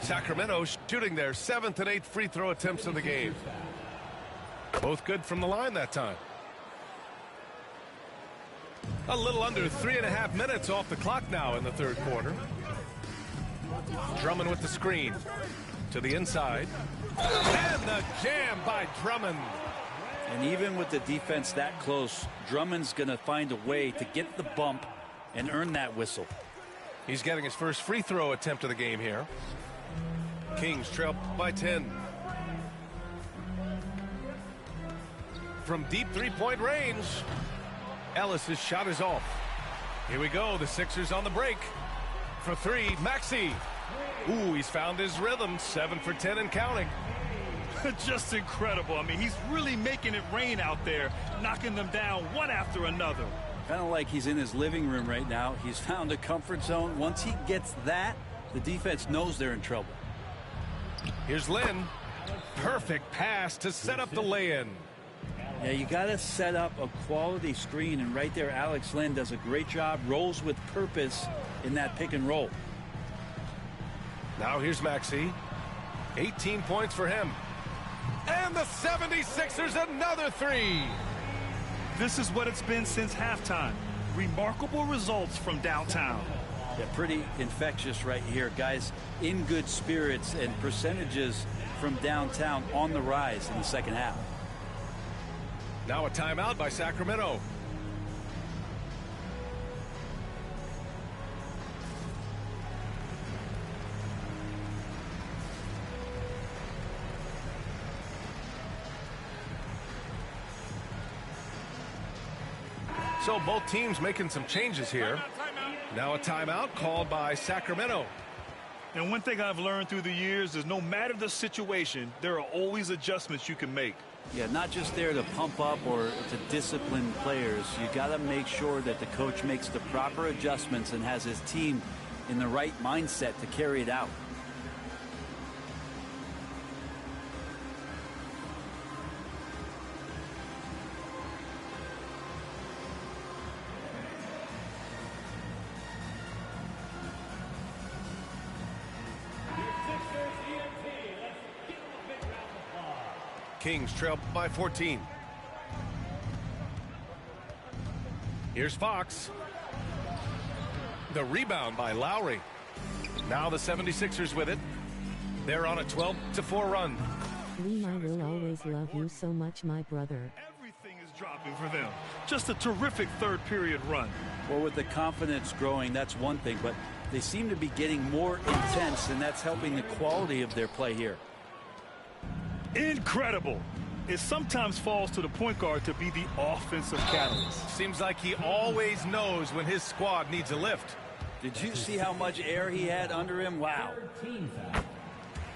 Sacramento shooting their 7th and 8th free throw attempts of the game. Both good from the line that time. A little under 3.5 minutes off the clock now in the third quarter. Drummond with the screen. To the inside. And the jam by Drummond. And even with the defense that close, Drummond's going to find a way to get the bump and earn that whistle. He's getting his first free throw attempt of the game here. Kings trail by 10. From deep three-point range, Ellis's shot is off. Here we go. The Sixers on the break. For three, Maxey. Ooh, he's found his rhythm. 7 for 10 and counting. Just incredible. I mean, he's really making it rain out there, knocking them down one after another. Kind of like he's in his living room right now. He's found a comfort zone. Once he gets that, the defense knows they're in trouble. Here's Lynn. Perfect pass to set up the lay-in. Yeah, you got to set up a quality screen, and right there Alex Lynn does a great job, rolls with purpose in that pick and roll. Now here's Maxey. 18 points for him. And the 76ers another 3. This is what it's been since halftime. Remarkable results from downtown. Yeah, pretty infectious right here. Guys in good spirits, and percentages from downtown on the rise in the second half. Now a timeout by Sacramento. So both teams making some changes here. Now a timeout called by Sacramento. And one thing I've learned through the years is no matter the situation, there are always adjustments you can make. Yeah, not just there to pump up or to discipline players. You got to make sure that the coach makes the proper adjustments and has his team in the right mindset to carry it out. Kings trail by 14. Here's Fox. The rebound by Lowry. Now the 76ers with it. They're on a 12-4 run. Lee, I will always love you so much, my brother. Everything is dropping for them. Just a terrific third period run. Well, with the confidence growing, that's one thing, but they seem to be getting more intense, and that's helping the quality of their play here. Incredible. It sometimes falls to the point guard to be the offensive catalyst. Seems like he always knows when his squad needs a lift. Did you see how much air he had under him? Wow.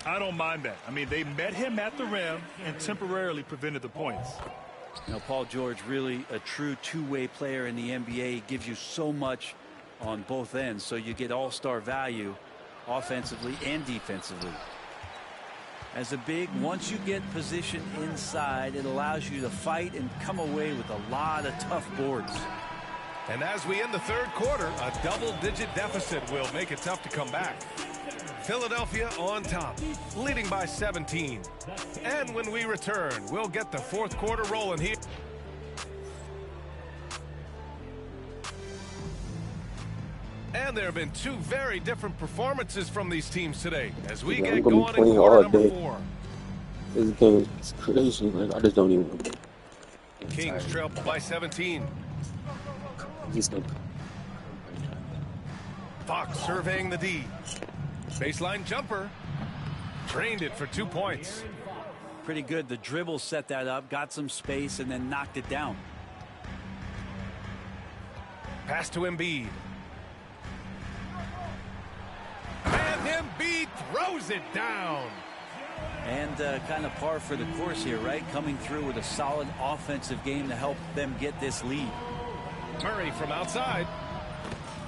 I don't mind that. I mean, they met him at the rim and temporarily prevented the points. You know, Paul George, really a true two-way player in the NBA. He gives you so much on both ends, so you get all-star value offensively and defensively. As a big, once you get positioned inside, it allows you to fight and come away with a lot of tough boards. And as we end the third quarter, a double-digit deficit will make it tough to come back. Philadelphia on top, leading by 17. And when we return, we'll get the fourth quarter rolling here. And there have been two very different performances from these teams today as we get going in quarter number 4. This game is crazy. Like, I just don't even. Kings trail by 17. Fox surveying the D. Baseline jumper. Drained it for 2 points. Pretty good. The dribble set that up, got some space, and then knocked it down. Pass to Embiid. And Embiid throws it down. And kind of par for the course here, right? Coming through with a solid offensive game to help them get this lead. Murray from outside.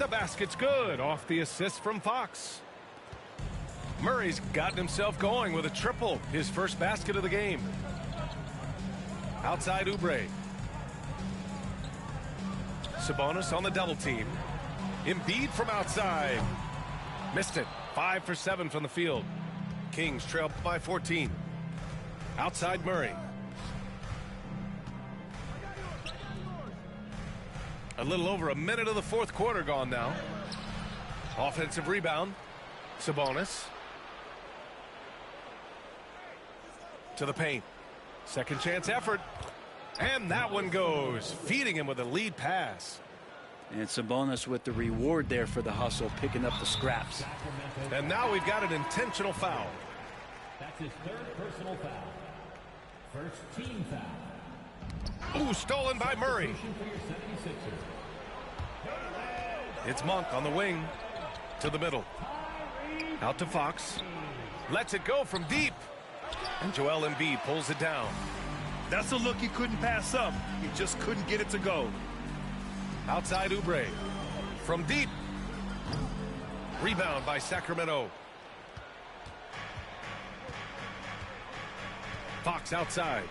The basket's good off the assist from Fox. Murray's gotten himself going with a triple, his first basket of the game. Outside Oubre. Sabonis on the double team. Embiid from outside. Missed it. 5 for 7 from the field. Kings trail by 14. Outside Murray. A little over a minute of the fourth quarter gone now. Offensive rebound. Sabonis. To the paint. Second chance effort. And that one goes. Feeding him with a lead pass. And Sabonis with the reward there for the hustle, picking up the scraps. And now we've got an intentional foul. That's his third personal foul. First team foul. Ooh, stolen by Murray. It's Monk on the wing. To the middle. Out to Fox. Lets it go from deep. And Joel Embiid pulls it down. That's a look he couldn't pass up. He just couldn't get it to go. Outside Oubre. From deep. Rebound by Sacramento. Fox outside.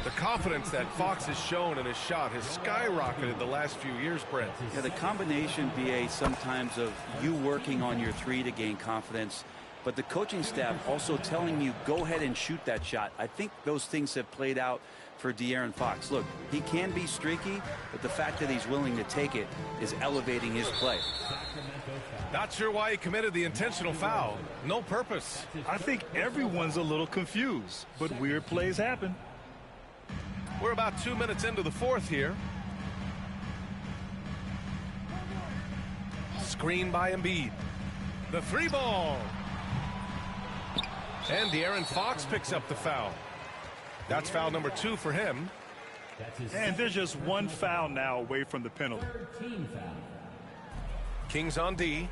The confidence that Fox has shown in his shot has skyrocketed the last few years, Brent. Yeah, the combination, BA, sometimes of you working on your three to gain confidence, but the coaching staff also telling you, go ahead and shoot that shot. I think those things have played out for De'Aaron Fox. Look, he can be streaky, but the fact that he's willing to take it is elevating his play. Not sure why he committed the intentional foul. No purpose. I think everyone's a little confused, but weird plays happen. We're about 2 minutes into the fourth here. Screen by Embiid. The three ball. And De'Aaron Fox picks up the foul. That's foul number 2 for him. And there's just one foul now away from the penalty. Kings on D.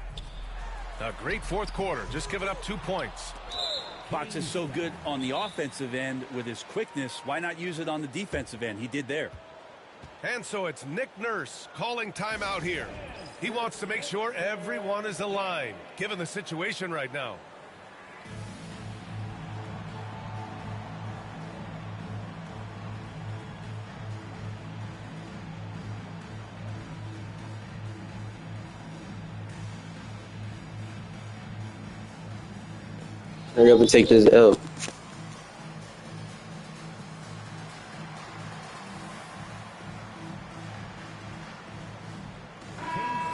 A great fourth quarter, just giving up 2 points. Fox is so good on the offensive end with his quickness. Why not use it on the defensive end? He did there. And so it's Nick Nurse calling timeout here. He wants to make sure everyone is aligned, given the situation right now. Hurry up and take this L.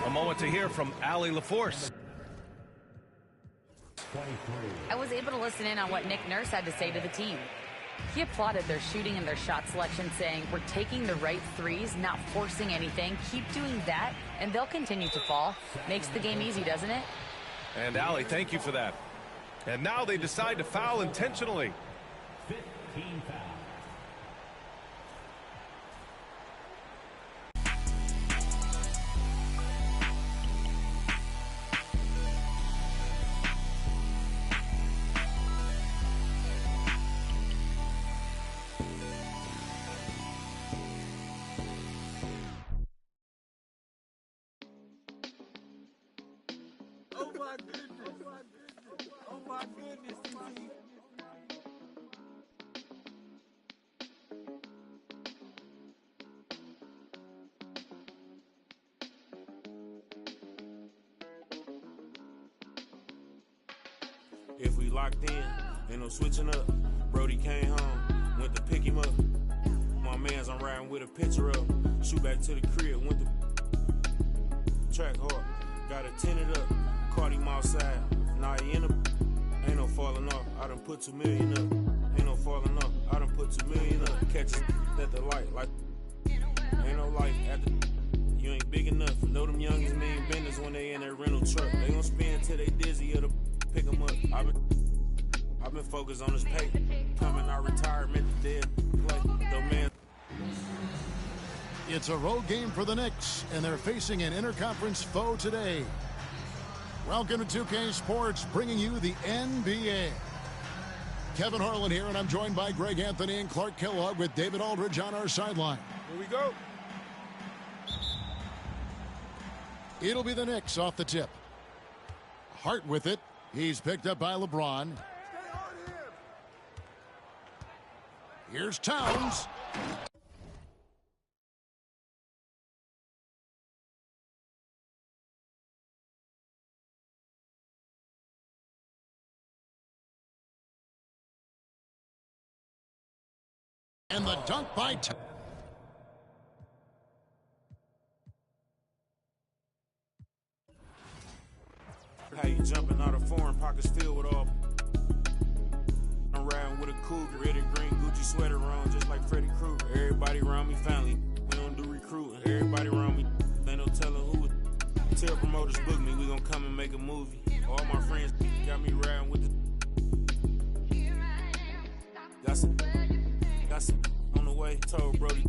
A moment to hear from Allie LaForce. I was able to listen in on what Nick Nurse had to say to the team. He applauded their shooting and their shot selection, saying, we're taking the right threes, not forcing anything. Keep doing that, and they'll continue to fall. Makes the game easy, doesn't it? And Allie, thank you for that. And now they decide to foul intentionally. 15 foul. locked in, ain't no switching up. Brody came home, went to pick him up. My mans, I'm riding with a picture of. Shoot back to the crib, went to track hard. Got it tinted up, caught him outside. Now he in a, ain't no falling off. I done put 2 million up. Ain't no falling off. I done put 2 million up. Catch it at the light, like ain't no light at the. You ain't big enough. Know them youngins mean business when they in that rental truck. They gon' spin till they dizzy or to pick them up. I've been focused on this pay. Coming out retirement, dead play. Though man. It's a road game for the Knicks, and they're facing an interconference foe today. Welcome to 2K Sports, bringing you the NBA. Kevin Harlan here, and I'm joined by Greg Anthony and Clark Kellogg with David Aldridge on our sideline. Here we go. It'll be the Knicks off the tip. Hart with it. He's picked up by LeBron. Here's Towns. And the dunk by Towns. How you jumping out of foreign pockets filled with all. I'm riding with a cougar, red and green Gucci sweater on, just like Freddy Krueger. Everybody around me family, we don't do recruiting. Everybody around me, ain't no telling who. Tell promoters book me, we gon' come and make a movie. All my friends got me riding with the. Got some on the way. Told Brody.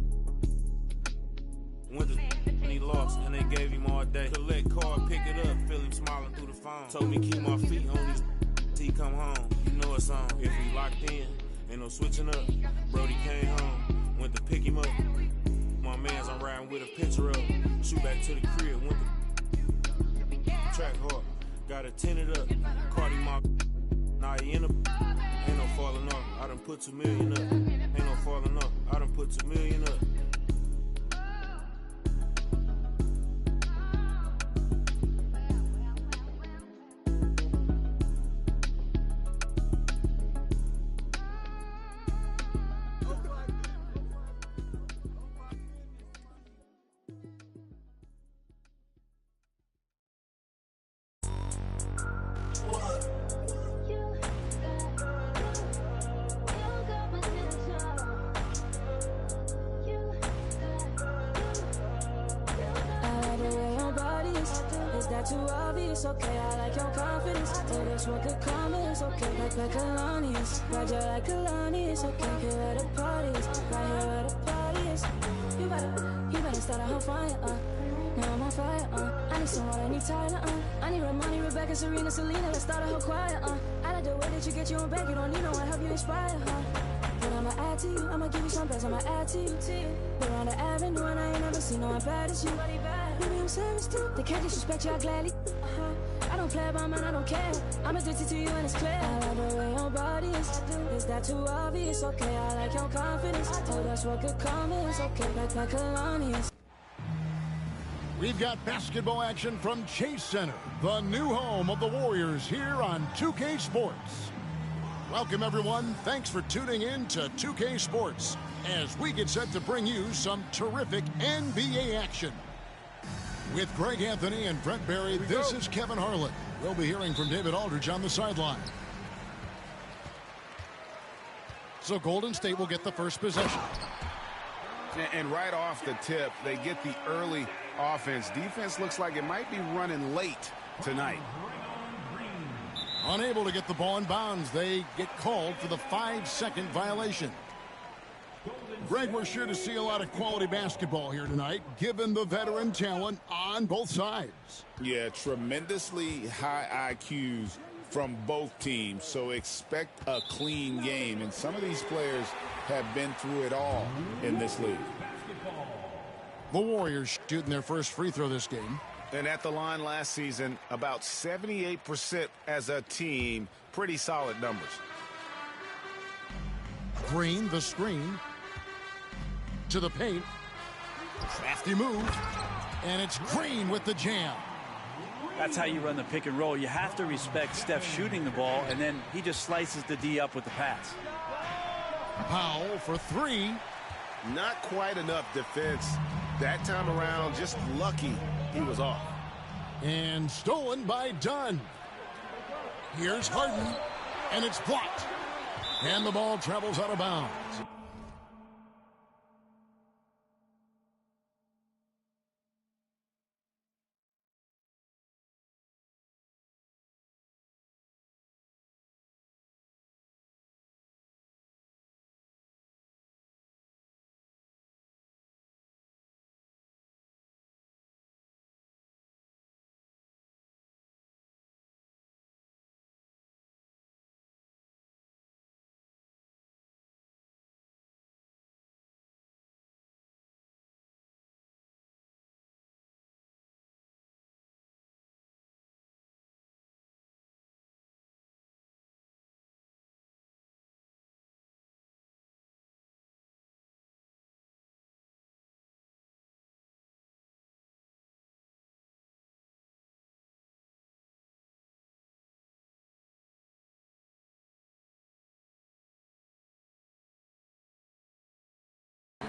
Went to and he lost, and they gave him all day. Collect card, pick it up, feel him smiling through the phone. Told me keep my feet on his till he come home. You know it's on. If he locked in, ain't no switching up. Brody came home, went to pick him up. My mans, I'm riding with a picture of. Shoot back to the crib, went to track hard. Got it tinted up, caught him out. Now he in a, ain't no falling off. I done put 2 million up. Ain't no falling off. I done put 2 million up. Too obvious, okay, I like your confidence. Oh, that's what could come is okay. Like Kalani is, Roger like Kalani is okay. Here where the party is, right here where the party is. You better start a whole fire, now I'm on fire, I need someone, I need Tyler, I need Ramani, Rebecca, Serena, Selena. Let's start a whole choir, I like the way that you get your own back. You don't need no one, help you inspire, But I'ma add to you, I'ma give you some best, I'ma add to you. We're on the avenue and I ain't never seen no one bad as you. Baby, I'm serious too. They can't disrespect you, I gladly. I don't play about mine, I don't care. I'm addicted to you and it's clear. I like the way your body is that too obvious? Okay, I like your confidence. Oh, that's what could come is okay. Like Kalani is. We've got basketball action from Chase Center, the new home of the Warriors, here on 2K Sports. Welcome, everyone. Thanks for tuning in to 2K Sports as we get set to bring you some terrific NBA action. With Greg Anthony and Brent Barry, this is Kevin Harlan. We'll be hearing from David Aldridge on the sideline. So Golden State will get the first possession. And right off the tip, they get the early offense. Defense looks like it might be running late tonight. Unable to get the ball in bounds, they get called for the 5-second violation. Greg, we're sure to see a lot of quality basketball here tonight, given the veteran talent on both sides. Yeah, tremendously high IQs from both teams, so expect a clean game. And some of these players have been through it all in this league. The Warriors shooting their first free throw this game. And at the line last season, about 78% as a team. Pretty solid numbers. Green, the screen. To the paint. Crafty move. And it's Green with the jam. That's how you run the pick and roll. You have to respect Steph shooting the ball, and then he just slices the D up with the pass. Powell for three. Not quite enough defense. That time around, just lucky he was off. And stolen by Dunn. Here's Harden, and it's blocked. And the ball travels out of bounds.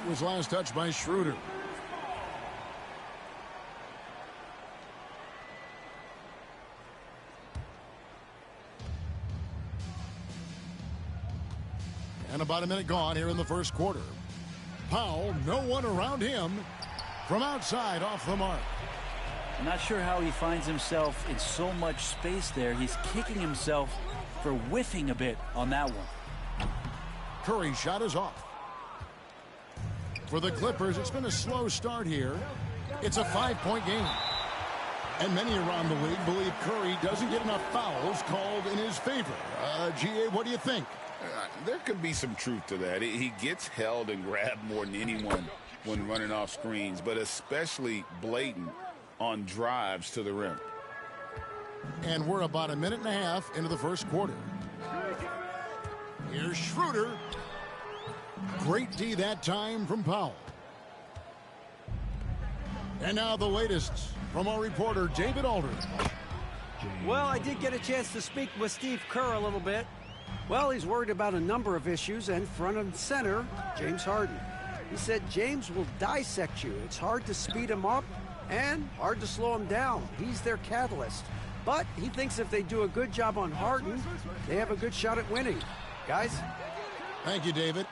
Was last touched by Schroeder. And about a minute gone here in the first quarter. Powell, no one around him. From outside, off the mark. I'm not sure how he finds himself in so much space there. He's kicking himself for whiffing a bit on that one. Curry's shot is off. For the Clippers, it's been a slow start here. It's a 5-point game. And many around the league believe Curry doesn't get enough fouls called in his favor. GA, what do you think? There could be some truth to that. He gets held and grabbed more than anyone when running off screens, but especially blatant on drives to the rim. And we're about a minute and a half into the first quarter. Here's Schroeder. Great D that time from Powell. And now the latest from our reporter, David Aldridge. Well, I did get a chance to speak with Steve Kerr a little bit. Well, he's worried about a number of issues, and front and center, James Harden. He said James will dissect you. It's hard to speed him up and hard to slow him down. He's their catalyst. But he thinks if they do a good job on Harden, they have a good shot at winning. Guys? Thank you, David.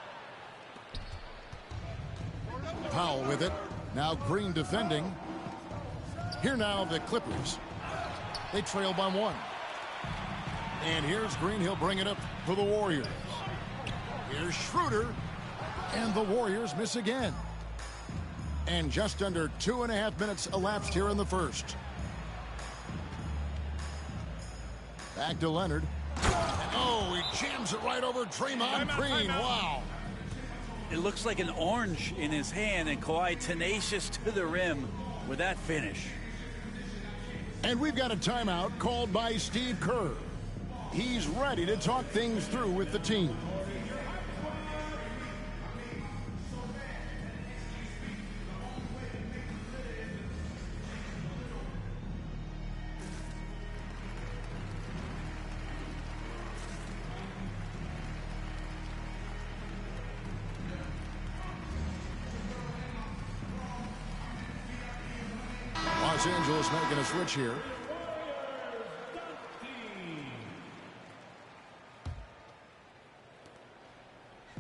Powell with it. Now Green defending. Here now the Clippers. They trail by one. And here's Green. He'll bring it up for the Warriors. Here's Schroeder. And the Warriors miss again. And just under 2.5 minutes elapsed here in the first. Back to Leonard. Oh, he jams it right over Draymond Green. Wow. It looks like an orange in his hand, and Kawhi tenacious to the rim with that finish. And we've got a timeout called by Steve Kerr. He's ready to talk things through with the team. Los Angeles making a switch here.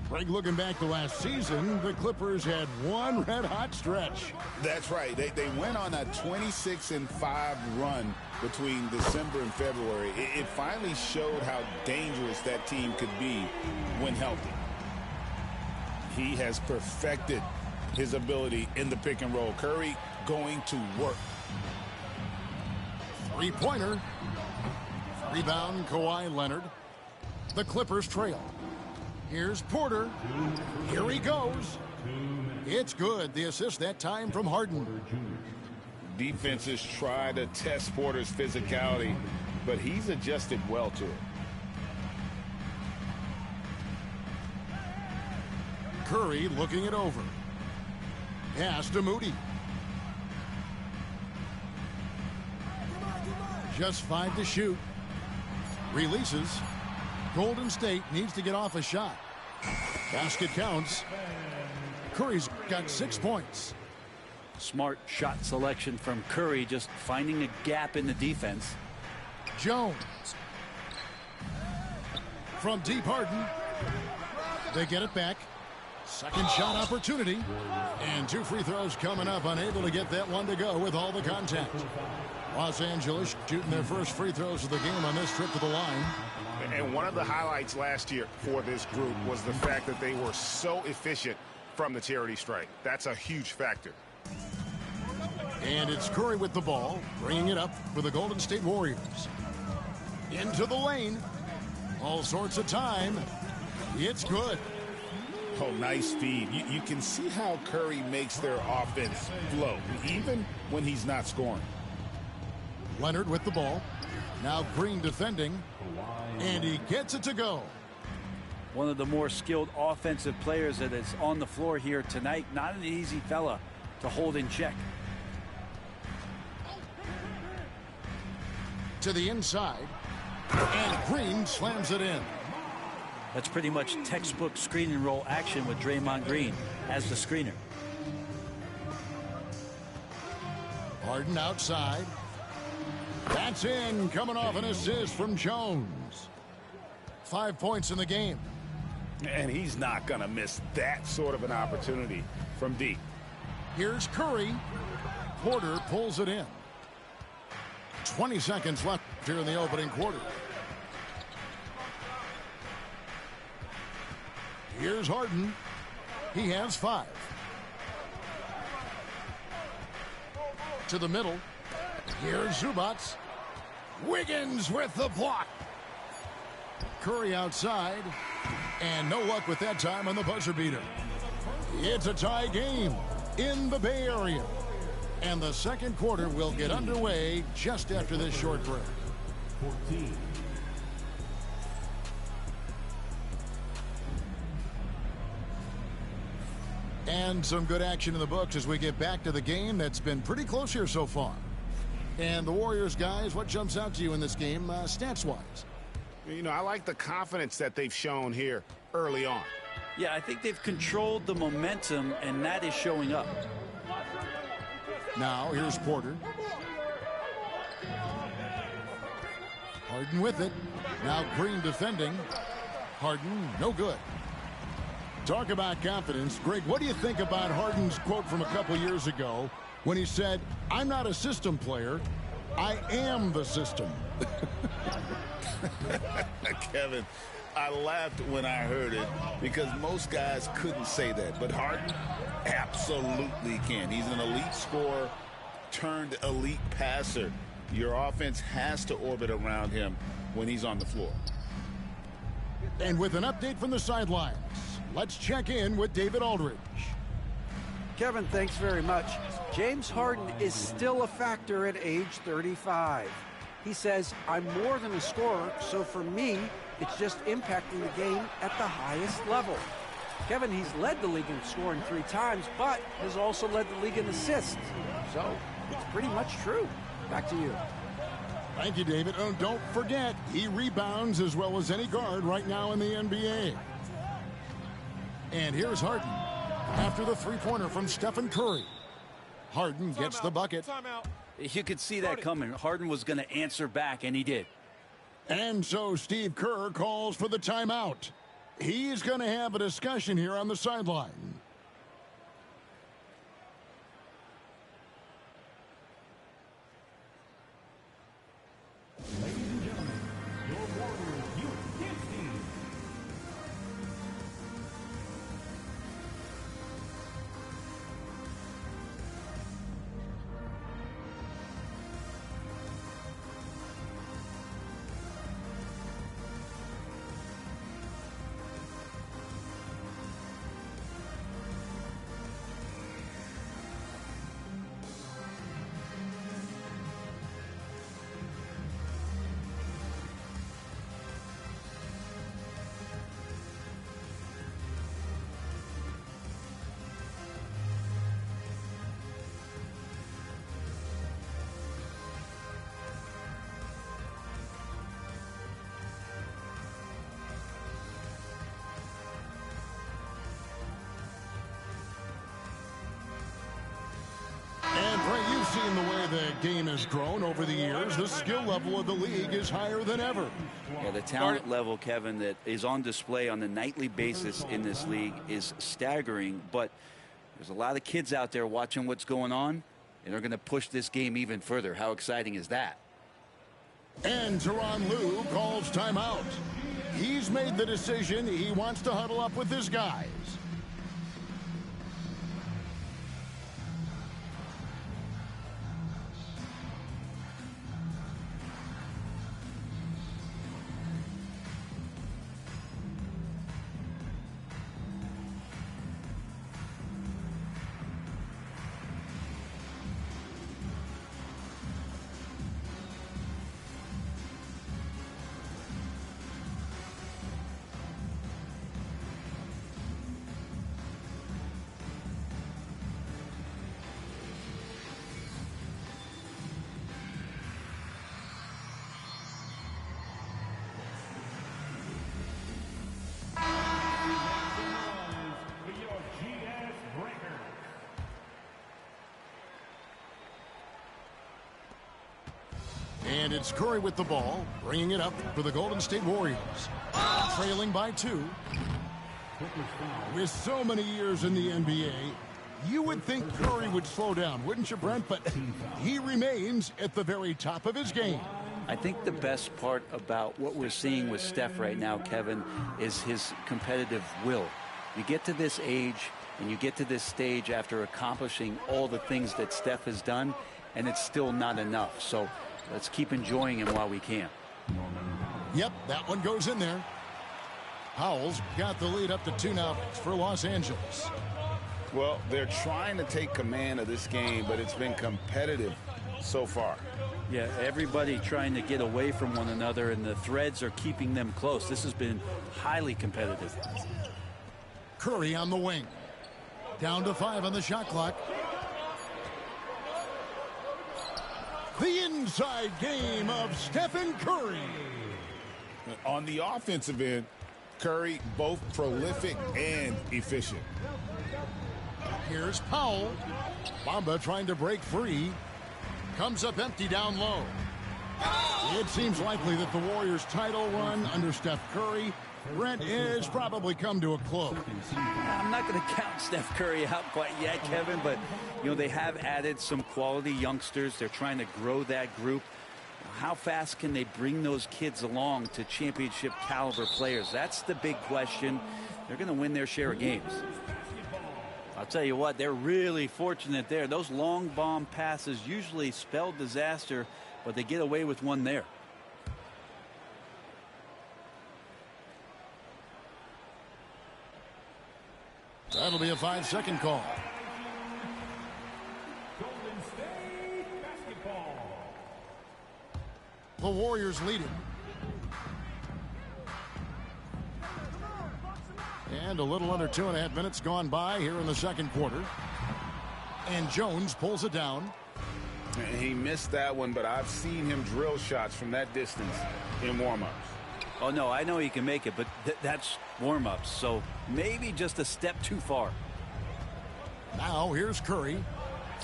Greg, looking back to last season, the Clippers had one red-hot stretch. That's right. They went on a 26-5 run between December and February. It finally showed how dangerous that team could be when healthy. He has perfected his ability in the pick and roll. Curry going to work. Three-pointer. Rebound, Kawhi Leonard. The Clippers trail. Here's Porter. Here he goes. It's good. The assist that time from Harden. Defenses try to test Porter's physicality, but he's adjusted well to it. Curry looking it over. Pass to Moody. Just 5 to shoot. Releases. Golden State needs to get off a shot. Basket counts. Curry's got 6 points. Smart shot selection from Curry, just finding a gap in the defense. Jones. From deep, Harden. They get it back. Second shot opportunity. And 2 free throws coming up. Unable to get that one to go with all the contact. Los Angeles shooting their first free throws of the game on this trip to the line. And one of the highlights last year for this group was the fact that they were so efficient from the charity stripe. That's a huge factor. And it's Curry with the ball, bringing it up for the Golden State Warriors. Into the lane. All sorts of time. It's good. Oh, nice feed. You can see how Curry makes their offense flow, even when he's not scoring. Leonard with the ball. Now Green defending. And he gets it to go. One of the more skilled offensive players that is on the floor here tonight. Not an easy fella to hold in check. To the inside. And Green slams it in. That's pretty much textbook screen and roll action with Draymond Green as the screener. Harden outside. That's in, coming off an assist from Jones. 5 points in the game. And he's not going to miss that sort of an opportunity from deep. Here's Curry. Porter pulls it in. 20 seconds left here in the opening quarter. Here's Harden. He has 5. To the middle. Here's Zubats. Wiggins with the block. Curry outside. And no luck with that time on the buzzer beater. It's a tie game in the Bay Area. And the second quarter will get underway just after this short break. 14. And some good action in the books as we get back to the game that's been pretty close here so far. And the Warriors, guys, what jumps out to you in this game stats-wise? You know, I like the confidence that they've shown here early on. Yeah, I think they've controlled the momentum, and that is showing up. Now, here's Porter. Harden with it. Now Green defending. Harden, no good. Talk about confidence. Greg, what do you think about Harden's quote from a couple years ago when he said, "I'm not a system player, I am the system"? Kevin, I laughed when I heard it because most guys couldn't say that, but Harden absolutely can. He's an elite scorer turned elite passer. Your offense has to orbit around him when he's on the floor. And with an update from the sidelines, let's check in with David Aldridge. Kevin, thanks very much. James Harden is still a factor at age 35. He says, "I'm more than a scorer, so for me, it's just impacting the game at the highest level." Kevin, he's led the league in scoring 3 times, but has also led the league in assists. So it's pretty much true. Back to you. Thank you, David. Oh, don't forget, he rebounds as well as any guard right now in the NBA. And here's Harden after the three-pointer from Stephen Curry. Harden gets the bucket. You could see that coming. Harden was going to answer back, and he did. And so Steve Kerr calls for the timeout. He's going to have a discussion here on the sideline. Ladies and gentlemen, your Warriors Youth team. considering the way the game has grown over the years, the skill level of the league is higher than ever. Yeah, the talent level, Kevin, that is on display on a nightly basis in this league is staggering. But there's a lot of kids out there watching what's going on, and they're going to push this game even further. How exciting is that? And Tyronn Lue calls timeout. He's made the decision. He wants to huddle up with his guys. And it's Curry with the ball, bringing it up for the Golden State Warriors. Trailing by 2. With so many years in the NBA, you would think Curry would slow down, wouldn't you, Brent? But he remains at the very top of his game. I think the best part about what we're seeing with Steph right now, Kevin, is his competitive will. You get to this age and you get to this stage after accomplishing all the things that Steph has done, and it's still not enough. So let's keep enjoying him while we can. Yep, that one goes in there. Powell's got the lead up to 2 now for Los Angeles. Well, they're trying to take command of this game, but it's been competitive so far. Yeah, everybody trying to get away from one another, and the threads are keeping them close. This has been highly competitive. Curry on the wing. Down to 5 on the shot clock. The inside game of Stephen Curry. On the offensive end, Curry both prolific and efficient. Here's Powell. Bamba trying to break free. Comes up empty down low. It seems likely that the Warriors' title run under Steph Curry, Brent, is probably come to a close. I'm not going to count Steph Curry out quite yet, Kevin, but, you know, they have added some quality youngsters. They're trying to grow that group. How fast can they bring those kids along to championship caliber players? That's the big question. They're going to win their share of games. I'll tell you what, they're really fortunate there. Those long bomb passes usually spell disaster, but they get away with one there. That'll be a 5-second call. The Warriors lead it. And a little under 2.5 minutes gone by here in the second quarter. And Jones pulls it down. He missed that one, but I've seen him drill shots from that distance in warm-ups. Oh, no, I know he can make it, but that's warm-ups, so maybe just a step too far. Now here's Curry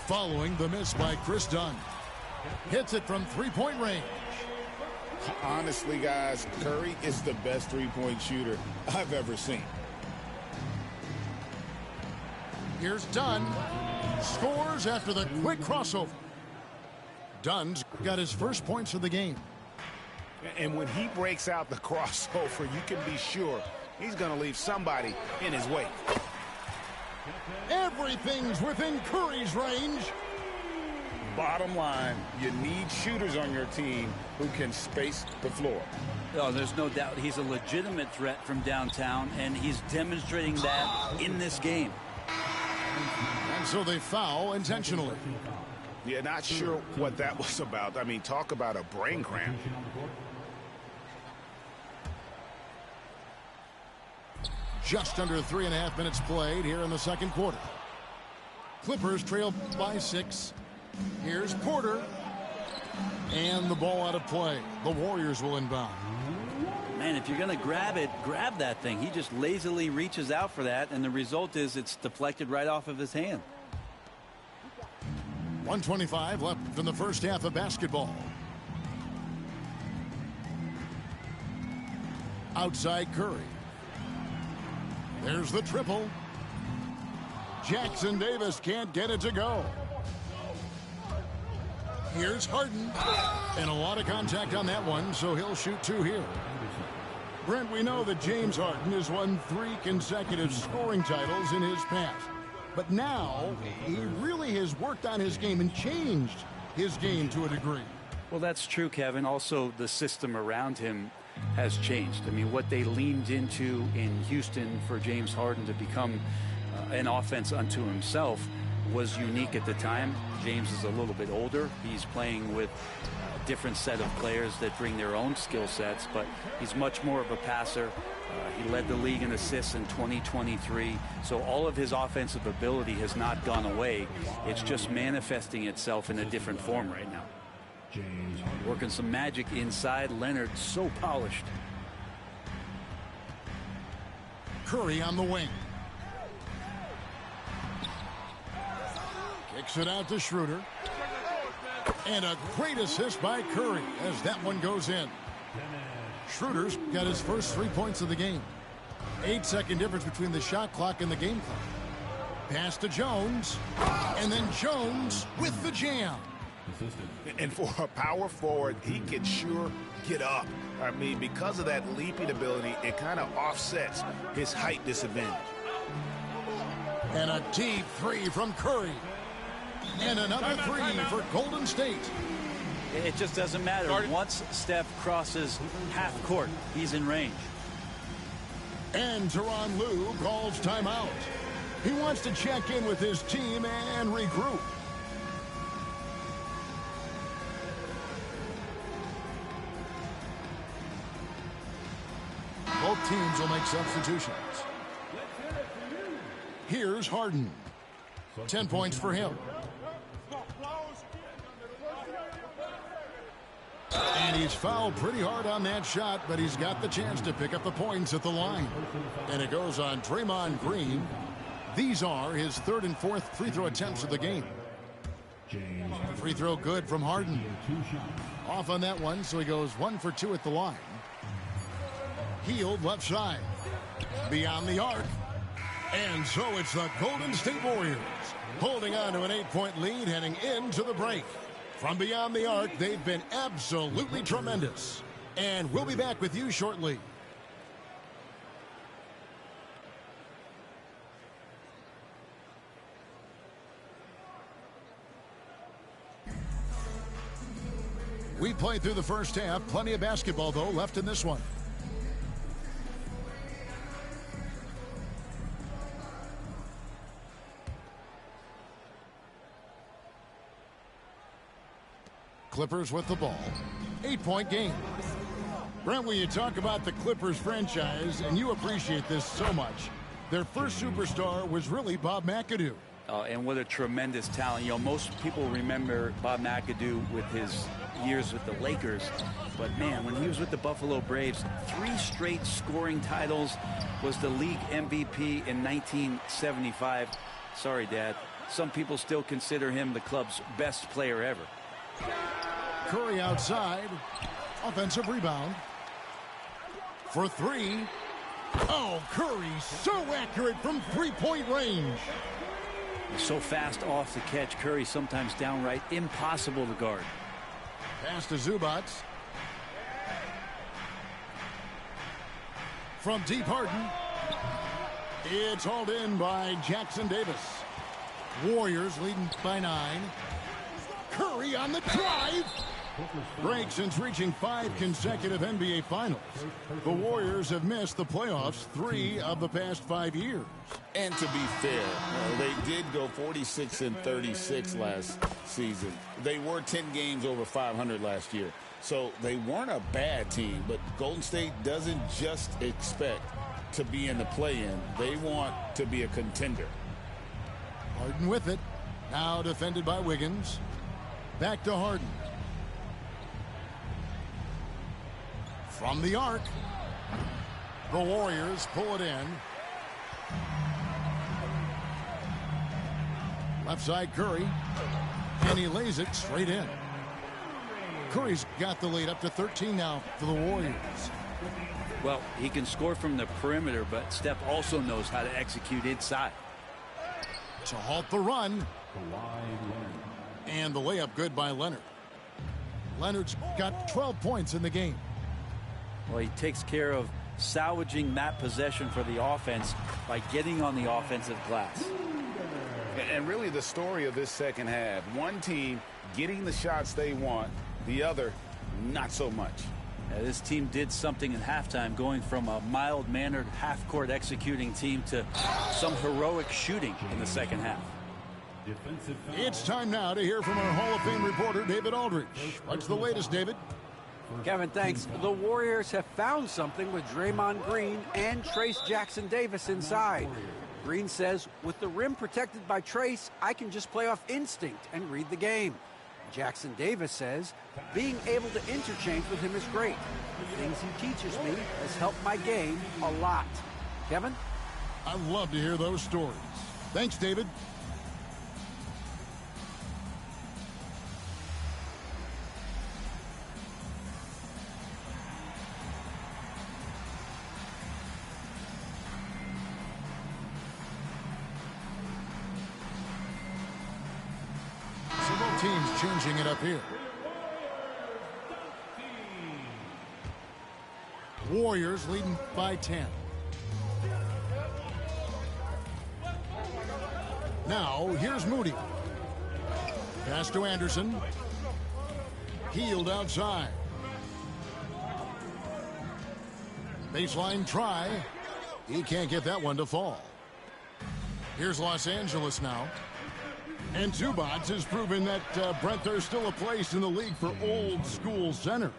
following the miss by Chris Dunn. Hits it from three-point range. Honestly, guys, Curry is the best three-point shooter I've ever seen. Here's Dunn. Scores after the quick crossover. Dunn's got his first points of the game. And when he breaks out the crossover, you can be sure he's going to leave somebody in his wake. Everything's within Curry's range. Bottom line, you need shooters on your team who can space the floor. Oh, there's no doubt he's a legitimate threat from downtown, and he's demonstrating that in this game. And so they foul intentionally. Yeah, not sure what that was about. I mean, talk about a brain cramp. Just under 3.5 minutes played here in the second quarter. Clippers trail by 6. Here's Porter. And the ball out of play. The Warriors will inbound. Man, if you're going to grab it, grab that thing. He just lazily reaches out for that, and the result is it's deflected right off of his hand. 1:25 left in the first half of basketball. Outside Curry. There's the triple. Jackson Davis can't get it to go. Here's Harden. And a lot of contact on that one, so he'll shoot 2 here. Brent, we know that James Harden has won 3 consecutive scoring titles in his past. But now, he really has worked on his game and changed his game to a degree. Well, that's true, Kevin. Also, the system around him has changed. I mean, what they leaned into in Houston for James Harden to become an offense unto himself was unique at the time. James is a little bit older. He's playing with a different set of players that bring their own skill sets, but he's much more of a passer. He led the league in assists in 2023. So all of his offensive ability has not gone away. It's just manifesting itself in a different form right now. Working some magic inside. Leonard so polished. Curry on the wing. Kicks it out to Schroeder. And a great assist by Curry as that one goes in. Schroeder's got his first 3 points of the game. 8-second difference between the shot clock and the game clock. Pass to Jones. And then Jones with the jam. And for a power forward, he can sure get up. I mean, because of that leaping ability, it kind of offsets his height disadvantage. And a deep 3 from Curry. And another 3 for Golden State. It just doesn't matter. Once Steph crosses half court, he's in range. And Tyronn Lue calls timeout. He wants to check in with his team and regroup. Both teams will make substitutions. Here's Harden. 10 points for him. And he's fouled pretty hard on that shot, but he's got the chance to pick up the points at the line. And it goes on Draymond Green. These are his 3rd and 4th free throw attempts of the game. Free throw good from Harden. Off on that one, so he goes 1 for 2 at the line. Healed left side. Beyond the arc. And so it's the Golden State Warriors holding on to an 8-point lead heading into the break. From beyond the arc, they've been absolutely tremendous. And we'll be back with you shortly. We played through the first half. Plenty of basketball, though, left in this one. Clippers with the ball. 8-point game. Brent, when you talk about the Clippers franchise, and you appreciate this so much, their first superstar was really Bob McAdoo. And what a tremendous talent. You know, most people remember Bob McAdoo with his years with the Lakers. But, man, when he was with the Buffalo Braves, 3 straight scoring titles, was the league MVP in 1975. Sorry, Dad. Some people still consider him the club's best player ever. Curry outside. Offensive rebound. For 3. Oh, Curry so accurate from 3-point range. So fast off the catch. Curry sometimes downright impossible to guard. Pass to Zubac. From deep Harden. It's hauled in by Jackson Davis. Warriors leading by 9. Curry on the drive. Break since reaching 5 consecutive NBA Finals. The Warriors have missed the playoffs 3 of the past 5 years. And to be fair, they did go 46-36 last season. They were 10 games over 500 last year. So they weren't a bad team, but Golden State doesn't just expect to be in the play-in. They want to be a contender. Harden with it. Now defended by Wiggins. Back to Harden. From the arc. The Warriors pull it in. Left side Curry. And he lays it straight in. Curry's got the lead up to 13 now for the Warriors. Well, he can score from the perimeter, but Steph also knows how to execute inside. To halt the run. And the layup good by Leonard. Leonard's got 12 points in the game. Well, he takes care of salvaging that possession for the offense by getting on the offensive glass. And really the story of this second half, one team getting the shots they want, the other not so much. This team did something in halftime, going from a mild-mannered half-court executing team to some heroic shooting in the second half. It's time now to hear from our Hall of Fame reporter, David Aldridge. What's the latest, David? Kevin, thanks. The Warriors have found something with Draymond Green and Trace Jackson-Davis inside. Green says, with the rim protected by Trace, I can just play off instinct and read the game. Jackson-Davis says, being able to interchange with him is great. The things he teaches me has helped my game a lot. Kevin? I love to hear those stories. Thanks, David. Teams changing it up here. Warriors leading by 10. Now, here's Moody. Pass to Anderson. Healed outside. Baseline try. He can't get that one to fall. Here's Los Angeles now. And Zubats has proven that, Brent, there's still a place in the league for old-school centers.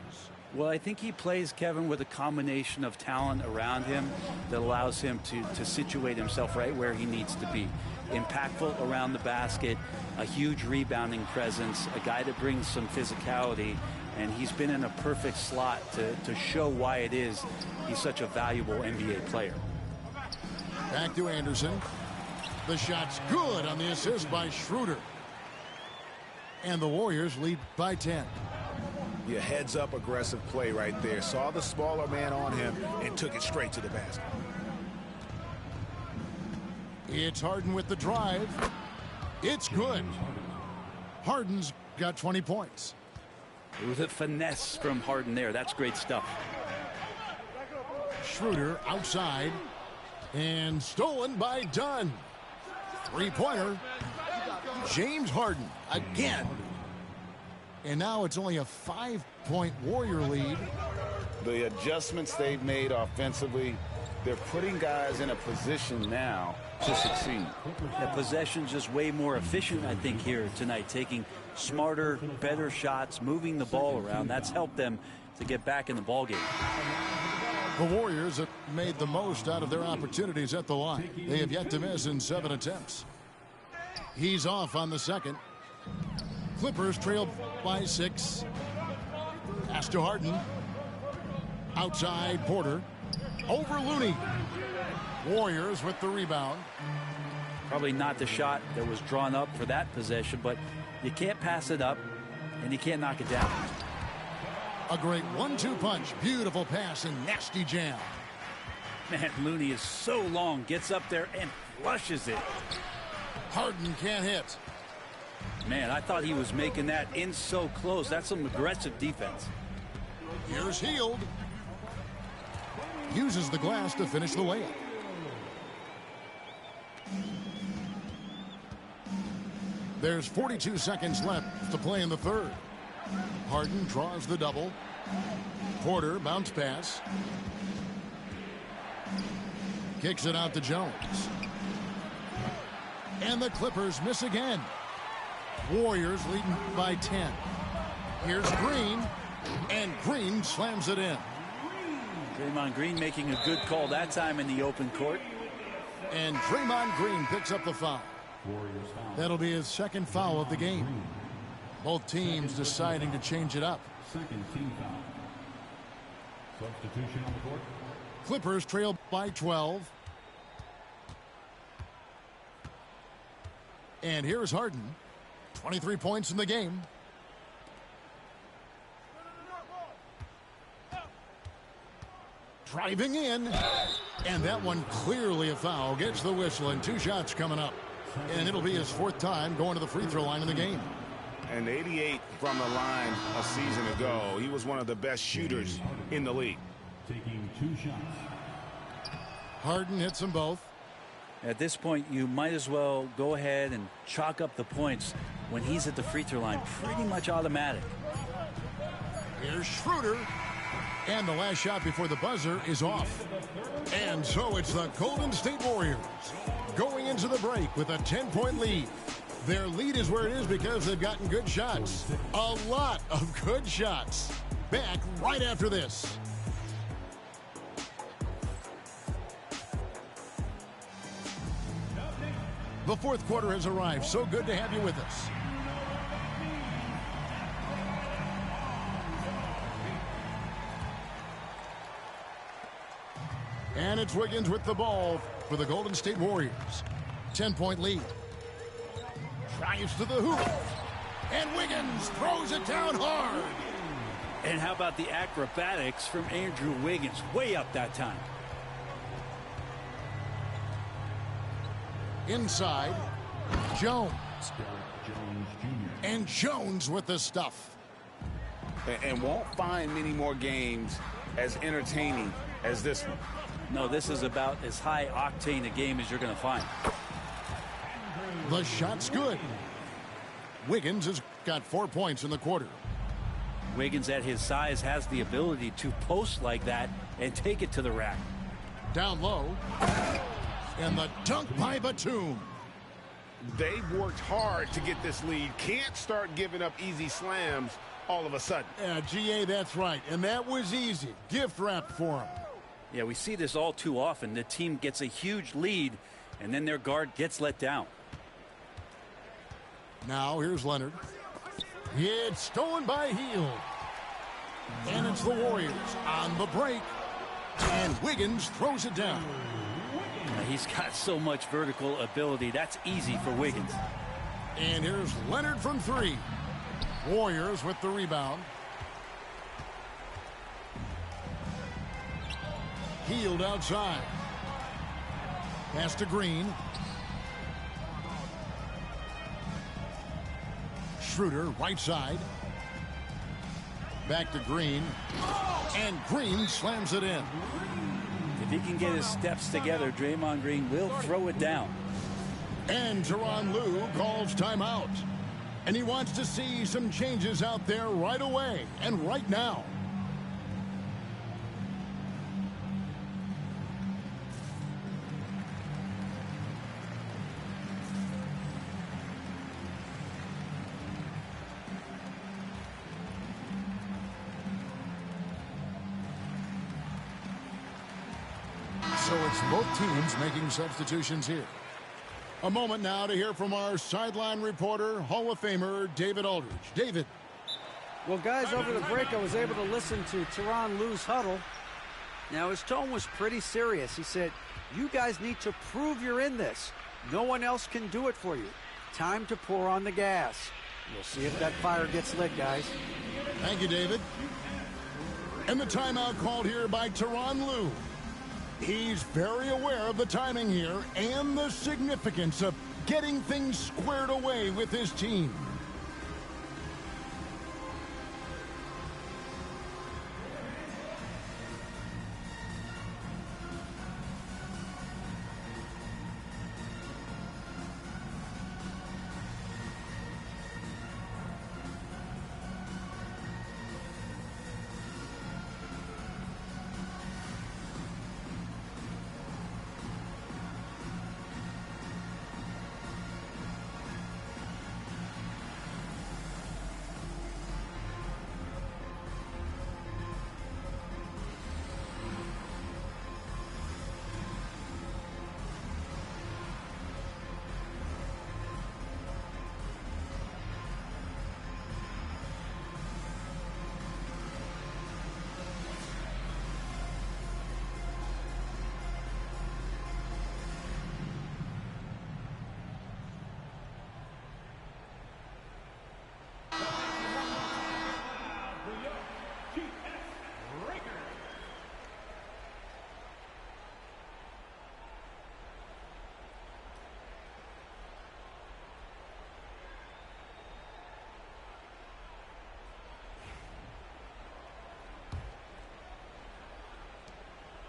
Well, I think he plays, Kevin, with a combination of talent around him that allows him to situate himself right where he needs to be. Impactful around the basket, a huge rebounding presence, a guy that brings some physicality, and he's been in a perfect slot to show why it is he's such a valuable NBA player. Back to Anderson. The shot's good on the assist by Schroeder. And the Warriors lead by 10. Yeah, heads-up aggressive play right there. Saw the smaller man on him and took it straight to the basket. It's Harden with the drive. It's good. Harden's got 20 points. It was a finesse from Harden there. That's great stuff. Schroeder outside. And stolen by Dunn. Three-pointer. James Harden again. And now it's only a 5-point Warrior lead. The adjustments they've made offensively, they're putting guys in a position now to succeed. The possession's just way more efficient, I think, here tonight. Taking smarter, better shots, moving the ball around. That's helped them to get back in the ballgame. The Warriors have made the most out of their opportunities at the line. They have yet to miss in 7 attempts. He's off on the second. Clippers trail by 6. Pass to Harden. Outside Porter. Over Looney. Warriors with the rebound. Probably not the shot that was drawn up for that possession, but you can't pass it up and you can't knock it down. A great 1-2 punch. Beautiful pass and nasty jam. Man, Looney is so long, gets up there and flushes it. Harden can't hit. Man, I thought he was making that in so close. That's some aggressive defense. Here's Hield. Uses the glass to finish the layup. There's 42 seconds left to play in the third. Harden draws the double. Porter bounce pass. Kicks it out to Jones. And the Clippers miss again. Warriors leading by 10. Here's Green. And Green slams it in. Draymond Green making a good call that time in the open court. And Draymond Green picks up the foul. That'll be his second foul of the game. Both teams deciding to change it up. Second team foul. Substitution on the court. Clippers trail by 12. And here's Harden. 23 points in the game. Driving in. And that one clearly a foul. Gets the whistle and 2 shots coming up. And it'll be his 4th time going to the free throw line in the game. And 88 from the line a season ago. He was one of the best shooters in the league. Taking 2 shots. Harden hits them both. At this point, you might as well go ahead and chalk up the points when he's at the free throw line. Pretty much automatic. Here's Schroeder. And the last shot before the buzzer is off. And so it's the Golden State Warriors going into the break with a 10-point lead. Their lead is where it is because they've gotten good shots. A lot of good shots. Back right after this. The 4th quarter has arrived. So good to have you with us. And it's Wiggins with the ball for the Golden State Warriors. 10-point lead. Drives to the hoop. And Wiggins throws it down hard. And how about the acrobatics from Andrew Wiggins? Way up that time. Inside, Jones. And Jones with the stuff. And won't find many more games as entertaining as this one. No, this is about as high octane a game as you're going to find. The shot's good. Wiggins has got 4 points in the quarter. Wiggins at his size has the ability to post like that and take it to the rack. Down low. And the dunk by Batum. They've worked hard to get this lead. Can't start giving up easy slams all of a sudden. Yeah, GA, that's right. And that was easy. Gift wrap for him. Yeah, we see this all too often. The team gets a huge lead, and then their guard gets let down. Now here's Leonard. It's stolen by Hield. And it's the Warriors on the break. And Wiggins throws it down. He's got so much vertical ability. That's easy for Wiggins. And here's Leonard from 3. Warriors with the rebound. Hield outside. Pass to Green. Schroeder right side. Back to Green. And Green slams it in. If he can get his steps together, Draymond Green will throw it down. And Tyronn Lue calls timeout. And he wants to see some changes out there right away and right now. So it's both teams making substitutions here. A moment now to hear from our sideline reporter, Hall of Famer David Aldridge. David. Well, guys, over the break, I was able to listen to Tyronn Lue's huddle. Now, his tone was pretty serious. He said, you guys need to prove you're in this. No one else can do it for you. Time to pour on the gas. We'll see if that fire gets lit, guys. Thank you, David. And the timeout called here by Tyronn Lue. He's very aware of the timing here and the significance of getting things squared away with his team.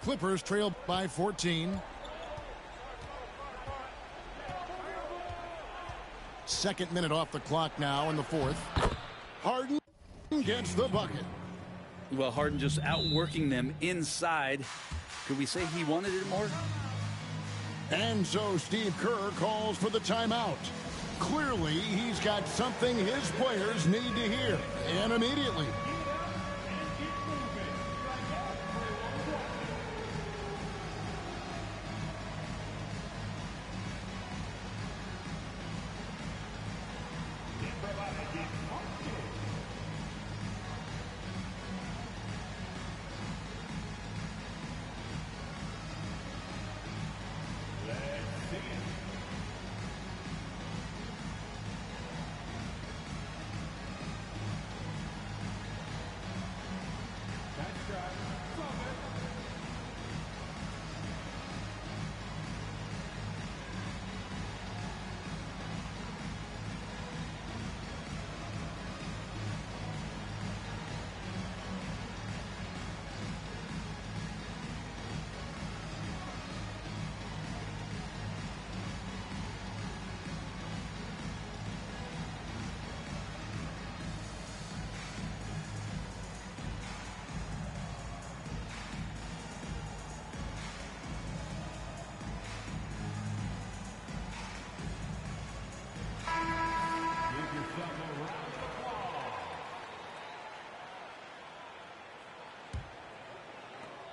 Clippers trail by 14. Second minute off the clock now in the fourth. Harden gets the bucket. Well, Harden just outworking them inside. Could we say he wanted it more? And so Steve Kerr calls for the timeout. Clearly, he's got something his players need to hear, and immediately.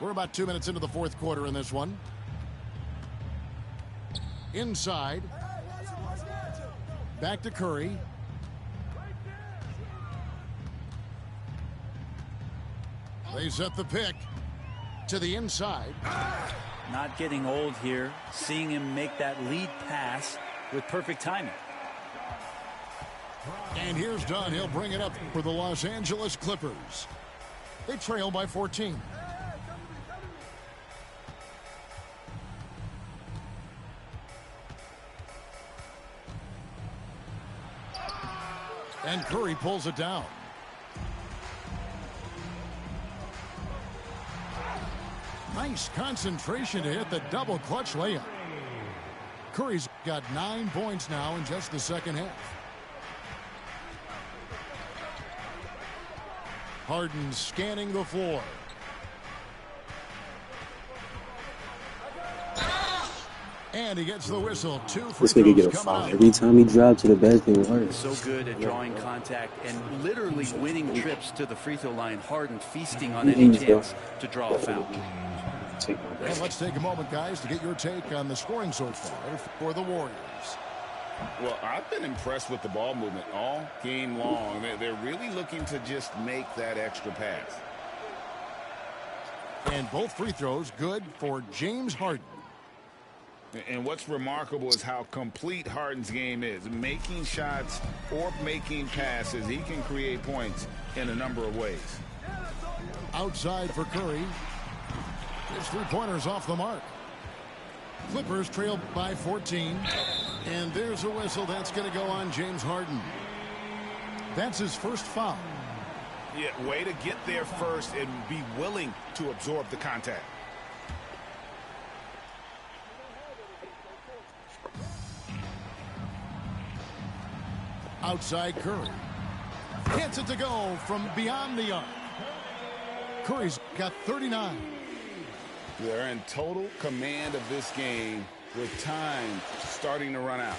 We're about 2 minutes into the fourth quarter in this one. Inside. Back to Curry. They set the pick to the inside. Not getting old here. Seeing him make that lead pass with perfect timing. And here's Dunn. He'll bring it up for the Los Angeles Clippers. They trail by 14. And Curry pulls it down. Nice concentration to hit the double clutch layup. Curry's got 9 points now in just the second half. Harden scanning the floor. And he gets the whistle. 2 free This nigga throws get a coming foul up. every time he drops to the basket with Harden. So good at drawing contact and literally winning trips to the free throw line. Harden feasting on any chance to draw a foul. And let's take a moment, guys, to get your take on the scoring so far for the Warriors. Well, I've been impressed with the ball movement all game long. They're really looking to just make that extra pass. And both free throws good for James Harden. And what's remarkable is how complete Harden's game is. Making shots or making passes, he can create points in a number of ways. Outside for Curry. His three-pointers off the mark. Clippers trail by 14. And there's a whistle that's going to go on James Harden. That's his first foul. Yeah, way to get there first and be willing to absorb the contact. Outside Curry. Gets it to go from beyond the arc. Curry's got 39. They're in total command of this game with time starting to run out.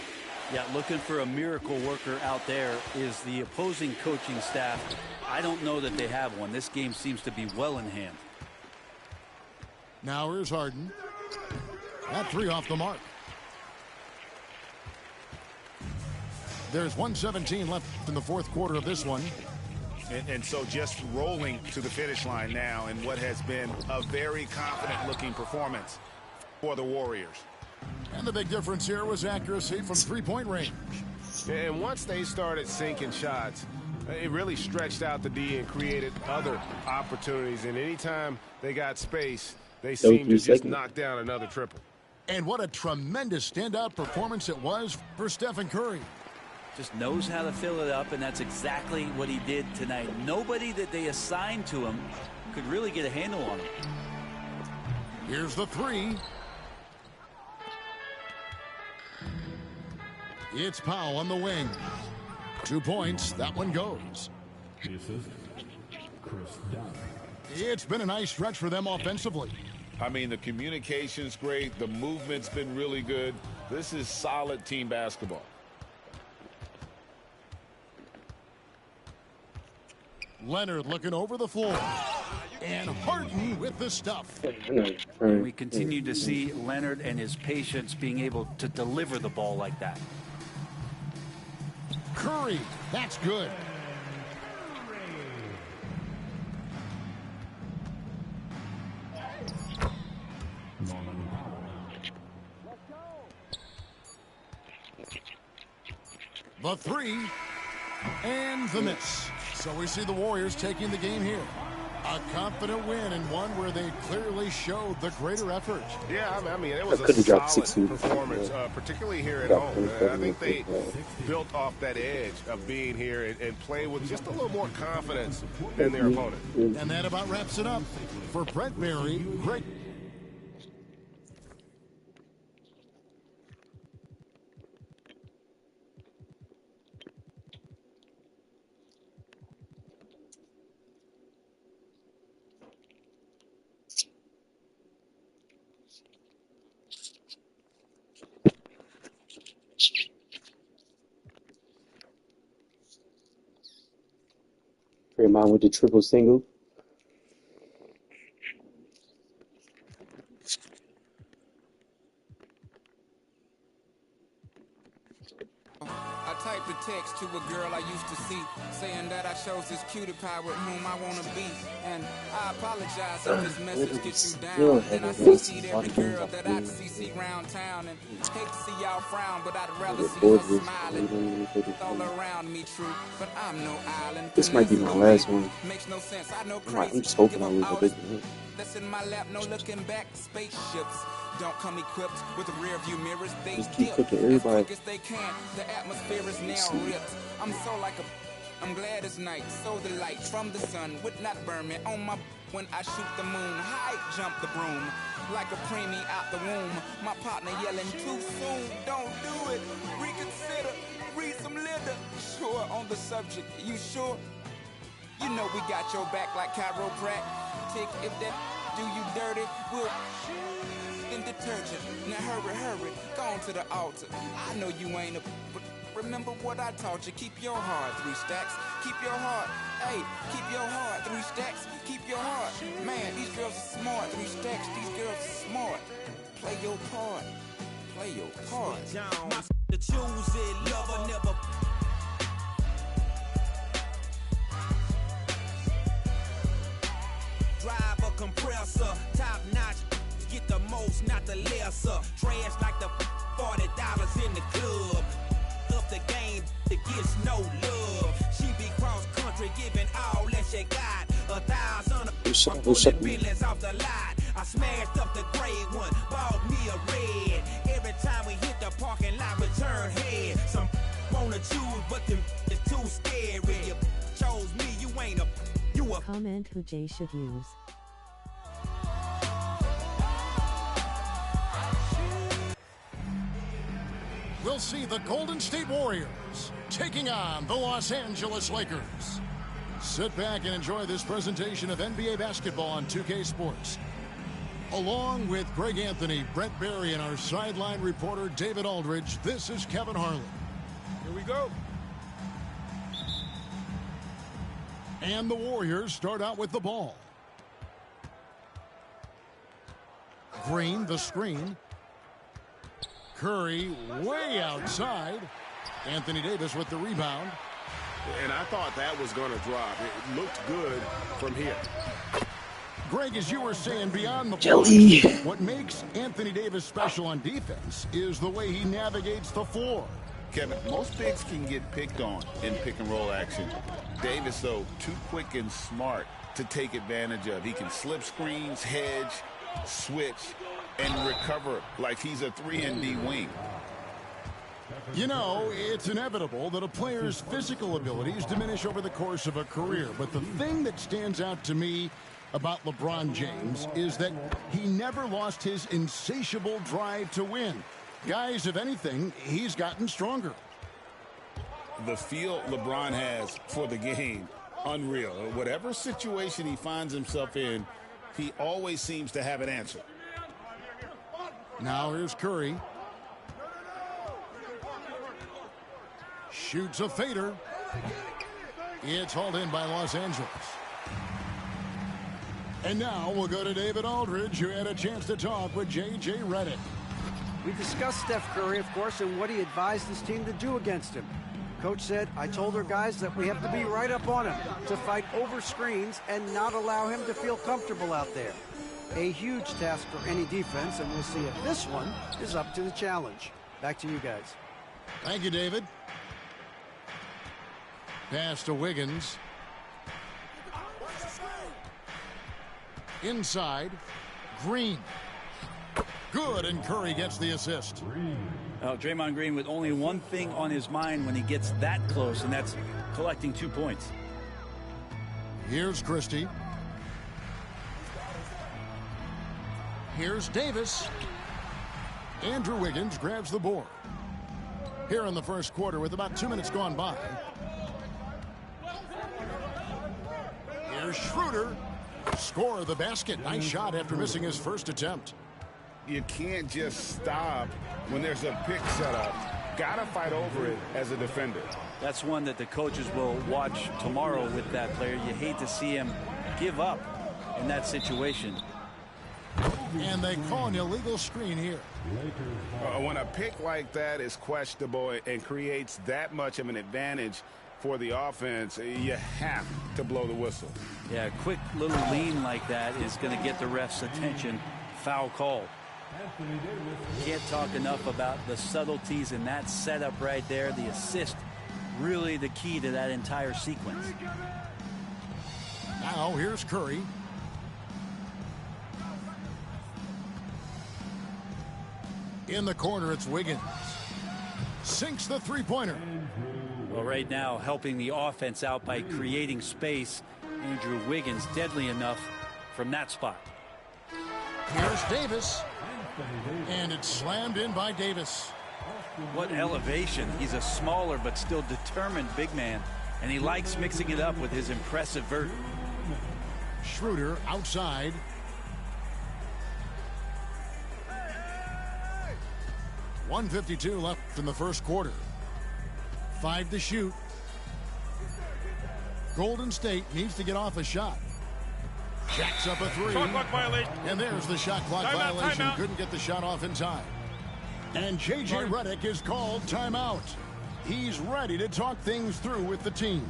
Yeah, looking for a miracle worker out there is the opposing coaching staff. I don't know that they have one. This game seems to be well in hand. Now here's Harden. That 3 off the mark. There's 1:17 left in the fourth quarter of this one. And so just rolling to the finish line now in what has been a very confident-looking performance for the Warriors. And the big difference here was accuracy from three-point range. And once they started sinking shots, it really stretched out the D and created other opportunities. And anytime they got space, they seemed to just knock down another triple. And what a tremendous standout performance it was for Stephen Curry. Just knows how to fill it up, and that's exactly what he did tonight. Nobody that they assigned to him could really get a handle on him. Here's the three. It's Powell on the wing. 2 points. That one goes. It's been a nice stretch for them offensively. I mean, the communication's great. The movement's been really good. This is solid team basketball. Leonard looking over the floor. And Harden with the stuff. And we continue to see Leonard and his patience being able to deliver the ball like that. Curry, that's good. The three and the miss. So we see the Warriors taking the game here. A confident win and one where they clearly showed the greater effort. Yeah, I mean, it was a solid performance, particularly here at home. I think they built off that edge of being here and playing with just a little more confidence than their opponent. And that about wraps it up for Brent Berry. Great. Draymond with the triple single. I typed a text to a girl I used to see, saying that I chose this cutie pie with whom I want to be. And I apologize if this message gets you down. And I CC'd every girl that I CC round town. And hate to see y'all frown, but I'd rather see her smiling. All around me true, but I'm no island. This might be my last one. Makes no sense. I know I'm just hoping I lose a bit. That's in my lap, no looking back. Spaceships don't come equipped with rear view mirrors. They just keep dip cooking everybody. as quick as they can. The atmosphere is now ripped. I'm so like a, I'm glad it's night. So the light from the sun would not burn me on my when I shoot the moon. High jump the broom like a preemie out the womb. My partner yelling too soon. Don't do it. Reconsider. Read some litter. Sure on the subject. You sure? You know we got your back like chiropractic. If that do you dirty, we'll in detergent. Now hurry, go on to the altar. I know you ain't a, but remember what I taught you. Keep your heart, 3 stacks. Keep your heart, hey, keep your heart, 3 stacks. Keep your heart, man. These girls are smart, 3 stacks. These girls are smart. Play your part, play your part. The choose it, lover never. Drive a compressor, top notch, get the most, not the lesser. Trash like the $40 in the club. Up the game, it gets no love. She be cross country, giving all that she got. 1,000 I'm pulling billions off the lot. I smashed up the gray one, bought me a red. Every time we hit the parking lot, we turn head. Some wanna choose, but them is too scary. You chose me, you ain't a. Comment who Jay should use. We'll see the Golden State Warriors taking on the Los Angeles Lakers. Sit back and enjoy this presentation of NBA basketball on 2K Sports. Along with Greg Anthony, Brent Berry, and our sideline reporter David Aldridge, this is Kevin Harlan. Here we go. And the Warriors start out with the ball. Green, the screen. Curry way outside. Anthony Davis with the rebound. And I thought that was going to drop. It looked good from here. Greg, as you were saying, beyond the Jelly. points, what makes Anthony Davis special on defense is the way he navigates the floor. Kevin, most bigs can get picked on in pick-and-roll action. Davis, though, too quick and smart to take advantage of. He can slip screens, hedge, switch, and recover like he's a 3-and-D wing. You know, it's inevitable that a player's physical abilities diminish over the course of a career. But the thing that stands out to me about LeBron James is that he never lost his insatiable drive to win. Guys, if anything, he's gotten stronger. The feel LeBron has for the game, unreal. Whatever situation he finds himself in, he always seems to have an answer. Now here's Curry. Shoots a fader. It's hauled in by Los Angeles. And now we'll go to David Aldridge, who had a chance to talk with J.J. Redick. We discussed Steph Curry, of course, and what he advised his team to do against him. Coach said, I told our guys that we have to be right up on him to fight over screens and not allow him to feel comfortable out there. A huge task for any defense, and we'll see if this one is up to the challenge. Back to you guys. Thank you, David. Pass to Wiggins. Inside, Green. Good, and Curry gets the assist. Draymond Green with only one thing on his mind when he gets that close, and that's collecting 2 points. Here's Christie. Here's Davis. Andrew Wiggins grabs the board. Here in the first quarter with about 2 minutes gone by. Here's Schroeder. Score the basket. Nice shot after missing his first attempt. You can't just stop when there's a pick set up. Gotta fight over it as a defender. That's one that the coaches will watch tomorrow with that player. You hate to see him give up in that situation. And they call an illegal screen here. When a pick like that is questionable and creates that much of an advantage for the offense, you have to blow the whistle. Yeah, a quick little lean like that is going to get the ref's attention. Foul call. Can't talk enough about the subtleties in that setup right there. The assist, really the key to that entire sequence. Now here's Curry. In the corner, it's Wiggins. Sinks the three-pointer. Well, right now, helping the offense out by creating space. Andrew Wiggins deadly enough from that spot. Here's Davis. And it's slammed in by Davis. What elevation. He's a smaller but still determined big man. And he likes mixing it up with his impressive vert. Schroeder outside. .152 left in the first quarter. 5 to shoot. Golden State needs to get off a shot. Jacks up a three. Shot clock violation. And there's the shot clock violation. Timeout. Couldn't get the shot off in time. And J.J. Redick is called timeout. He's ready to talk things through with the team.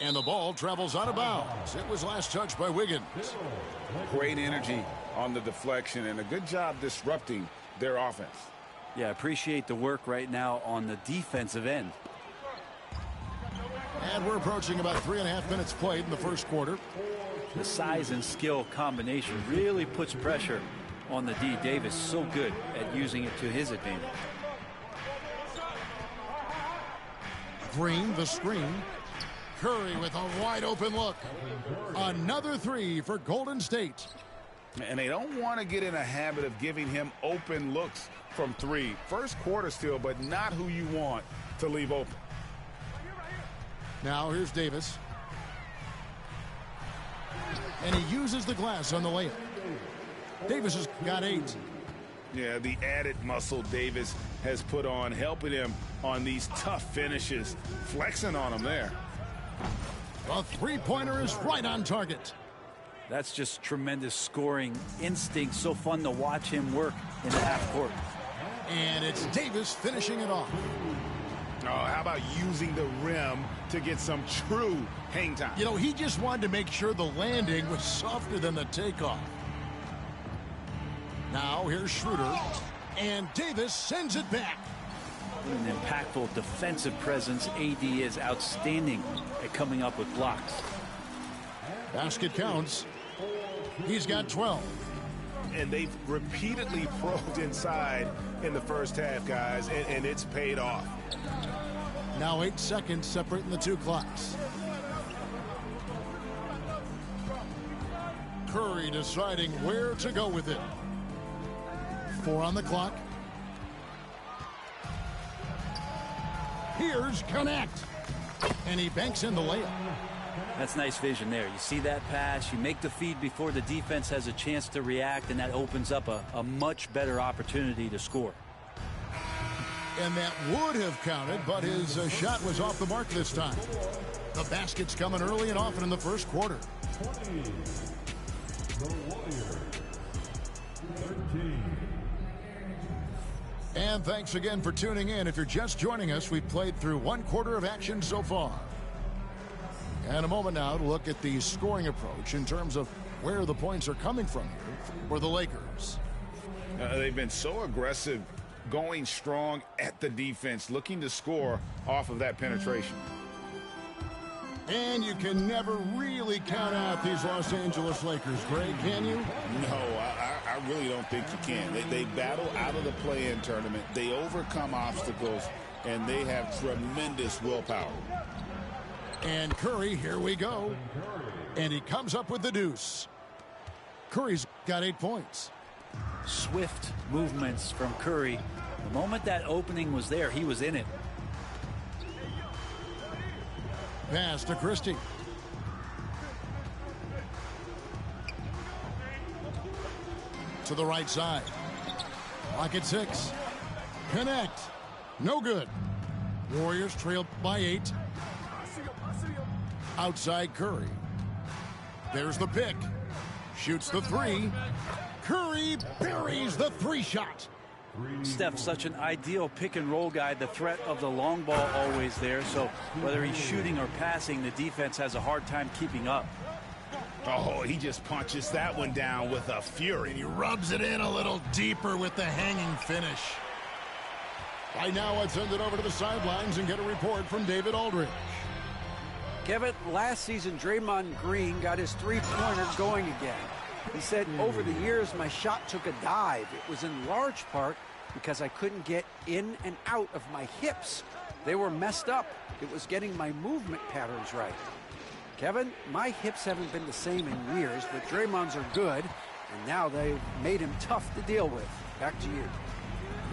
And the ball travels out of bounds. It was last touched by Wiggins. Great energy on the deflection and a good job disrupting their offense. Yeah, appreciate the work right now on the defensive end. And we're approaching about 3.5 minutes played in the first quarter. The size and skill combination really puts pressure on the D. Davis, so good at using it to his advantage. Green, the screen. Curry with a wide open look. Another three for Golden State. And they don't want to get in a habit of giving him open looks from three. First quarter still, but not who you want to leave open. Now here's Davis. And he uses the glass on the layup. Davis has got 8. Yeah, the added muscle Davis has put on, helping him on these tough finishes, flexing on him there. The three-pointer is right on target. That's just tremendous scoring instinct. So fun to watch him work in the half court. And it's Davis finishing it off. Oh, how about using the rim to get some true hang time? You know, he just wanted to make sure the landing was softer than the takeoff. Now here's Schroeder, and Davis sends it back. What an impactful defensive presence. AD is outstanding at coming up with blocks. Basket counts. He's got 12. And they've repeatedly probed inside in the first half, guys, and it's paid off. Now 8 seconds separating the two clocks. Curry deciding where to go with it. 4 on the clock. Here's Connect. And he banks in the layup. That's nice vision there. You see that pass, you make the feed before the defense has a chance to react, and that opens up a much better opportunity to score. And that would have counted, but his shot was off the mark this time. The basket's coming early and often in the first quarter. 20. The Warriors. 13. And thanks again for tuning in. If you're just joining us, we've played through 1 quarter of action so far. And a moment now to look at the scoring approach in terms of where the points are coming from here for the Lakers. They've been so aggressive, going strong at the defense, looking to score off of that penetration. And you can never really count out these Los Angeles Lakers, Greg, can you? No, I really don't think you can. They battle out of the play-in tournament. They overcome obstacles, and they have tremendous willpower. And Curry, here we go. And he comes up with the deuce. Curry's got 8 points. Swift movements from Curry. The moment that opening was there, he was in it. Pass to Christie. To the right side. Lock at 6. Connect. No good. Warriors trail by 8. Outside Curry. There's the pick. Shoots the 3. Curry buries the 3-shot. Steph, such an ideal pick and roll guy. The threat of the long ball always there. So whether he's shooting or passing, the defense has a hard time keeping up. Oh, he just punches that one down with a fury. And he rubs it in a little deeper with the hanging finish. Right now, let's send it over to the sidelines and get a report from David Aldridge. Kevin, last season, Draymond Green got his three-pointer going again. He said, over the years, my shot took a dive. It was in large part because I couldn't get in and out of my hips. They were messed up. It was getting my movement patterns right. Kevin, my hips haven't been the same in years, but Draymond's are good, and now they've made him tough to deal with. Back to you.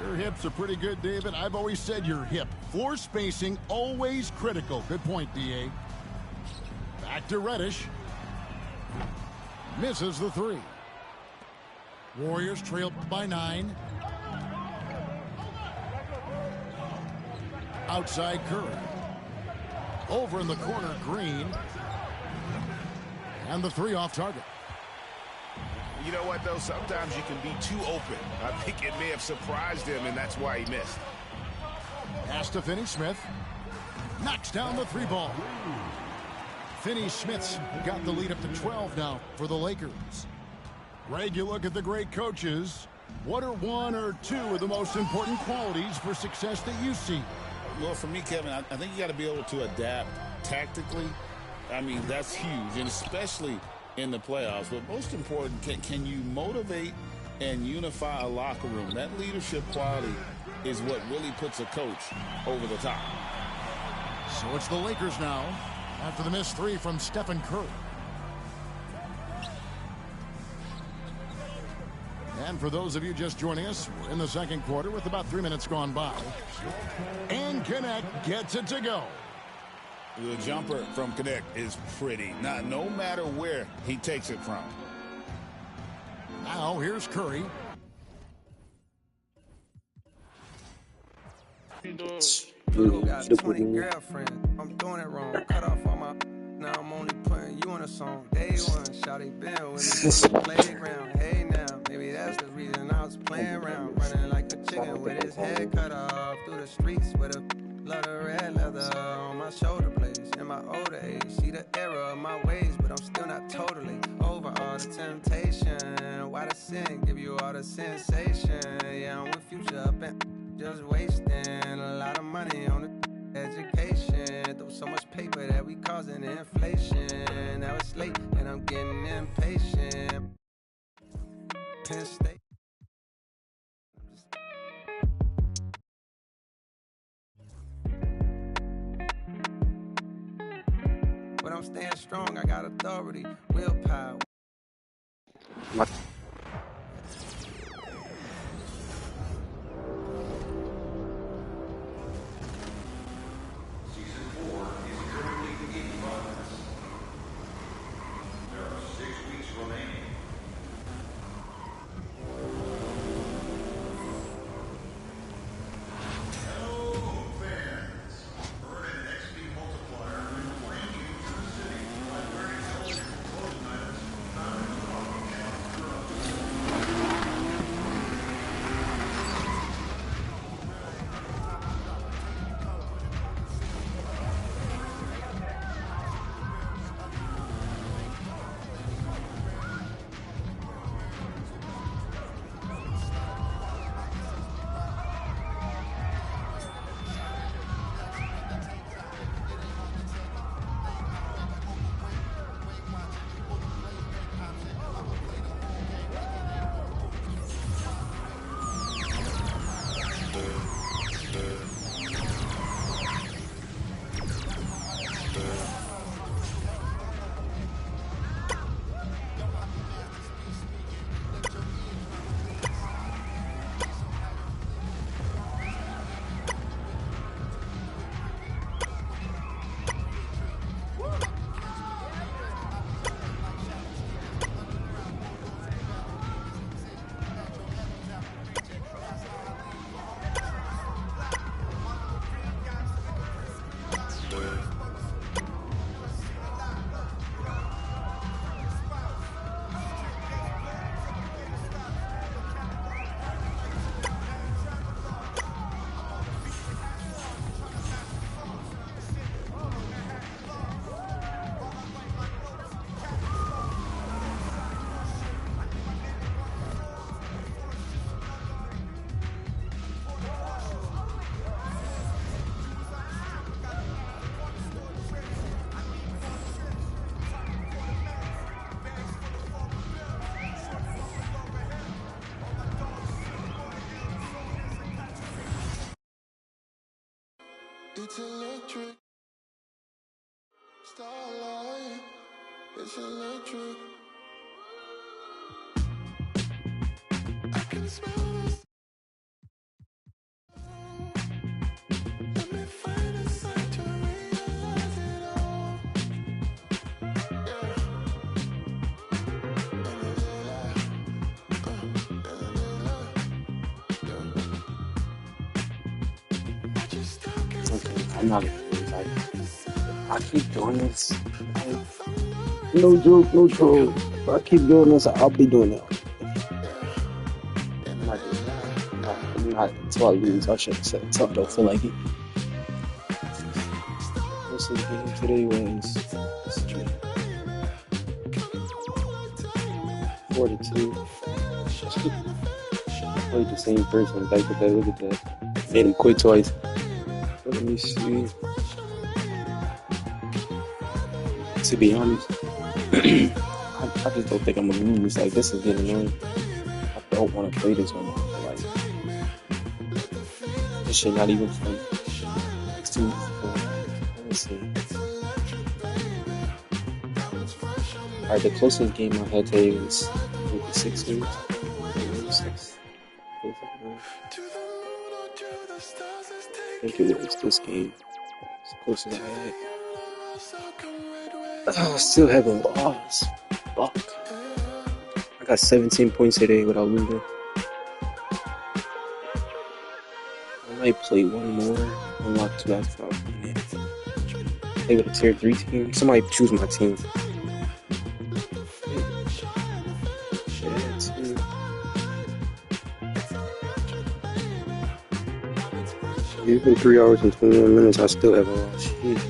Your hips are pretty good, David. I've always said your hip. Floor spacing, always critical. Good point, D.A. Back to Reddish. Misses the 3. Warriors trail by 9. Outside Curry. Over in the corner, Green. And the 3 off target. You know what, though? Sometimes you can be too open. I think it may have surprised him, and that's why he missed. Pass to Finney-Smith. Knocks down the 3 ball. Finney-Smith's got the lead up to 12 now for the Lakers. Greg, you look at the great coaches. What are 1 or 2 of the most important qualities for success that you see? Well, for me, Kevin, I think you got to be able to adapt tactically. I mean, that's huge, and especially in the playoffs. But most important, can you motivate and unify a locker room? That leadership quality is what really puts a coach over the top. So it's the Lakers now after the missed 3 from Stephen Curry. And for those of you just joining us, we're in the second quarter with about 3 minutes gone by. And Connect gets it to go. The jumper from Connect is pretty. No matter where he takes it from. Now here's Curry. Dude got 20 girlfriends. I'm doing it wrong. Cut off all my now I'm only putting you on a song. Day one, shawty been with me from the playground. Hey now, maybe that's the reason I was playing around. Running like a chicken with his head cut off. Through the streets with a lot of red leather on my shoulder blades. In my older age, see the error of my ways, but I'm still not totally over all the temptation. Why the sin give you all the sensation? Yeah, I'm with Future up and just wasting a lot of money on the education. Throw so much paper that we causing inflation. Now it's late and I'm getting impatient. Penn State. But I'm staying strong, I got authority, willpower. It's electric. Starlight. It's electric. I can smell this. Let me find a sign to realize it all. Yeah. And the daylight. And the daylight. Yeah. I just still can't see. I'm not like, I keep doing this. No joke, no troll. If I keep doing this, I'll be doing it. I'm not doing that. I'm not until I lose. I shouldn't say until I don't feel like it. Most of the game today was 4-2. Played the same person back to back. Look at that. Made him quit twice. But let me see. To be honest, I just don't think I'm gonna lose. Like, this is getting annoying. I don't want to play this one. Like, this shit not even fun. It's too. Let me see. Alright, the closest game I had today was with the Sixers. I think it was this game. It's the closest I had. I still haven't lost. Fuck. I got 17 points today without losing. I might play one more. Unlock 2 after 5 minutes. play with a tier 3 team. Somebody choose my team. It's been 3 hours and 21 minutes. I still haven't watched shit.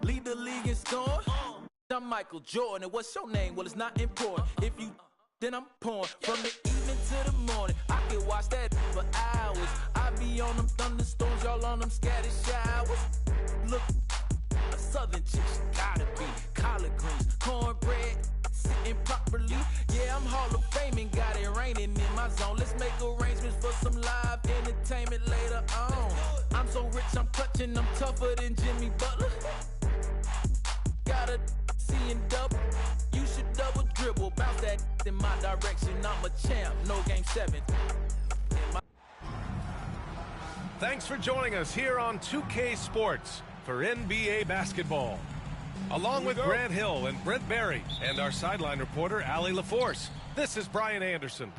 Lead the league in scoring. I'm Michael Jordan, and what's your name? Well, it's not important. If you then I'm pouring from the evening to the morning. I can watch that for hours. I be on them thunderstorms, y'all on them scattered showers. Look, a southern chick, she gotta be collard greens, cornbread, sitting properly. Yeah, I'm Hall of Fame and got it raining in my zone. Let's make arrangements for some live entertainment later on. I'm so rich, I'm clutching, I'm tougher than Jimmy Butler. Gotta see and double. You should double dribble. Bounce that in my direction. I'm a champ. No game 7. Thanks for joining us here on 2K Sports for NBA basketball. Along with Grant Hill and Brent Barry and our sideline reporter, Allie LaForce, this is Brian Anderson.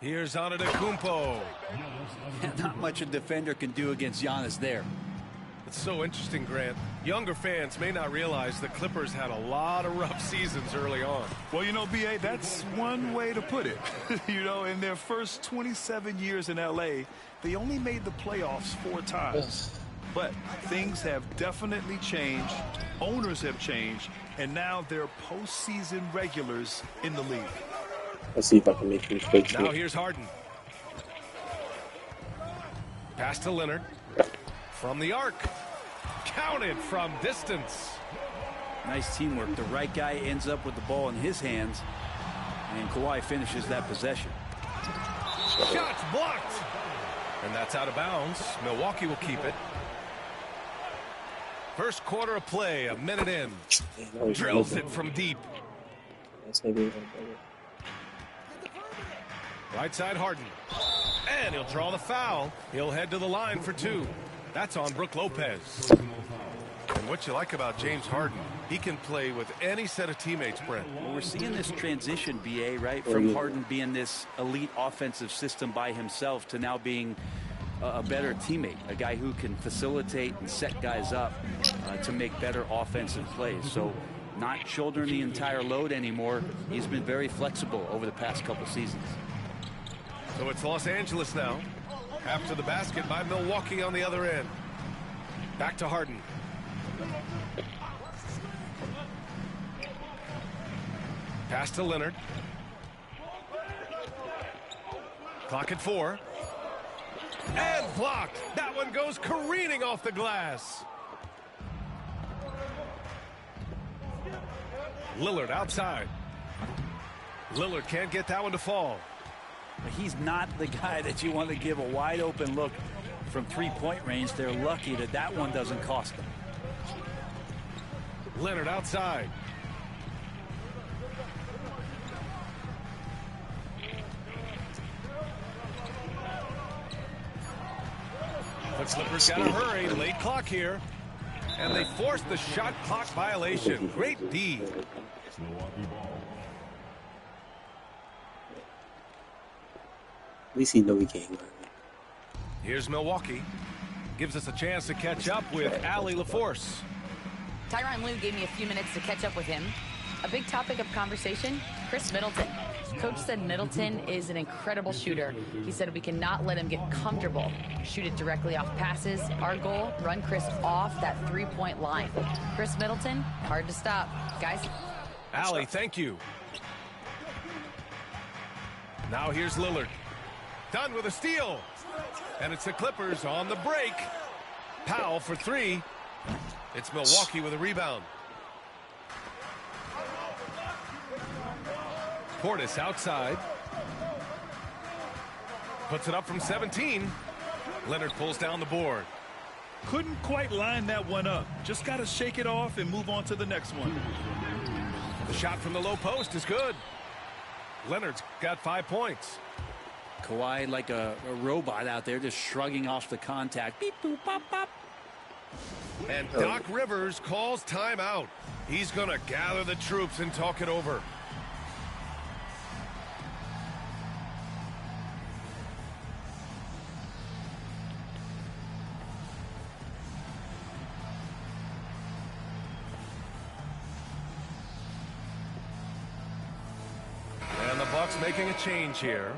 Here's Antetokounmpo. Not much a defender can do against Giannis there. It's so interesting, Grant. Younger fans may not realize the Clippers had a lot of rough seasons early on. Well, you know, B.A., that's one way to put it. You know, in their first 27 years in L.A., they only made the playoffs 4 times. But things have definitely changed. Owners have changed. And now they're postseason regulars in the league. Let's see if I can make these quick. Now here's Harden. Pass to Leonard. From the arc. Counted from distance. Nice teamwork. The right guy ends up with the ball in his hands. And Kawhi finishes that possession. Shots blocked. And that's out of bounds. Milwaukee will keep it. First quarter of play, a minute in. Drills it from deep. Right side Harden. And he'll draw the foul. He'll head to the line for 2. That's on Brook Lopez. And what you like about James Harden, he can play with any set of teammates, Brent. Well, we're seeing this transition, B.A., right? From Harden being this elite offensive system by himself to now being a better teammate, a guy who can facilitate and set guys up to make better offensive plays. So not shouldering the entire load anymore. He's been very flexible over the past couple seasons. So it's Los Angeles now. After the basket by Milwaukee on the other end. Back to Harden. Pass to Leonard. Clock at 4. And blocked. That one goes careening off the glass. Lillard outside. Lillard can't get that one to fall. But he's not the guy that you want to give a wide open look from 3-point range. They're lucky that that one doesn't cost them. Leonard outside. The Clippers got to hurry. Late clock here. And they forced the shot clock violation. Great D. At least he know he can't guard me. Here's Milwaukee. Gives us a chance to catch up with Allie LaForce. Tyronn Lue gave me a few minutes to catch up with him. A big topic of conversation, Chris Middleton. Coach said Middleton is an incredible shooter. He said we cannot let him get comfortable. Shoot it directly off passes. Our goal, run Chris off that three-point line. Chris Middleton, hard to stop. Guys. Allie, thank you. Now here's Lillard. Done with a steal. And it's the Clippers on the break. Powell for three. It's Milwaukee with a rebound. Portis outside. Puts it up from 17. Leonard pulls down the board. Couldn't quite line that one up. Just got to shake it off and move on to the next one. The shot from the low post is good. Leonard's got 5 points. Kawhi like a robot out there, just shrugging off the contact. Beep, boop, pop, pop. And Doc Rivers calls timeout. He's going to gather the troops and talk it over. And the Bucks making a change here.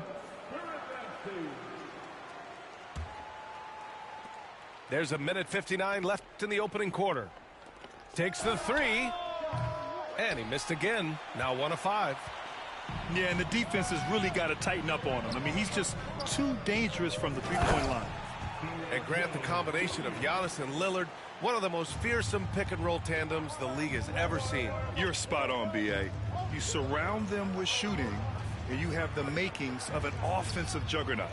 There's a minute 59 left in the opening quarter. Takes the three. And he missed again. Now 1 of 5. Yeah, and the defense has really got to tighten up on him. I mean, he's just too dangerous from the three-point line. And Grant, the combination of Giannis and Lillard, one of the most fearsome pick-and-roll tandems the league has ever seen. You're spot on, B.A. You surround them with shooting, and you have the makings of an offensive juggernaut.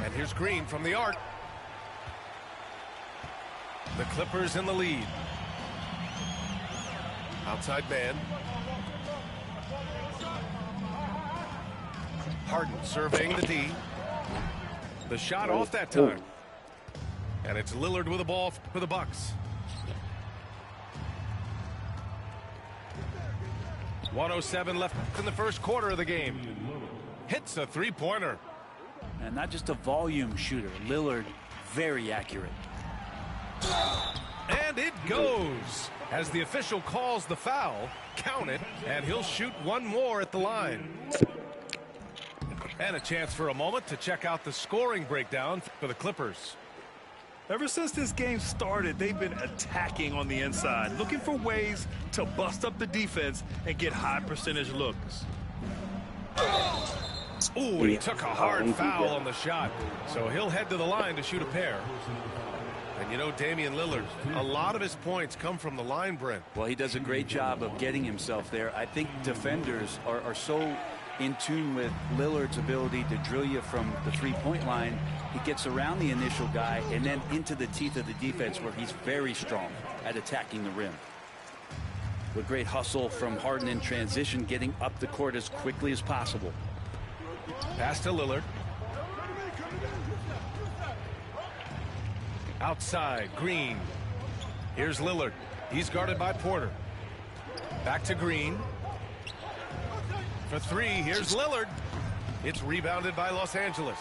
And here's Green from the arc. The Clippers in the lead. Outside man. Harden surveying the D. The shot off that time. And it's Lillard with the ball for the Bucks. 1:07 left in the first quarter of the game. Hits a three-pointer. And not just a volume shooter. Lillard, very accurate. And it goes. As the official calls the foul, count it, and he'll shoot one more at the line. And a chance for a moment to check out the scoring breakdown for the Clippers. Ever since this game started, they've been attacking on the inside, looking for ways to bust up the defense and get high percentage looks. Ooh, he took a hard foul on the shot, so he'll head to the line to shoot a pair. And you know, Damian Lillard, a lot of his points come from the line, Brent. Well, he does a great job of getting himself there. I think defenders are so in tune with Lillard's ability to drill you from the three-point line. He gets around the initial guy and then into the teeth of the defense, where he's very strong at attacking the rim. With great hustle from Harden in transition, getting up the court as quickly as possible. Pass to Lillard. Outside, Green. Here's Lillard. He's guarded by Porter. Back to Green. For three, here's Lillard. It's rebounded by Los Angeles.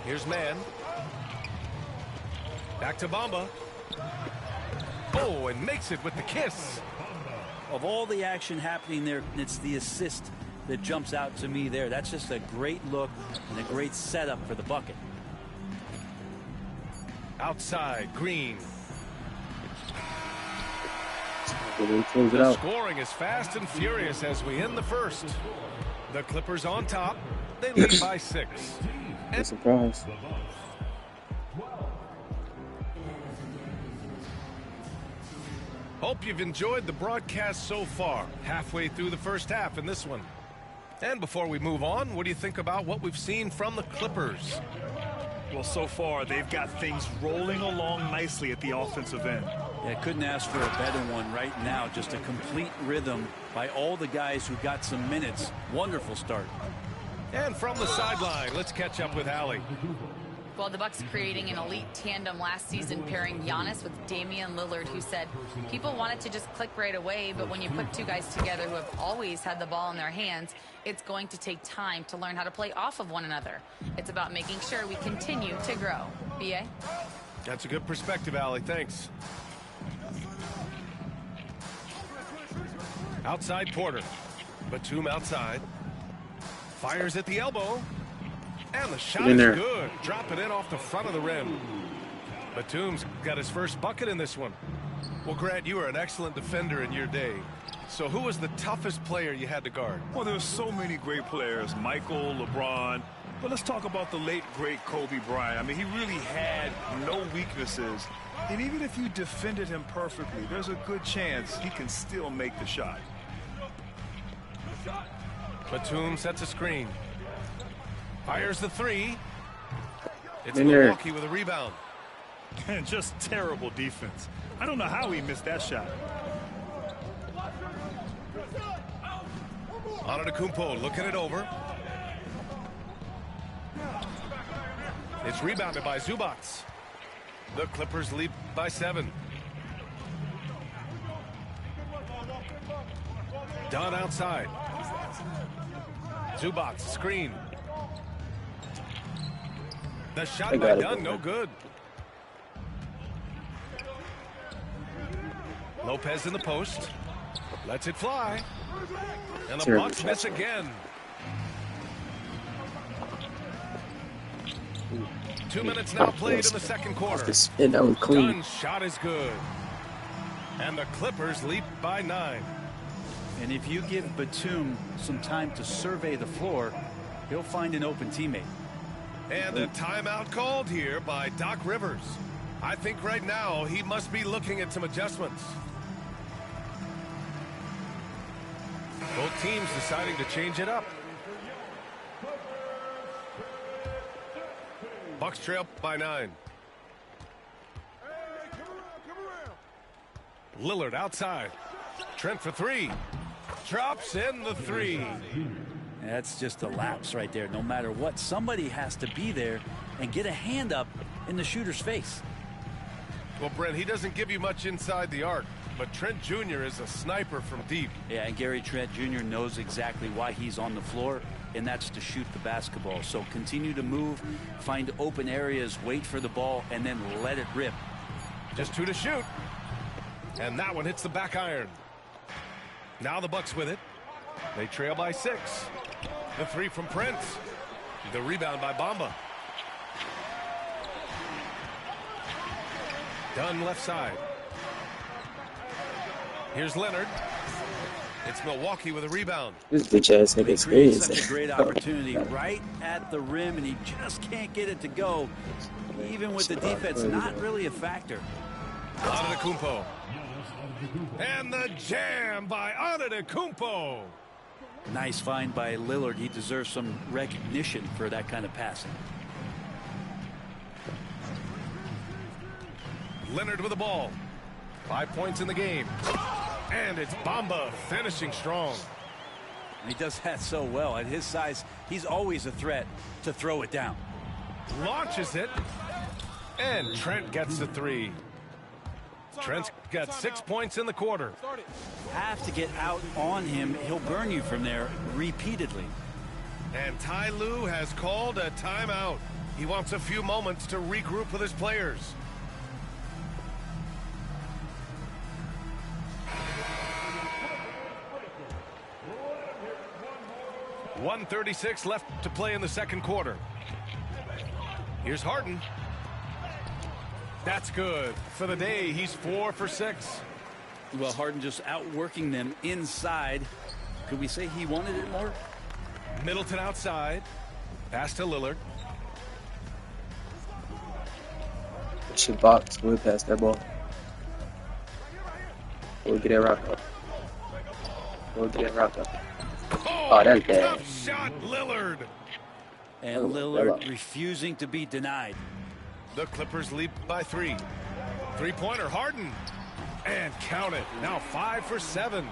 Here's Mann. Back to Bamba. Oh, and makes it with the kiss. Of all the action happening there, it's the assist that jumps out to me there. That's just a great look and a great setup for the bucket. Outside, Green. Close it The out. scoring is fast and furious as we end the first. The Clippers on top. They lead by 6. No surprise. Hope you've enjoyed the broadcast so far. Halfway through the first half in this one. And before we move on, what do you think about what we've seen from the Clippers? Well, so far, they've got things rolling along nicely at the offensive end. Yeah, couldn't ask for a better one right now. Just a complete rhythm by all the guys who got some minutes. Wonderful start. And from the sideline, let's catch up with Allie. Well, the Bucks creating an elite tandem last season, pairing Giannis with Damian Lillard, who said people want it to just click right away, but when you put two guys together who have always had the ball in their hands, it's going to take time to learn how to play off of one another. It's about making sure we continue to grow. B.A.? That's a good perspective, Allie. Thanks. Outside Porter. Batum outside. Fires at the elbow. And the shot is good. Dropping it off the front of the rim. Batum's got his first bucket in this one. Well, Grant, you were an excellent defender in your day. So who was the toughest player you had to guard? Well, there were so many great players. Michael, LeBron. But let's talk about the late, great Kobe Bryant. I mean, he really had no weaknesses. And even if you defended him perfectly, there's a good chance he can still make the shot. Batum sets a screen. Fires the three. It's Milwaukee with a rebound. And just terrible defense. I don't know how he missed that shot. Antetokounmpo looking it over. It's rebounded by Zubac. The Clippers lead by 7. Dunn outside. Zubac screen. The shot by Dunn, no good. Lopez in the post. Lets it fly. And the Bucks miss again. 2 minutes now played in the second quarter. That was clean. Dunn's shot is good. And the Clippers lead by 9. And if you give Batum some time to survey the floor, he'll find an open teammate. And a timeout called here by Doc Rivers. I think right now he must be looking at some adjustments. Both teams deciding to change it up. Bucks trail by 9. Lillard outside. Trent for 3. Drops in the 3. That's just a lapse right there. No matter what, somebody has to be there and get a hand up in the shooter's face. Well, Brent, he doesn't give you much inside the arc, but Trent Jr. is a sniper from deep. Yeah, and Gary Trent Jr. knows exactly why he's on the floor, and that's to shoot the basketball. So continue to move, find open areas, wait for the ball, and then let it rip. Just 2 to shoot. And that one hits the back iron. Now the Bucks with it. They trail by 6. The 3 from Prince. The rebound by Bamba. Dunn left side. Here's Leonard. It's Milwaukee with a rebound. This bitch ass nigga experience. Such a great opportunity right at the rim, and he just can't get it to go. Even with the defense not really a factor. Antetokounmpo. And the jam by Antetokounmpo. Nice find by Lillard. He deserves some recognition for that kind of passing. Leonard with the ball. 5 points in the game. And it's Bamba finishing strong. He does that so well. At his size, he's always a threat to throw it down. Launches it. And Trent gets the 3. Trent's got 6 points in the quarter. Have to get out on him. He'll burn you from there repeatedly. And Ty Lue has called a timeout. He wants a few moments to regroup with his players. .136 left to play in the second quarter. Here's Harden. That's good. For the day, he's 4 for 6. Well, Harden just outworking them inside. Could we say he wanted it more? Middleton outside. Pass to Lillard. Should box. We'll pass that ball. We'll get it rocked up. We'll get it rocked up. Oh, that's bad. Tough shot, Lillard. And Lillard refusing to be denied. The Clippers lead by 3. 3-pointer, Harden. And count it. Now 5 for 7.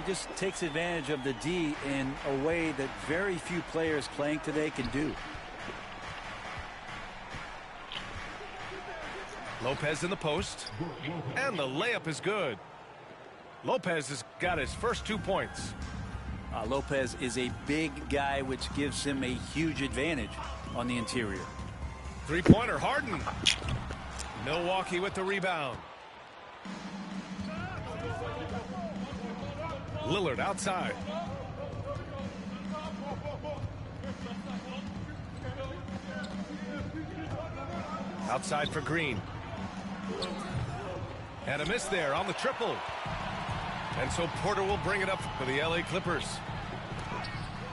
He just takes advantage of the D in a way that very few players playing today can do. Lopez in the post, and the layup is good. Lopez has got his first 2 points. Lopez is a big guy, which gives him a huge advantage on the interior. Three-pointer, Harden. Milwaukee with the rebound. Lillard outside. Outside for Green. And a miss there on the triple. And so Porter will bring it up for the LA Clippers.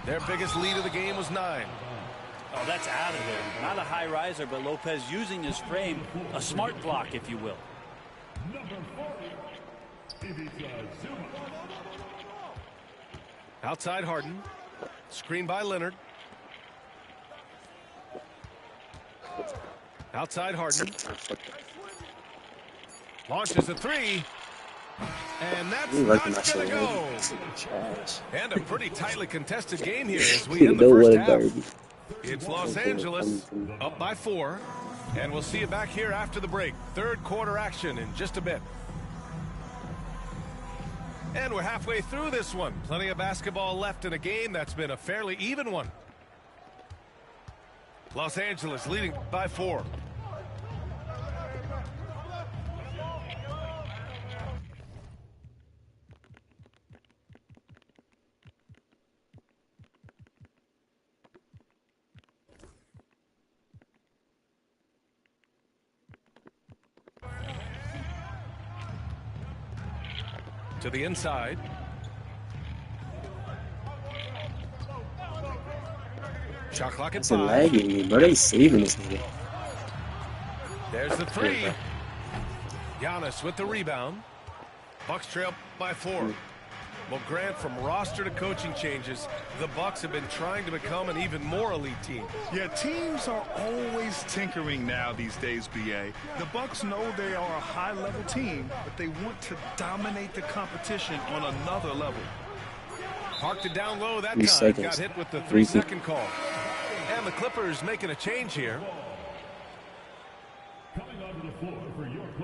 Their biggest lead of the game was 9. Oh, that's out of there. Not a high riser, but Lopez using his frame, a smart block, if you will. Outside Harden. Screen by Leonard. Outside Harden. Launches a three. And that's not going to go. And a pretty tightly contested game here as we end the first half. It's Los Angeles up by 4. And we'll see you back here after the break. Third quarter action in just a bit. And we're halfway through this one. Plenty of basketball left in a game that's been a fairly even one. Los Angeles leading by 4. To the inside. Shot clock at 5. Lagging, but they saving this nigga. There's the 3. Giannis with the rebound. Bucks trail by 4. Well, Grant, from roster to coaching changes, the Bucks have been trying to become an even more elite team. Yeah, teams are always tinkering now these days, BA. The Bucks know they are a high-level team, but they want to dominate the competition on another level. Parked it down low that 3 time. seconds. Got hit with the 3-second call. And the Clippers making a change here.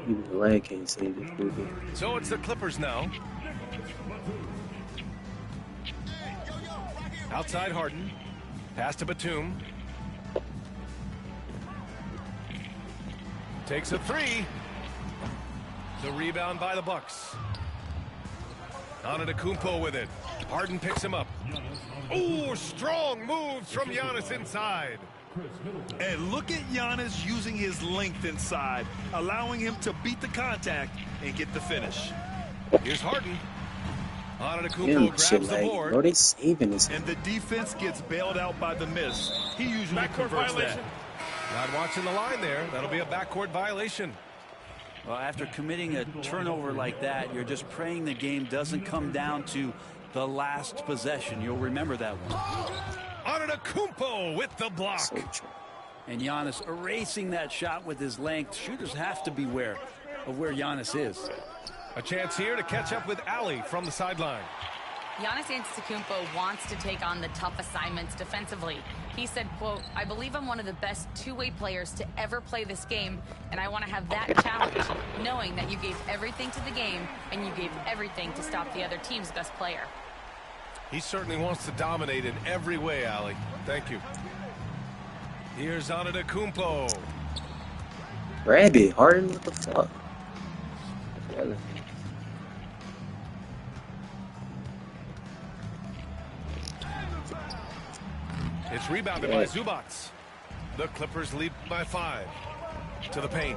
Even the lag can't save it. So it's the Clippers now. Outside Harden. Pass to Batum. Takes a 3. The rebound by the Bucks. Antetokounmpo with it. Harden picks him up. Oh, strong moves from Giannis inside. And look at Giannis using his length inside, allowing him to beat the contact and get the finish. Here's Harden. Antetokounmpo grabs the board. Bro, they saving this. And the defense gets bailed out by the miss. He usually converts that. Not watching the line there. That'll be a backcourt violation. Well, after committing a turnover like that, you're just praying the game doesn't come down to the last possession. You'll remember that one. Antetokounmpo with the block. And Giannis erasing that shot with his length. Shooters have to beware of where Giannis is. A chance here to catch up with Ali from the sideline. Giannis Antetokounmpo wants to take on the tough assignments defensively. He said, quote, "I believe I'm one of the best two-way players to ever play this game, and I want to have that challenge, knowing that you gave everything to the game and you gave everything to stop the other team's best player." He certainly wants to dominate in every way, Ali. Thank you. Here's Antetokounmpo. Grab it, Harden. What the fuck? It's rebounded by Zubac. The Clippers lead by 5. To the paint.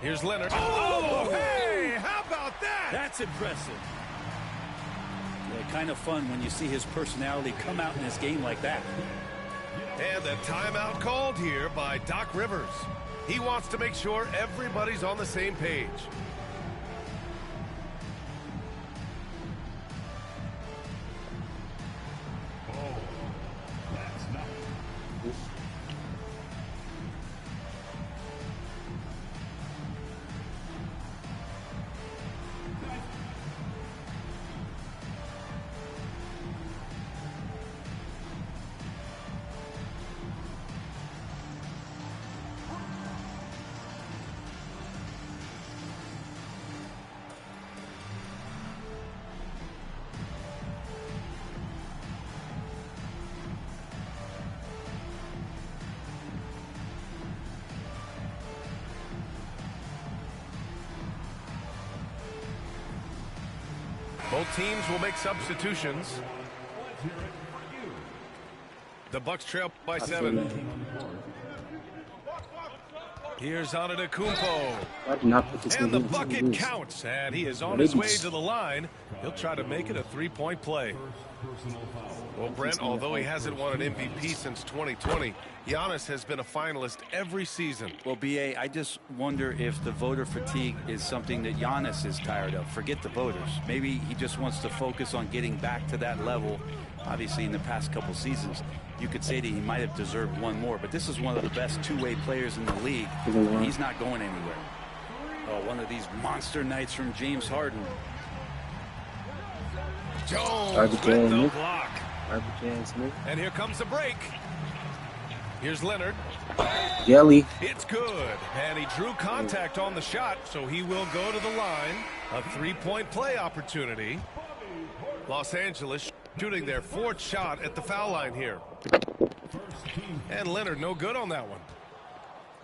Here's Leonard. Oh, hey, how about that? That's impressive. Yeah, kind of fun when you see his personality come out in this game like that. And a timeout called here by Doc Rivers. He wants to make sure everybody's on the same page. Both teams will make substitutions. The Bucks trail by 7. Here's Antetokounmpo. And the bucket counts, and he is on his way to the line. He'll try to make it a three-point play. Well, Brent, although he hasn't won an MVP since 2020, Giannis has been a finalist every season. Well, B.A., I just wonder if the voter fatigue is something that Giannis is tired of. Forget the voters. Maybe he just wants to focus on getting back to that level. Obviously, in the past couple seasons, you could say that he might have deserved one more, but this is one of the best two-way players in the league. He's not going anywhere. Oh, one of these monster nights from James Harden. Jones with the block. And here comes the break. Here's Leonard. Jelly. It's good. And he drew contact on the shot, so he will go to the line. A three-point play opportunity. Los Angeles shooting their 4th shot at the foul line here. And Leonard no good on that one.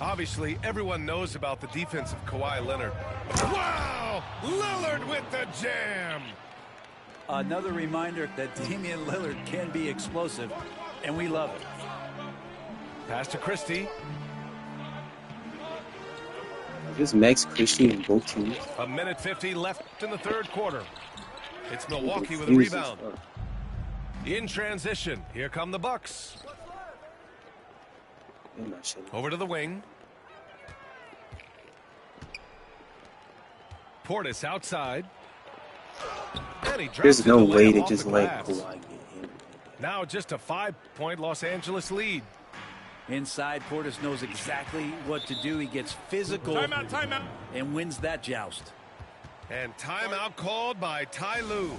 Obviously, everyone knows about the defense of Kawhi Leonard. Wow! Lillard with the jam! Another reminder that Damian Lillard can be explosive, and we love it. Pass to Christie. Just Max Christie in both teams. A minute 50 left in the 3rd quarter. It's Milwaukee with a rebound. In transition, here come the Bucks. Over to the wing. Portis outside. And he There's no way to just let Kawhi get in. Now just a 5-point Los Angeles lead. Inside, Portis knows exactly what to do. He gets physical timeout. And wins that joust. And timeout called by Ty Lue.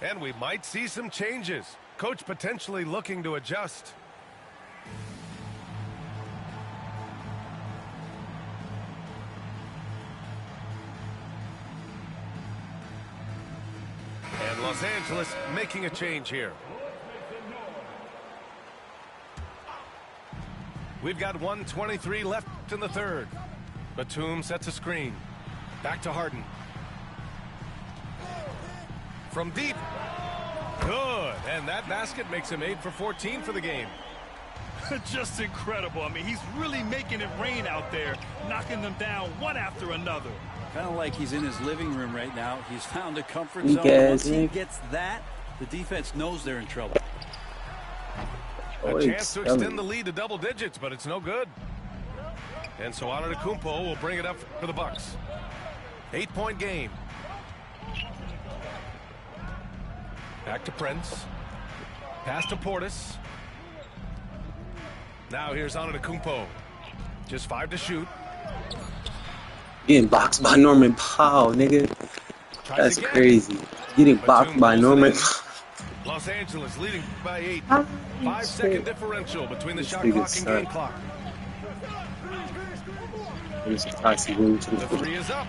And we might see some changes. Coach potentially looking to adjust. And Los Angeles making a change here. We've got 1:23 left in the 3rd. Batum sets a screen. Back to Harden. From deep. Good. And that basket makes him 8 for 14 for the game. Just incredible. I mean, he's really making it rain out there, knocking them down one after another. Kind of like he's in his living room right now. He's found a comfort zone. Once he gets that, the defense knows they're in trouble. A chance to extend the lead to double digits, but it's no good. And so Antetokounmpo will bring it up for the Bucks. 8-point game. Back to Prince. Pass to Portis. Now here's Antetokounmpo. Just 5 to shoot. Getting boxed by Norman Powell, nigga. That's crazy. Getting boxed by Norman Powell. Los Angeles leading by 8. 5-second differential between the shot clock and game clock. The 3 is up.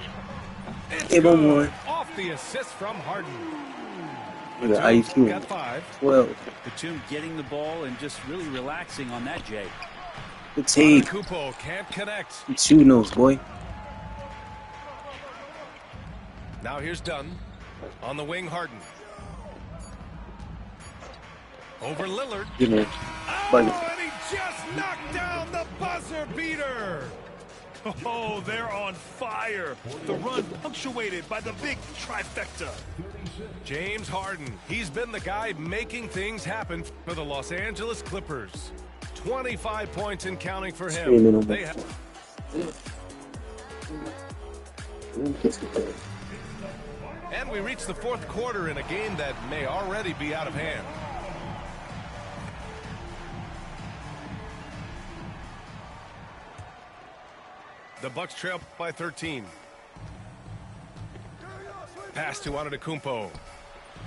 It's good. Good. Off the assist from Harden. IQ got 5. 12. Batum getting the ball and just really relaxing on that, Jay. Good take. Antetokounmpo can't connect. Good shooting those, boy. Now here's Dunn. On the wing, Harden. Over Lillard. Oh, and he just knocked down the buzzer beater. Oh, they're on fire. The run punctuated by the big trifecta. James Harden. He's been the guy making things happen for the Los Angeles Clippers. 25 points and counting for him. They have... And we reach the 4th quarter in a game that may already be out of hand. The Bucks trail by 13. Pass to Antetokounmpo.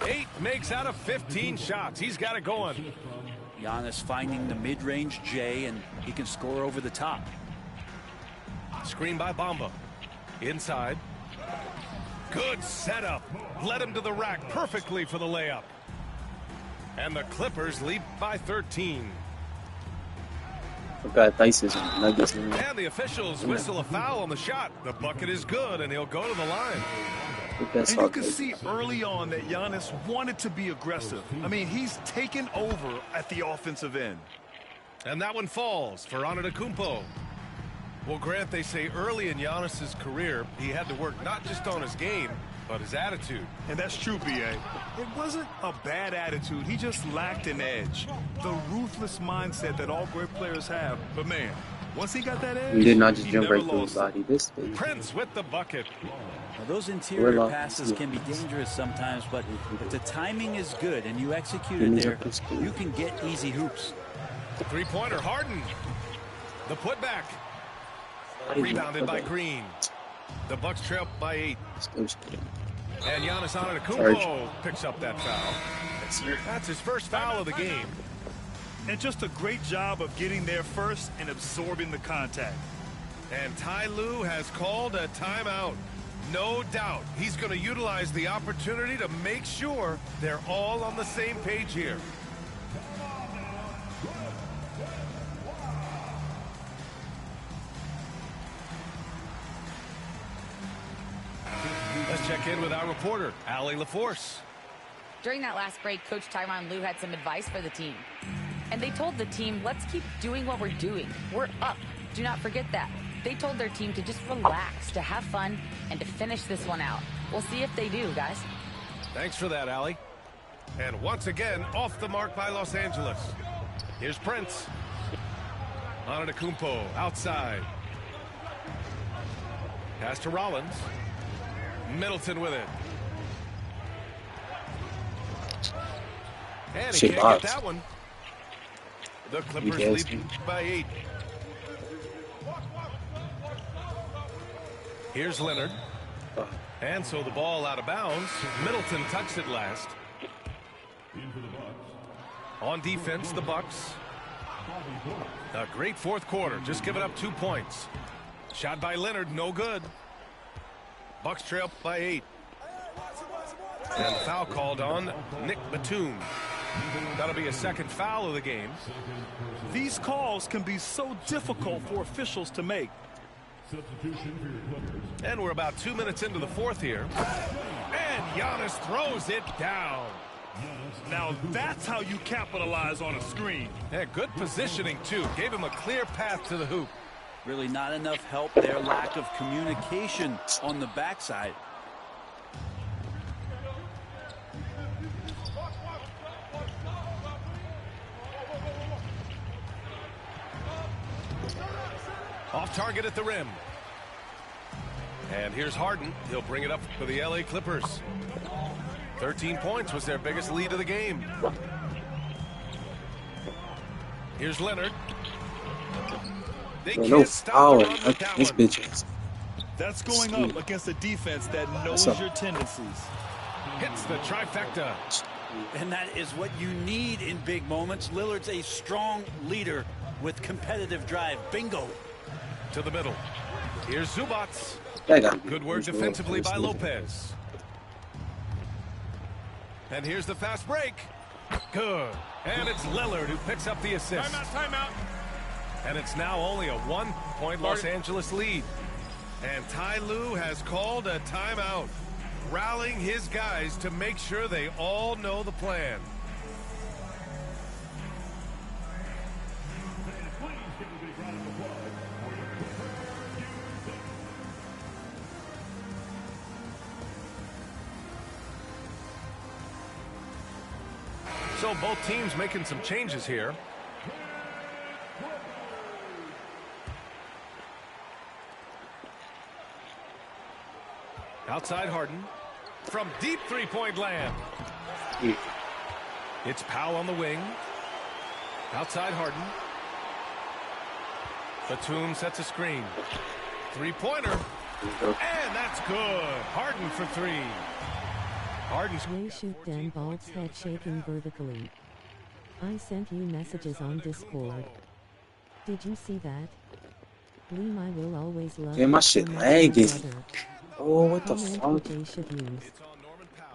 8 makes out of 15 shots. He's got it going. Giannis finding the mid-range J, and he can score over the top. Screen by Bamba. Inside. Good setup. Led him to the rack perfectly for the layup. And the Clippers lead by 13. And the officials whistle a foul on the shot. The bucket is good, and he'll go to the line. And you can see early on that Giannis wanted to be aggressive. I mean, he's taken over at the offensive end. And that one falls for Antetokounmpo. Well, Grant, they say early in Giannis's career, he had to work not just on his game, but his attitude. And that's true, B.A. It wasn't a bad attitude. He just lacked an edge. The ruthless mindset that all great players have. But, man, once he got that edge, he did not just jump right lost through his body. This thing. Prince with the bucket. Now, those interior passes can be dangerous sometimes, but if the timing is good and you execute it there, you can get easy hoops. Three-pointer, Harden. The putback. Rebounded by Green. The Bucks trail by 8. And Giannis Antetokounmpo picks up that foul. That's his first foul of the game. And just a great job of getting there first and absorbing the contact. And Ty Lue has called a timeout. No doubt he's going to utilize the opportunity to make sure they're all on the same page here. Let's check in with our reporter, Allie LaForce. During that last break, Coach Tyronn Lue had some advice for the team. And they told the team, let's keep doing what we're doing. We're up. Do not forget that. They told their team to just relax, to have fun, and to finish this one out. We'll see if they do, guys. Thanks for that, Allie. And once again, off the mark by Los Angeles. Here's Prince. Antetokounmpo outside. Pass to Rollins. Middleton with it. And he can't get that one. The Clippers lead by 8. Here's Leonard. And so the ball out of bounds. Middleton touched it last. On defense, the Bucks. A great fourth quarter. Just giving up 2 points. Shot by Leonard, no good. Bucks trail by 8. And foul called on Nick Batum. That'll be a second foul of the game. These calls can be so difficult for officials to make. And we're about 2 minutes into the fourth here. And Giannis throws it down. Now that's how you capitalize on a screen. Yeah, good positioning, too. Gave him a clear path to the hoop. Really not enough help there. Lack of communication on the backside. Off target at the rim. And here's Harden. He'll bring it up for the LA Clippers. 13 points was their biggest lead of the game. Here's Leonard. They can't stop the run with that one. Bitches. That's going up against a defense that knows your tendencies. Hits the trifecta. And that is what you need in big moments. Lillard's a strong leader with competitive drive. Bingo. To the middle. Here's Zubats. Good work defensively by Lopez. And here's the fast break. Good. And it's Lillard who picks up the assist. Timeout. And it's now only a 1-point Los Angeles lead. And Ty Lue has called a timeout, rallying his guys to make sure they all know the plan. So both teams making some changes here. Outside Harden. From deep three-point land. It's Powell on the wing. Outside Harden. Batum sets a screen. Three-pointer. And that's good. Harden for 3. Ray shoot Dan Bald's head shaking vertically. I sent you messages on Discord. Did you see that? Liam, I will always love my shit lagging. Oh, what the Comment fuck? they should use.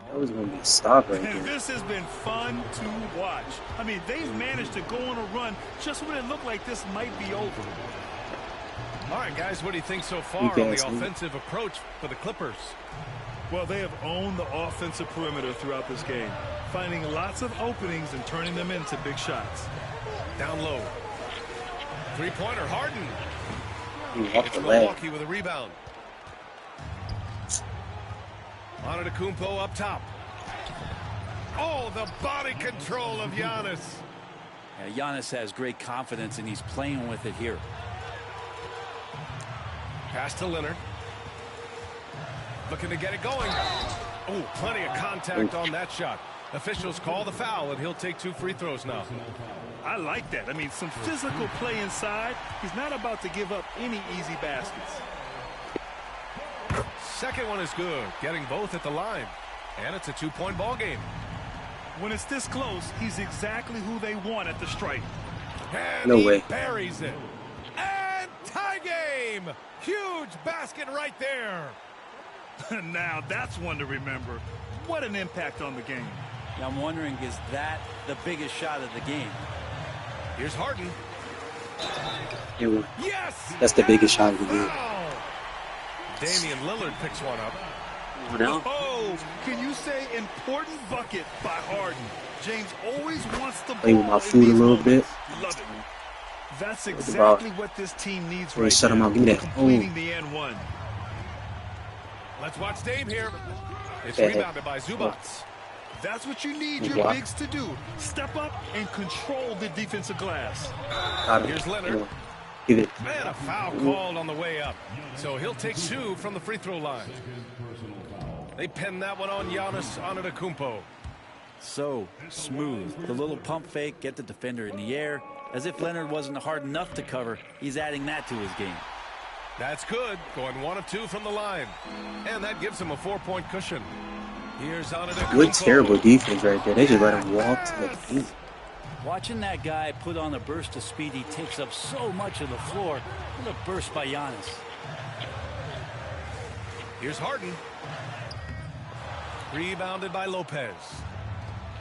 That was gonna be a stop right there. This has been fun to watch. I mean, they've managed to go on a run just when it looked like this might be over. All right, guys, what do you think so far on the offensive approach for the Clippers? Well, they have owned the offensive perimeter throughout this game, finding lots of openings and turning them into big shots. Down low. Three-pointer, Harden. It's Milwaukee with a rebound. Antetokounmpo up top. Oh, the body control of Giannis. Yeah, Giannis has great confidence, and he's playing with it here. Pass to Leonard. Looking to get it going. Oh, plenty of contact on that shot. Officials call the foul, and he'll take 2 free throws now. I like that. I mean, some physical play inside. He's not about to give up any easy baskets. Second one is good. Getting both at the line. And it's a 2-point ball game. When it's this close, he's exactly who they want at the stripe. And No he way. buries it. And tie game. Huge basket right there. Now that's one to remember. What an impact on the game. Yeah, I'm wondering, is that the biggest shot of the game? Here's Harden. Yes! That's the biggest shot of the game. Damian Lillard picks one up. Oh, can you say important bucket by Harden? James always wants the ball. Play with my food a little bit. Love it. That's exactly what this team needs right shut him now. out. Give me that. Completing the N1. Let's watch Dame here. It's rebounded by Zubats. That's what you need your bigs to do. Step up and control the defensive glass. Here's Leonard. Give it. Man, a foul called on the way up. So he'll take 2 from the free throw line. They pin that one on Giannis Antetokounmpo. So smooth. The little pump fake, get the defender in the air. As if Leonard wasn't hard enough to cover, he's adding that to his game. That's good. Going 1 of 2 from the line. And that gives him a 4-point cushion. Here's Antetokounmpo. Good, terrible defense right there. They just let him walk to the paint. Watching that guy put on a burst of speed, he takes up so much of the floor. What a burst by Giannis. Here's Harden. Rebounded by Lopez.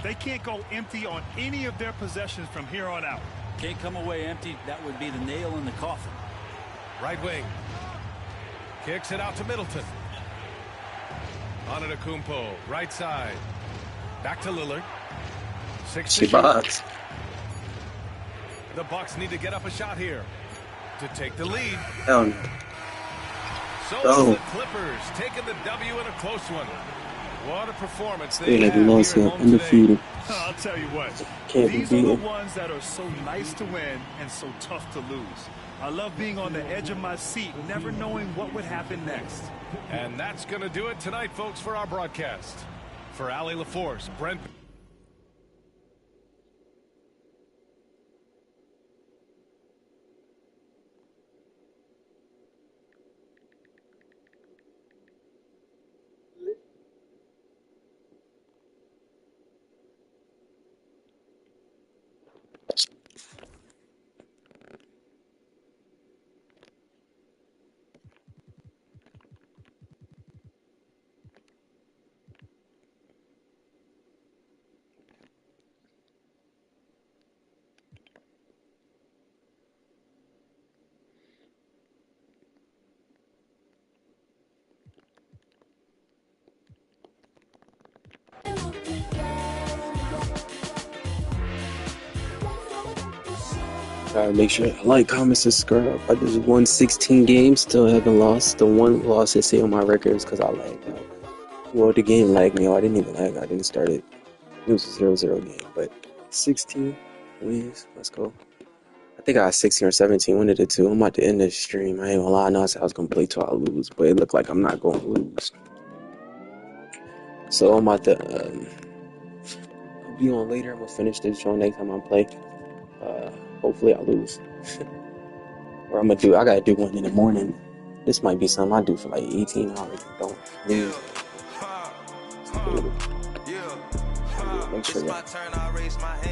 They can't go empty on any of their possessions from here on out. Can't come away empty. That would be the nail in the coffin. Right wing. Kicks it out to Middleton. Antetokounmpo, right side. Back to Lillard. 6 to shoot. The Bucks need to get up a shot here to take the lead. So the Clippers taking the W in a close one. What a performance they have here at home today. I'll tell you what, these are the ones that are so nice to win and so tough to lose. I love being on the edge of my seat, never knowing what would happen next. And that's going to do it tonight, folks, for our broadcast. For Allie LaForce, Brent... Make sure to like, comment, subscribe. I just won 16 games, still haven't lost. The one loss I see on my record is because I lagged out. Well, the game lagged me out. I didn't even lag. I didn't start it. It was a 0-0 game, but 16 wins. Let's go. I think I got 16 or 17. One of the two. I'm about to end this stream. I ain't gonna lie. I know I said I was gonna play till I lose, but it looked like I'm not gonna lose. So I'm about to I'll be on later. I'm gonna finish this show next time I play. Hopefully I lose. Or I gotta do one in the morning. This might be something I do for like 18 hours. Don't lose. Make sure to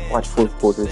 watch fourth quarters.